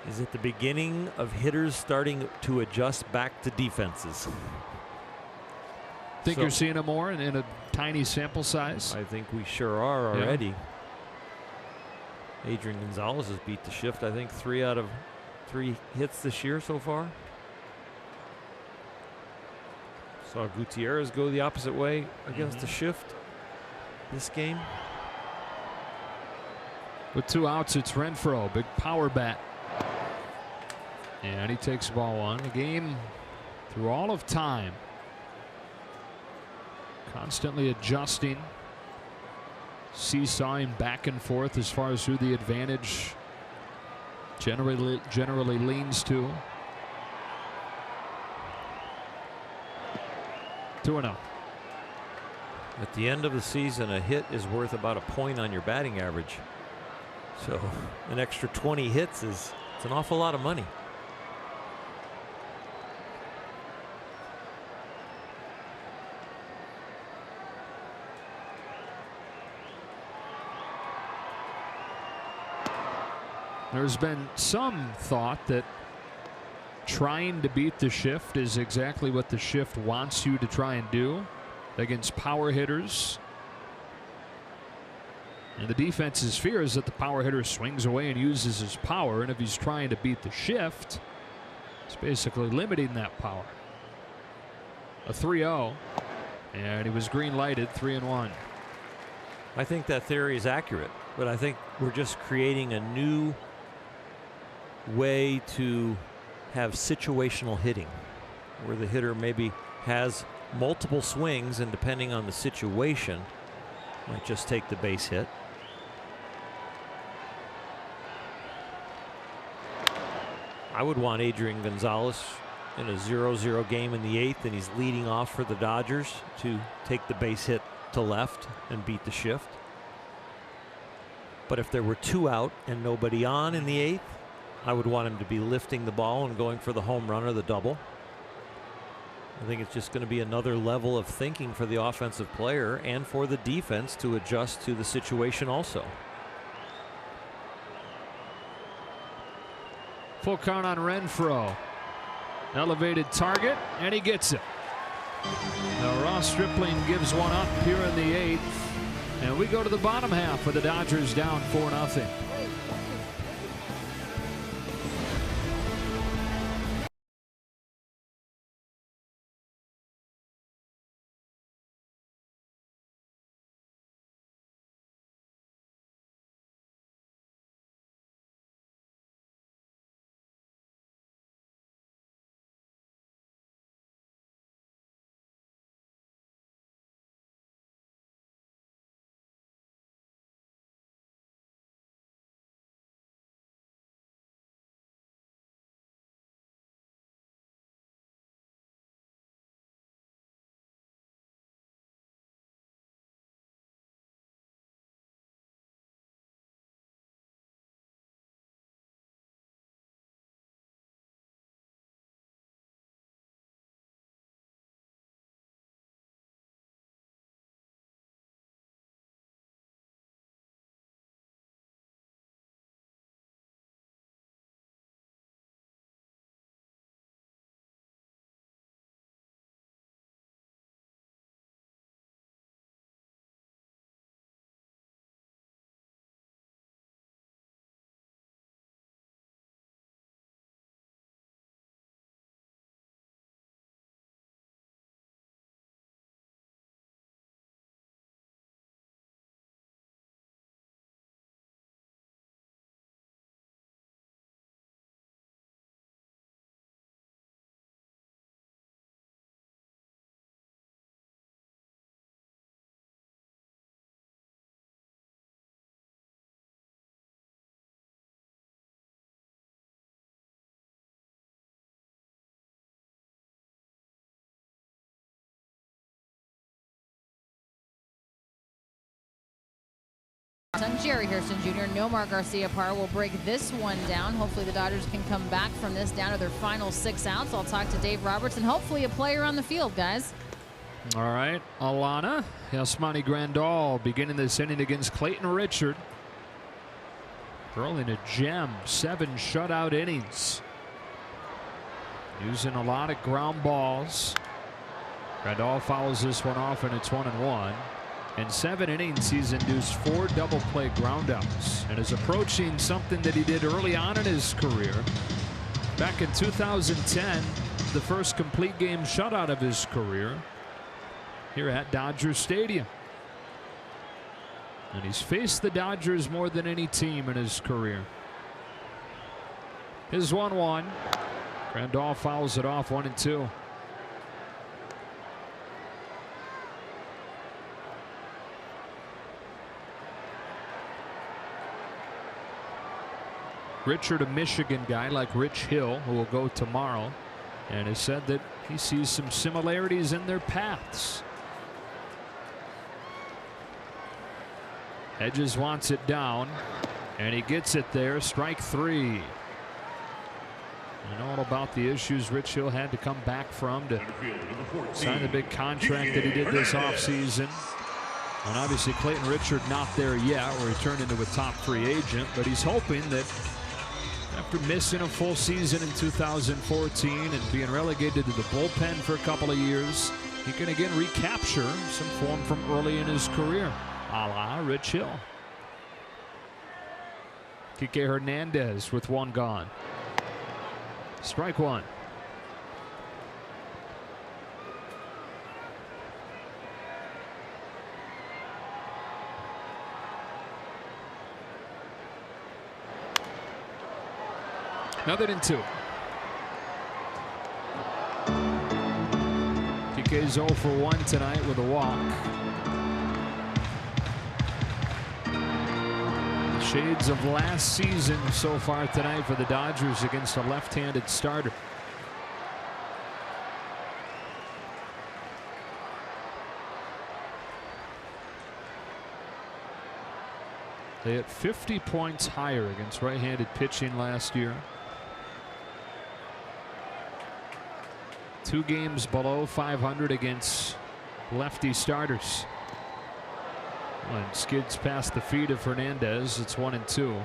Is it the beginning of hitters starting to adjust back to defenses? Think you're seeing it more in a tiny sample size? I think we sure are already. Yeah. Adrian Gonzalez has beat the shift, I think 3 out of 3 hits this year so far. Saw Gutierrez go the opposite way against the shift this game. With 2 outs, it's Renfroe, big power bat. And he takes ball 1. The game through all of time, constantly adjusting, seesawing back and forth as far as who the advantage generally leans to. 2-0. At the end of the season, a hit is worth about a point on your batting average. So an extra 20 hits it's an awful lot of money. There's been some thought that trying to beat the shift is exactly what the shift wants you to try and do against power hitters. And the defense's fear is that the power hitter swings away and uses his power, and if he's trying to beat the shift, it's basically limiting that power. A 3-0, And he was green lighted, 3-1. I think that theory is accurate, but I think we're just creating a new way to have situational hitting, where the hitter maybe has multiple swings and depending on the situation might just take the base hit. I would want Adrian Gonzalez in a 0-0 game in the 8th and he's leading off for the Dodgers to take the base hit to left and beat the shift. But if there were 2 out and nobody on in the 8th, I would want him to be lifting the ball and going for the home run or the double. I think it's just going to be another level of thinking for the offensive player and for the defense to adjust to the situation also. Full count on Renfroe. Elevated target, and he gets it. Now Ross Stripling gives one up here in the 8th. And we go to the bottom half with the Dodgers down 4-0. Jerry Hairston Jr., Nomar Garcia Parra will break this one down. Hopefully the Dodgers can come back from this down to their final 6 outs. I'll talk to Dave Roberts and hopefully a player on the field, guys. All right, Alana Yasmani Grandal beginning this inning against Clayton Richard. Throwing a gem, 7 shutout innings. Using a lot of ground balls. Grandal fouls this one off and it's 1-1. In 7 innings, he's induced 4 double play groundouts and is approaching something that he did early on in his career. Back in 2010, the first complete game shutout of his career here at Dodger Stadium. And he's faced the Dodgers more than any team in his career. Here's 1-1. Grandal fouls it off, 1-2. Richard, a Michigan guy like Rich Hill, who will go tomorrow, and has said that he sees some similarities in their paths. Hedges wants it down, and he gets it there. Strike 3. I know all about the issues Rich Hill had to come back from to sign the big contract that he did this offseason. And obviously Clayton Richard not there yet, where he turned into a top free agent, but he's hoping that after missing a full season in 2014 and being relegated to the bullpen for a couple of years, he can again recapture some form from early in his career, a la Rich Hill. Kike Hernandez with 1 gone. Strike 1. 0-2. PK's 0 for 1 tonight with a walk. Shades of last season so far tonight for the Dodgers against a left-handed starter. They hit 50 points higher against right-handed pitching last year. 2 games below 500 against lefty starters. And skids past the feet of Hernandez. It's 1-2.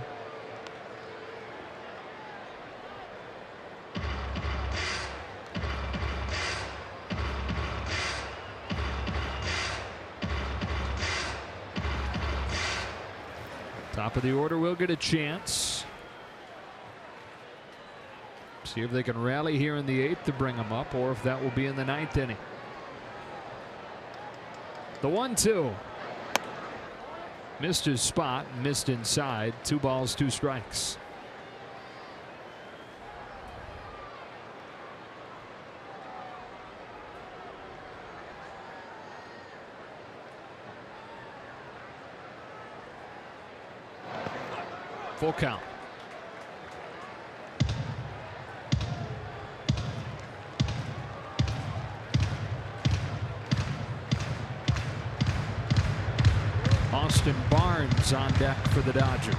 Top of the order will get a chance. See if they can rally here in the 8th to bring them up, or if that will be in the 9th inning. The 1-2. Missed his spot, missed inside. 2 balls, 2 strikes. Full count. Austin Barnes on deck for the Dodgers.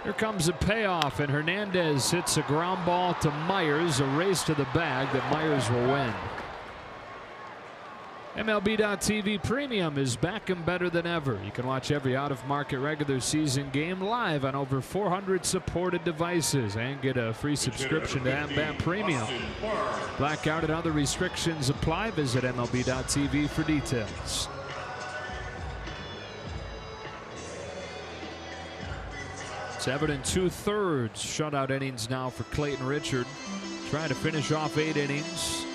Here comes a payoff, and Hernandez hits a ground ball to Myers, a race to the bag that Myers will win. MLB.TV Premium is back and better than ever. You can watch every out-of-market regular season game live on over 400 supported devices and get a free subscription to AmBat Premium. Blackout and other restrictions apply. Visit MLB.TV for details. Seven and 2/3 shutout innings now for Clayton Richard. Trying to finish off 8 innings.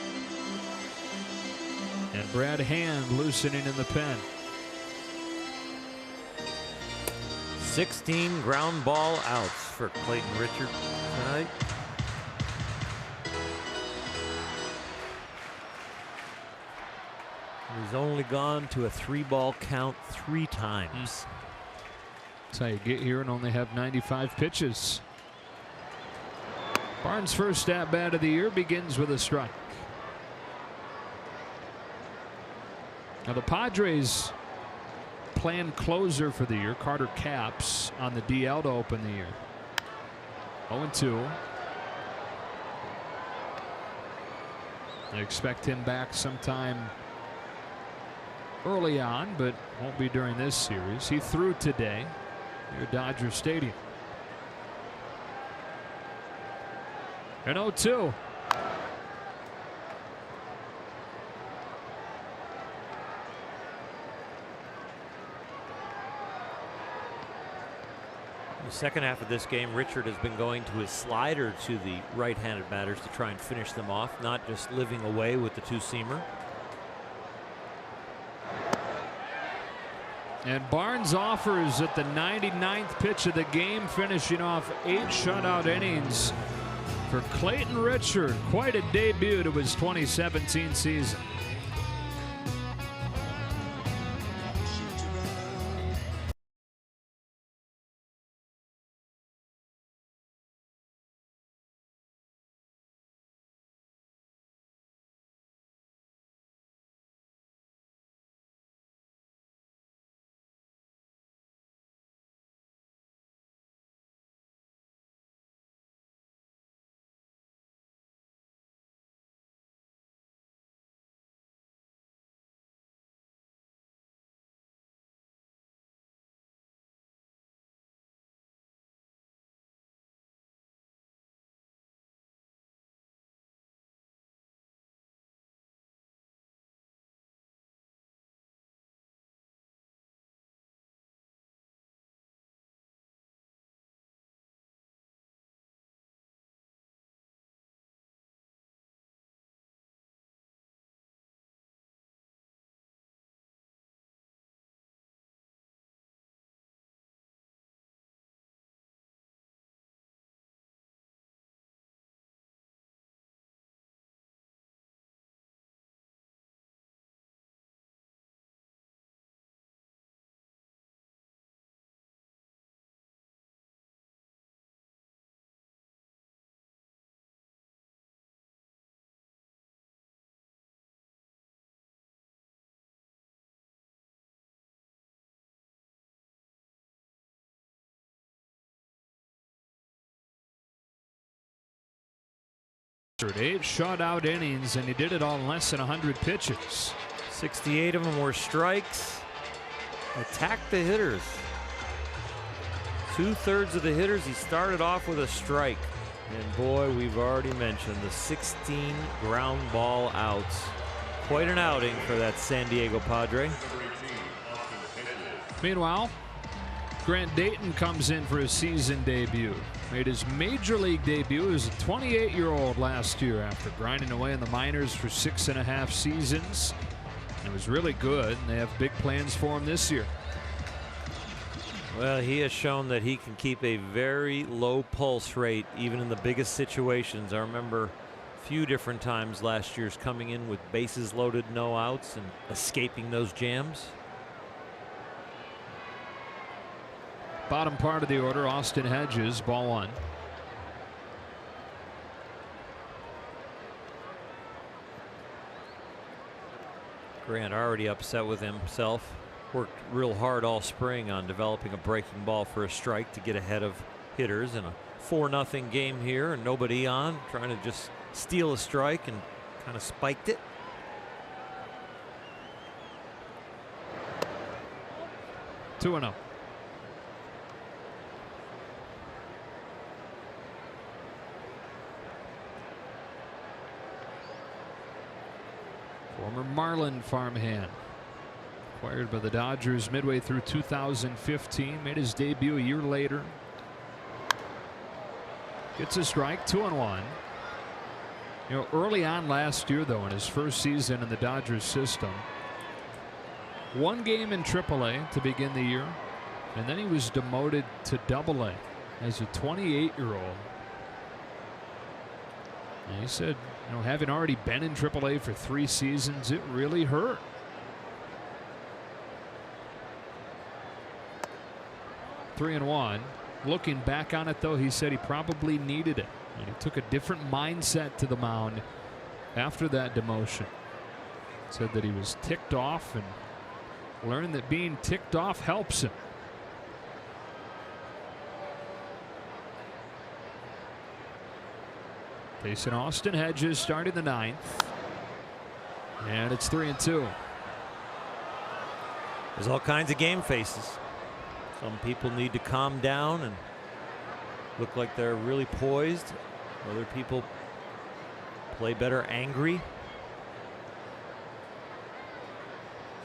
And Brad Hand loosening in the pen. 16 ground ball outs for Clayton Richard tonight. He's only gone to a 3-ball count 3 times. That's how you get here and only have 95 pitches. Barnes' first at bat of the year begins with a strike. Now the Padres planned closer for the year, Carter Capps, on the DL to open the year. 0-2. They expect him back sometime early on, but won't be during this series. He threw today here at Dodger Stadium. And 0-2. The second half of this game, Richard has been going to his slider to the right-handed batters to try and finish them off, not just living away with the 2-seamer. And Barnes offers at the 99th pitch of the game, finishing off 8 shutout innings for Clayton Richard. Quite a debut to his 2017 season. 8 shutout innings, and he did it all in less than 100 pitches. 68 of them were strikes. Attacked the hitters. 2/3 of the hitters, he started off with a strike. And boy, we've already mentioned the 16 ground ball outs. Quite an outing for that San Diego Padre. Meanwhile, Grant Dayton comes in for his season debut. Made his major league debut as a 28-year-old last year after grinding away in the minors for 6.5 seasons. It was really good, and they have big plans for him this year. Well, he has shown that he can keep a very low pulse rate even in the biggest situations. I remember a few different times last year's coming in with bases loaded, no outs, and escaping those jams. Bottom part of the order, Austin Hedges, ball 1. Grant already upset with himself. Worked real hard all spring on developing a breaking ball for a strike to get ahead of hitters in a 4-0 game here and nobody on, trying to just steal a strike, and kind of spiked it. Two and 0. Former Marlin farmhand, acquired by the Dodgers midway through 2015, made his debut a year later. Gets a strike, 2-1. You know, early on last year, though, in his first season in the Dodgers system, 1 game in AAA to begin the year, and then he was demoted to AA as a 28-year-old. And he said, you know, having already been in AAA for 3 seasons, it really hurt. Three and 1. Looking back on it, though, he said he probably needed it. And he took a different mindset to the mound after that demotion. Said that he was ticked off and learned that being ticked off helps him. Facing Austin Hedges, starting the 9th. And it's 3-2. There's all kinds of game faces. Some people need to calm down and look like they're really poised. Other people play better angry.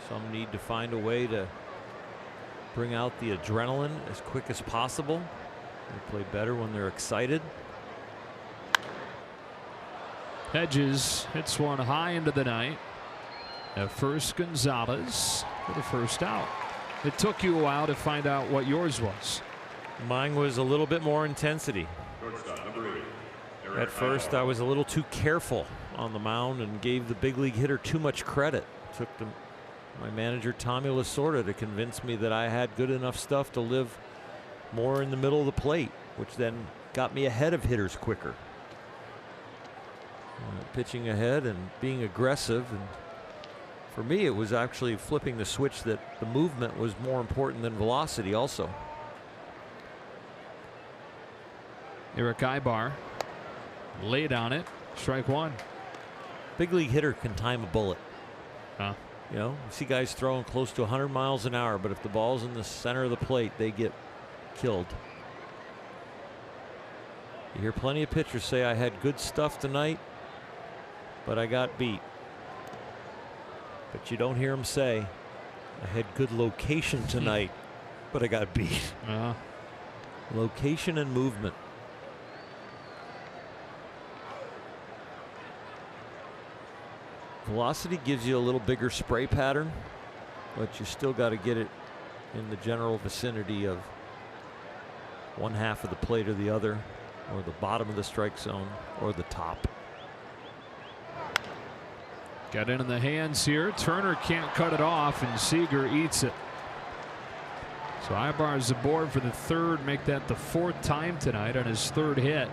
Some need to find a way to bring out the adrenaline as quick as possible. They play better when they're excited. Hedges hits one high into the night. At first, Gonzalez for the first out. It took you a while to find out what yours was. Mine was a little bit more intensity. At first, I was a little too careful on the mound and gave the big league hitter too much credit. Took my manager, Tommy Lasorda, to convince me that I had good enough stuff to live more in the middle of the plate, which then got me ahead of hitters quicker. Pitching ahead and being aggressive, and for me it was actually flipping the switch that the movement was more important than velocity also. Eric Ibar laid on it, strike 1. Big league hitter can time a bullet. Huh. You know, you see guys throwing close to 100 miles an hour, but if the ball's in the center of the plate, they get killed. You hear plenty of pitchers say, I had good stuff tonight, but I got beat. But you don't hear them say, I had good location tonight, but I got beat. Location and movement. Velocity gives you a little bigger spray pattern, but you still got to get it in the general vicinity of one half of the plate or the other, or the bottom of the strike zone, or the top. Got in the hands here. Turner can't cut it off, and Seager eats it. So Ibar's aboard for the 3rd, make that the 4th time tonight on his 3rd hit,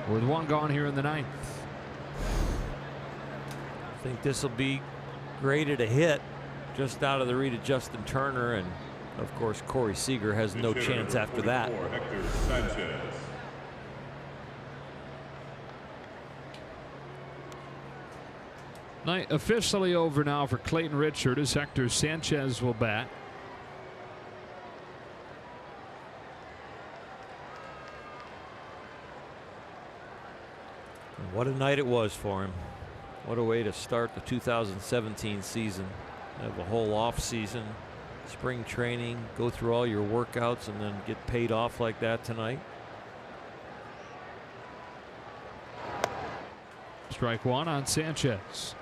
with 1 gone here in the 9th. I think this will be graded a hit, just out of the read of Justin Turner, and of course Corey Seager has no chance after that. Night officially over now for Clayton Richard as Hector Sanchez will bat. What a night it was for him. What a way to start the 2017 season. Have a whole off season, spring training, go through all your workouts and then get paid off like that tonight. Strike one on Sanchez.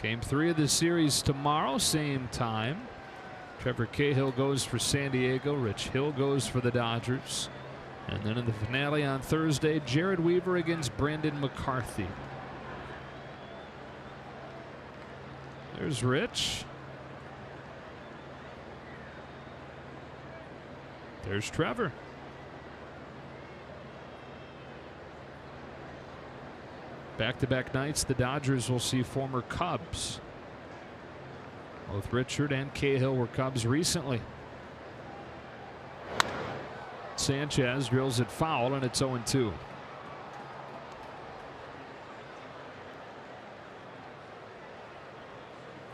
Game 3 of the series tomorrow, same time. Trevor Cahill goes for San Diego. Rich Hill goes for the Dodgers. And then in the finale on Thursday, Jared Weaver against Brandon McCarthy. There's Rich. There's Trevor. Back-to-back nights, the Dodgers will see former Cubs. Both Richard and Cahill were Cubs recently. Sanchez drills it foul, and it's 0-2.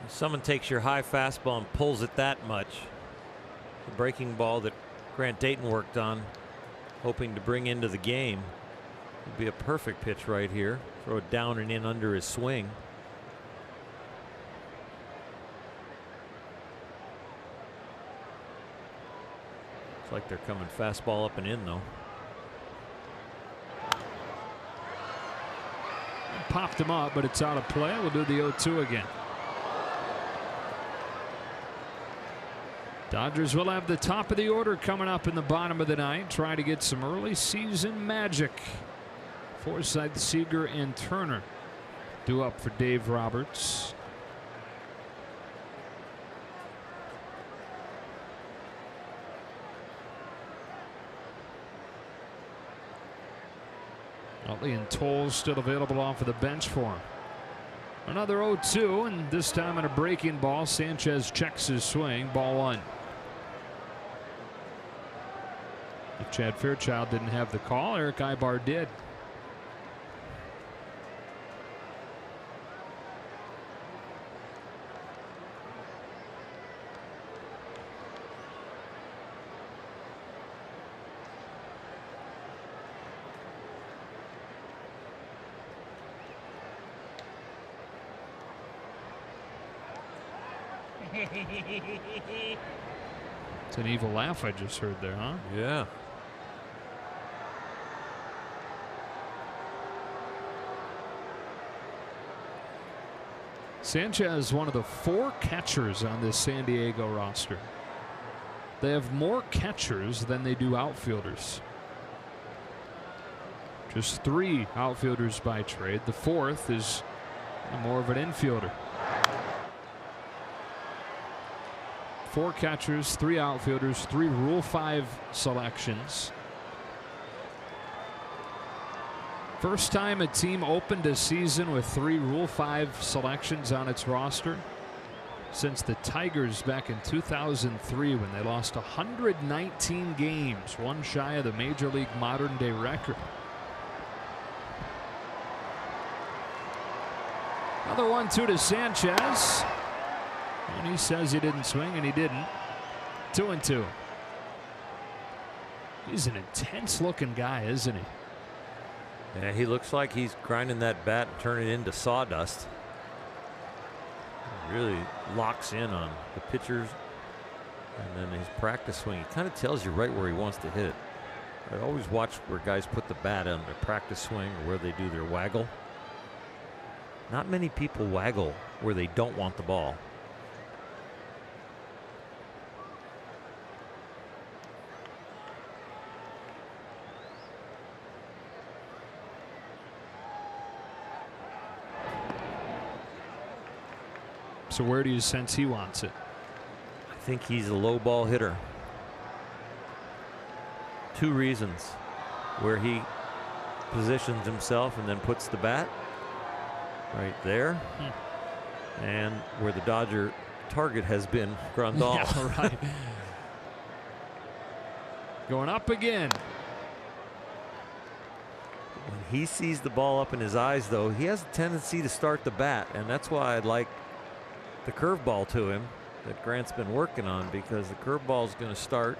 Someone takes your high fastball and pulls it that much. The breaking ball that Grant Dayton worked on, hoping to bring into the game, would be a perfect pitch right here. Throw it down and in under his swing. It's like they're coming fastball up and in, though. Popped him up, but it's out of play. We'll do the 0-2 again. Dodgers will have the top of the order coming up in the bottom of the ninth, trying to get some early season magic. Forsythe, Seager, and Turner due up for Dave Roberts. Utley and Toll still available off of the bench for him. Another 0-2, and this time on a breaking ball. Sanchez checks his swing. Ball one. If Chad Fairchild didn't have the call, Eric Ibar did. It's an evil laugh I just heard there, huh? Yeah. Sanchez, one of the 4 catchers on this San Diego roster. They have more catchers than they do outfielders. Just 3 outfielders by trade. The 4th is more of an infielder. 4 catchers, 3 outfielders, 3 Rule 5 selections. First time a team opened a season with 3 Rule 5 selections on its roster since the Tigers back in 2003, when they lost 119 games, one shy of the Major League modern day record. Another 1-2 to Sanchez. And he says he didn't swing, and he didn't. 2-2. He's an intense looking guy, isn't he? Yeah, he looks like he's grinding that bat and turning it into sawdust. He really locks in on the pitchers, and then his practice swing. He kind of tells you right where he wants to hit it. I always watch where guys put the bat on their practice swing or where they do their waggle. Not many people waggle where they don't want the ball. So where do you sense he wants it? I think he's a low ball hitter. 2 reasons: where he positions himself and then puts the bat right there, and where the Dodger target has been Grandal. Yeah, right. Going up again. When he sees the ball up in his eyes, though, he has a tendency to start the bat, and that's why I'd like the curveball to him that Grant's been working on, because the curveball is going to start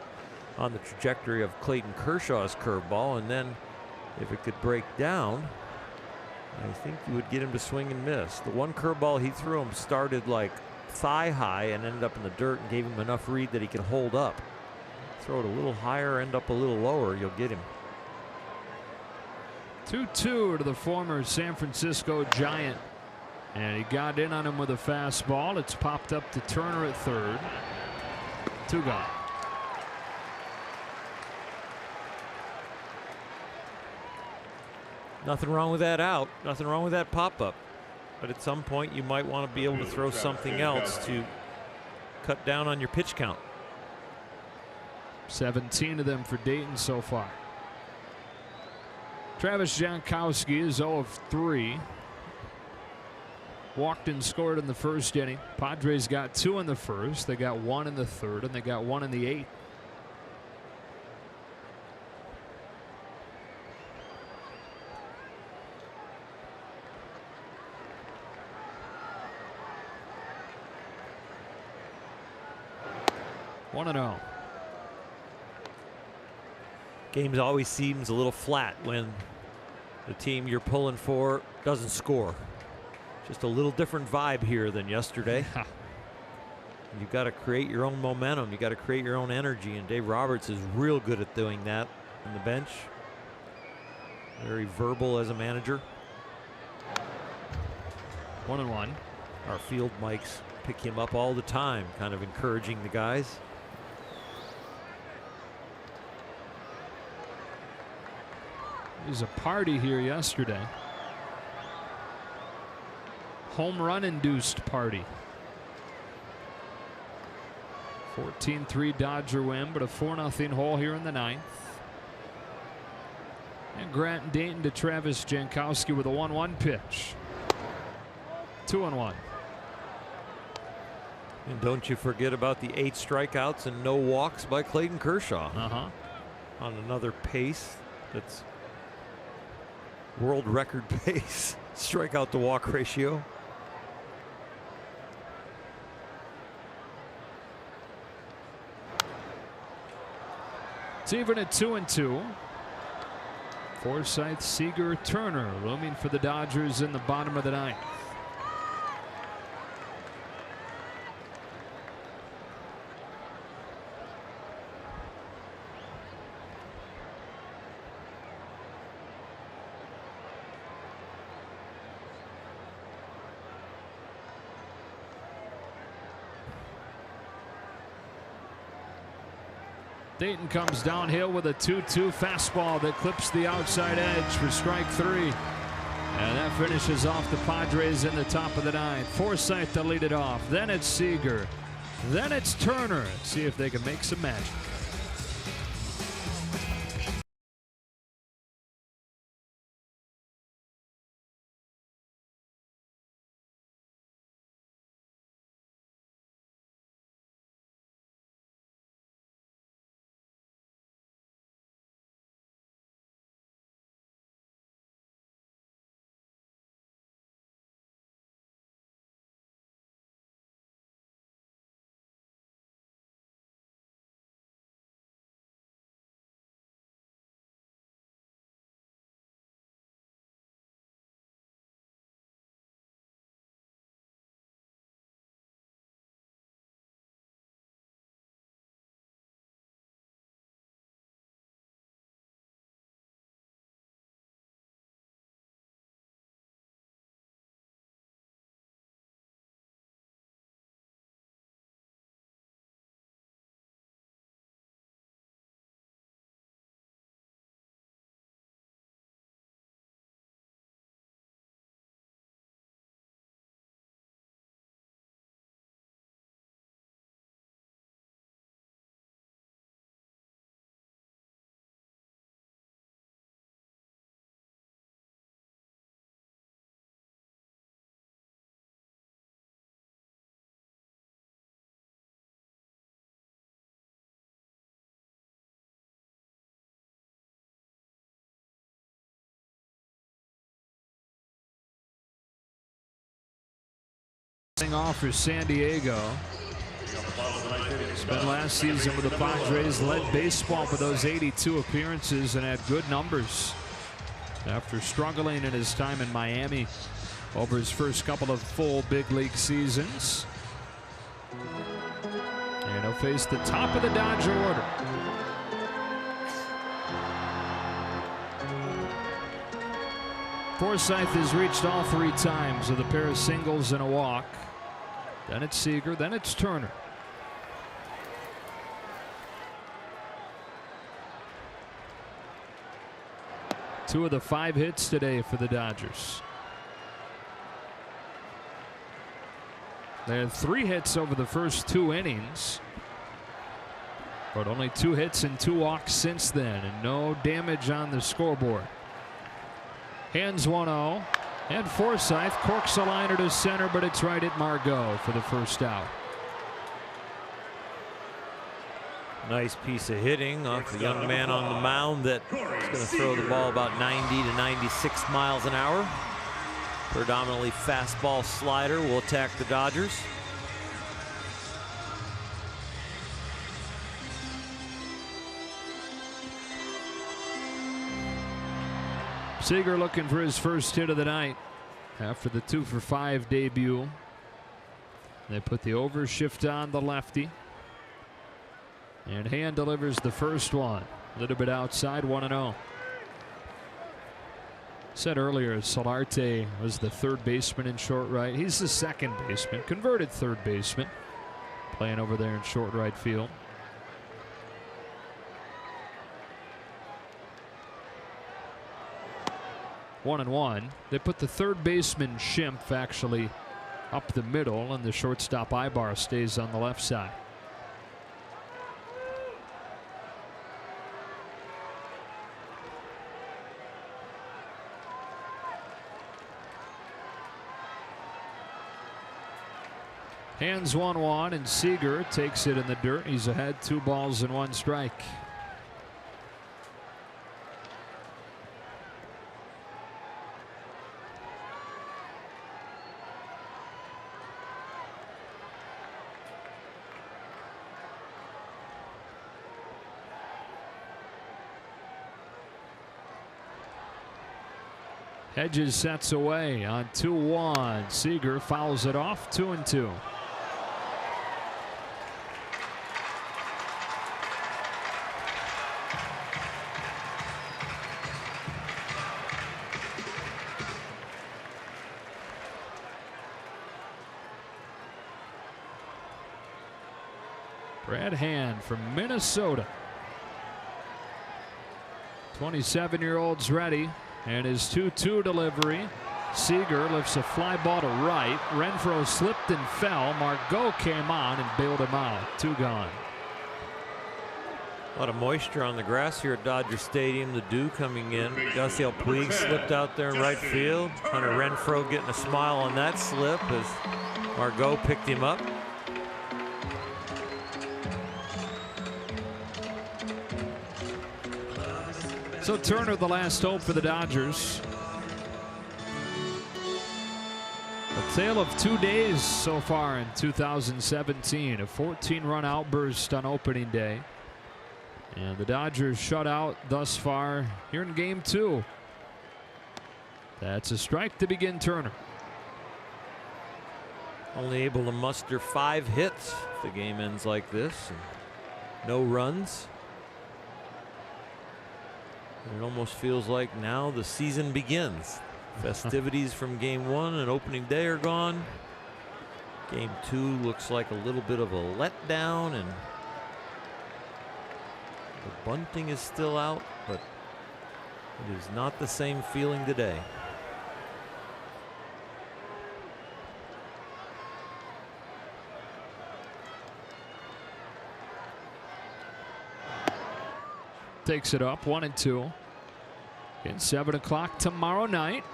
on the trajectory of Clayton Kershaw's curveball, and then if it could break down, I think you would get him to swing and miss. The one curveball he threw him started like thigh high and ended up in the dirt and gave him enough read that he could hold up. Throw it a little higher, end up a little lower, you'll get him. 2-2 to the former San Francisco Giant. And he got in on him with a fastball. It's popped up to Turner at third. 2 gone. Nothing wrong with that out. Nothing wrong with that pop-up. But at some point, you might want to be able to throw something else to cut down on your pitch count. 17 of them for Dayton so far. Travis Jankowski is 0 of 3. Walked and scored in the first inning. Padres got 2 in the first. They got 1 in the third, and they got 1 in the 8th. One and 0. Games always seems a little flat when the team you're pulling for doesn't score. Just a little different vibe here than yesterday. You've got to create your own momentum. You've got to create your own energy, and Dave Roberts is real good at doing that on the bench. Very verbal as a manager. 1-1. Our field mics pick him up all the time, kind of encouraging the guys. There's a party here yesterday. Home run induced party. 14-3 Dodger win, but a 4-0 hole here in the 9th. And Grant and Dayton to Travis Jankowski with a 1-1 pitch. 2-1. And don't you forget about the 8 strikeouts and no walks by Clayton Kershaw. On another pace that's world record pace. Strikeout to walk ratio. It's even at 2-2. Forsythe, Seager, Turner looming for the Dodgers in the bottom of the 9th. Dayton comes downhill with a 2-2 fastball that clips the outside edge for strike 3. And that finishes off the Padres in the top of the 9th. Forsythe to lead it off. Then it's Seager. Then it's Turner. See if they can make some magic. Off for San Diego. Spent last season with the Padres, led baseball for those 82 appearances and had good numbers after struggling in his time in Miami over his first couple of full big league seasons. And he'll face the top of the Dodger order. Forsythe has reached all 3 times with a pair of singles and a walk. Then it's Seager, then it's Turner. Two of the 5 hits today for the Dodgers. They had 3 hits over the first 2 innings, but only 2 hits and 2 walks since then, and no damage on the scoreboard. Hands 1-0, and Forsythe corks a liner to center, but it's right at Margot for the first out. Nice piece of hitting off the young man on the mound that is going to throw the ball about 90 to 96 miles an hour. Predominantly fastball slider will attack the Dodgers. Seager looking for his first hit of the night after the 2-for-5 debut. They put the overshift on the lefty, and Hand delivers the first one. A little bit outside, 1-0. Said earlier Solarte was the 3rd baseman in short right. He's the 2nd baseman, converted 3rd baseman, playing over there in short right field. 1-1. They put the 3rd baseman Schimpf actually up the middle, and the shortstop Ibar stays on the left side. Hands 1-1, and Seager takes it in the dirt. He's ahead, 2 balls and 1 strike. Hedges sets away on 2-1. Seager fouls it off, 2-2. Brad Hand from Minnesota. 27-year-old's ready, and his 2-2 delivery. Seager lifts a fly ball to right. Renfroe slipped and fell. Margot came on and bailed him out. 2 gone. A lot of moisture on the grass here at Dodger Stadium. The dew coming in. Yasiel Puig slipped out there in right field. Hunter Renfroe getting a smile on that slip as Margot picked him up. So Turner, the last hope for the Dodgers. A tale of 2 days so far in 2017. A 14-run outburst on opening day, and the Dodgers shut out thus far here in game 2. That's a strike to begin Turner. Only able to muster 5 hits if the game ends like this, and no runs. It almost feels like now the season begins. Festivities from game 1 and opening day are gone. Game 2 looks like a little bit of a letdown, and the bunting is still out, but it is not the same feeling today. Takes it up, 1-2. Again, 7 o'clock tomorrow night.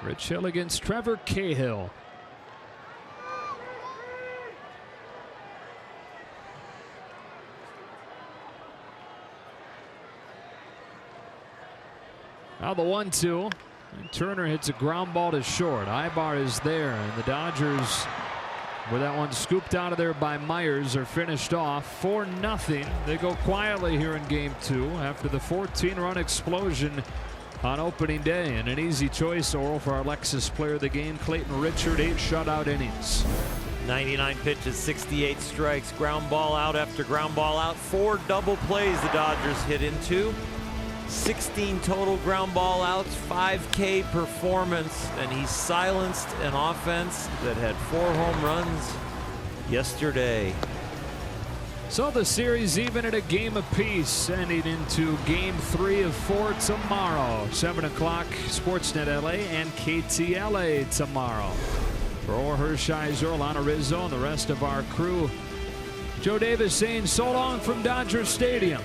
Rich Hill against Trevor Cahill. Now the 1-2, Turner hits a ground ball to short. Ibar is there, and the Dodgers, with that one scooped out of there by Myers, are finished off 4-0. They go quietly here in game 2 after the 14-run explosion on opening day. And an easy choice, Oral, for our Lexus player of the game, Clayton Richard. 8 shutout innings. 99 pitches, 68 strikes, ground ball out after ground ball out. 4 double plays the Dodgers hit into. 16 total ground ball outs, 5K performance, and he silenced an offense that had 4 home runs yesterday. So the series even at a game apiece, ending into game 3 of 4 tomorrow. 7 o'clock, Sportsnet LA and KTLA tomorrow. For Orr Hershiser, Alana Rizzo, and the rest of our crew, Joe Davis saying so long from Dodger Stadium.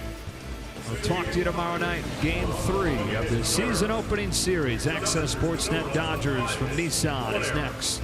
We'll talk to you tomorrow night, game 3 of the season opening series. Access Sportsnet Dodgers from Nissan is next.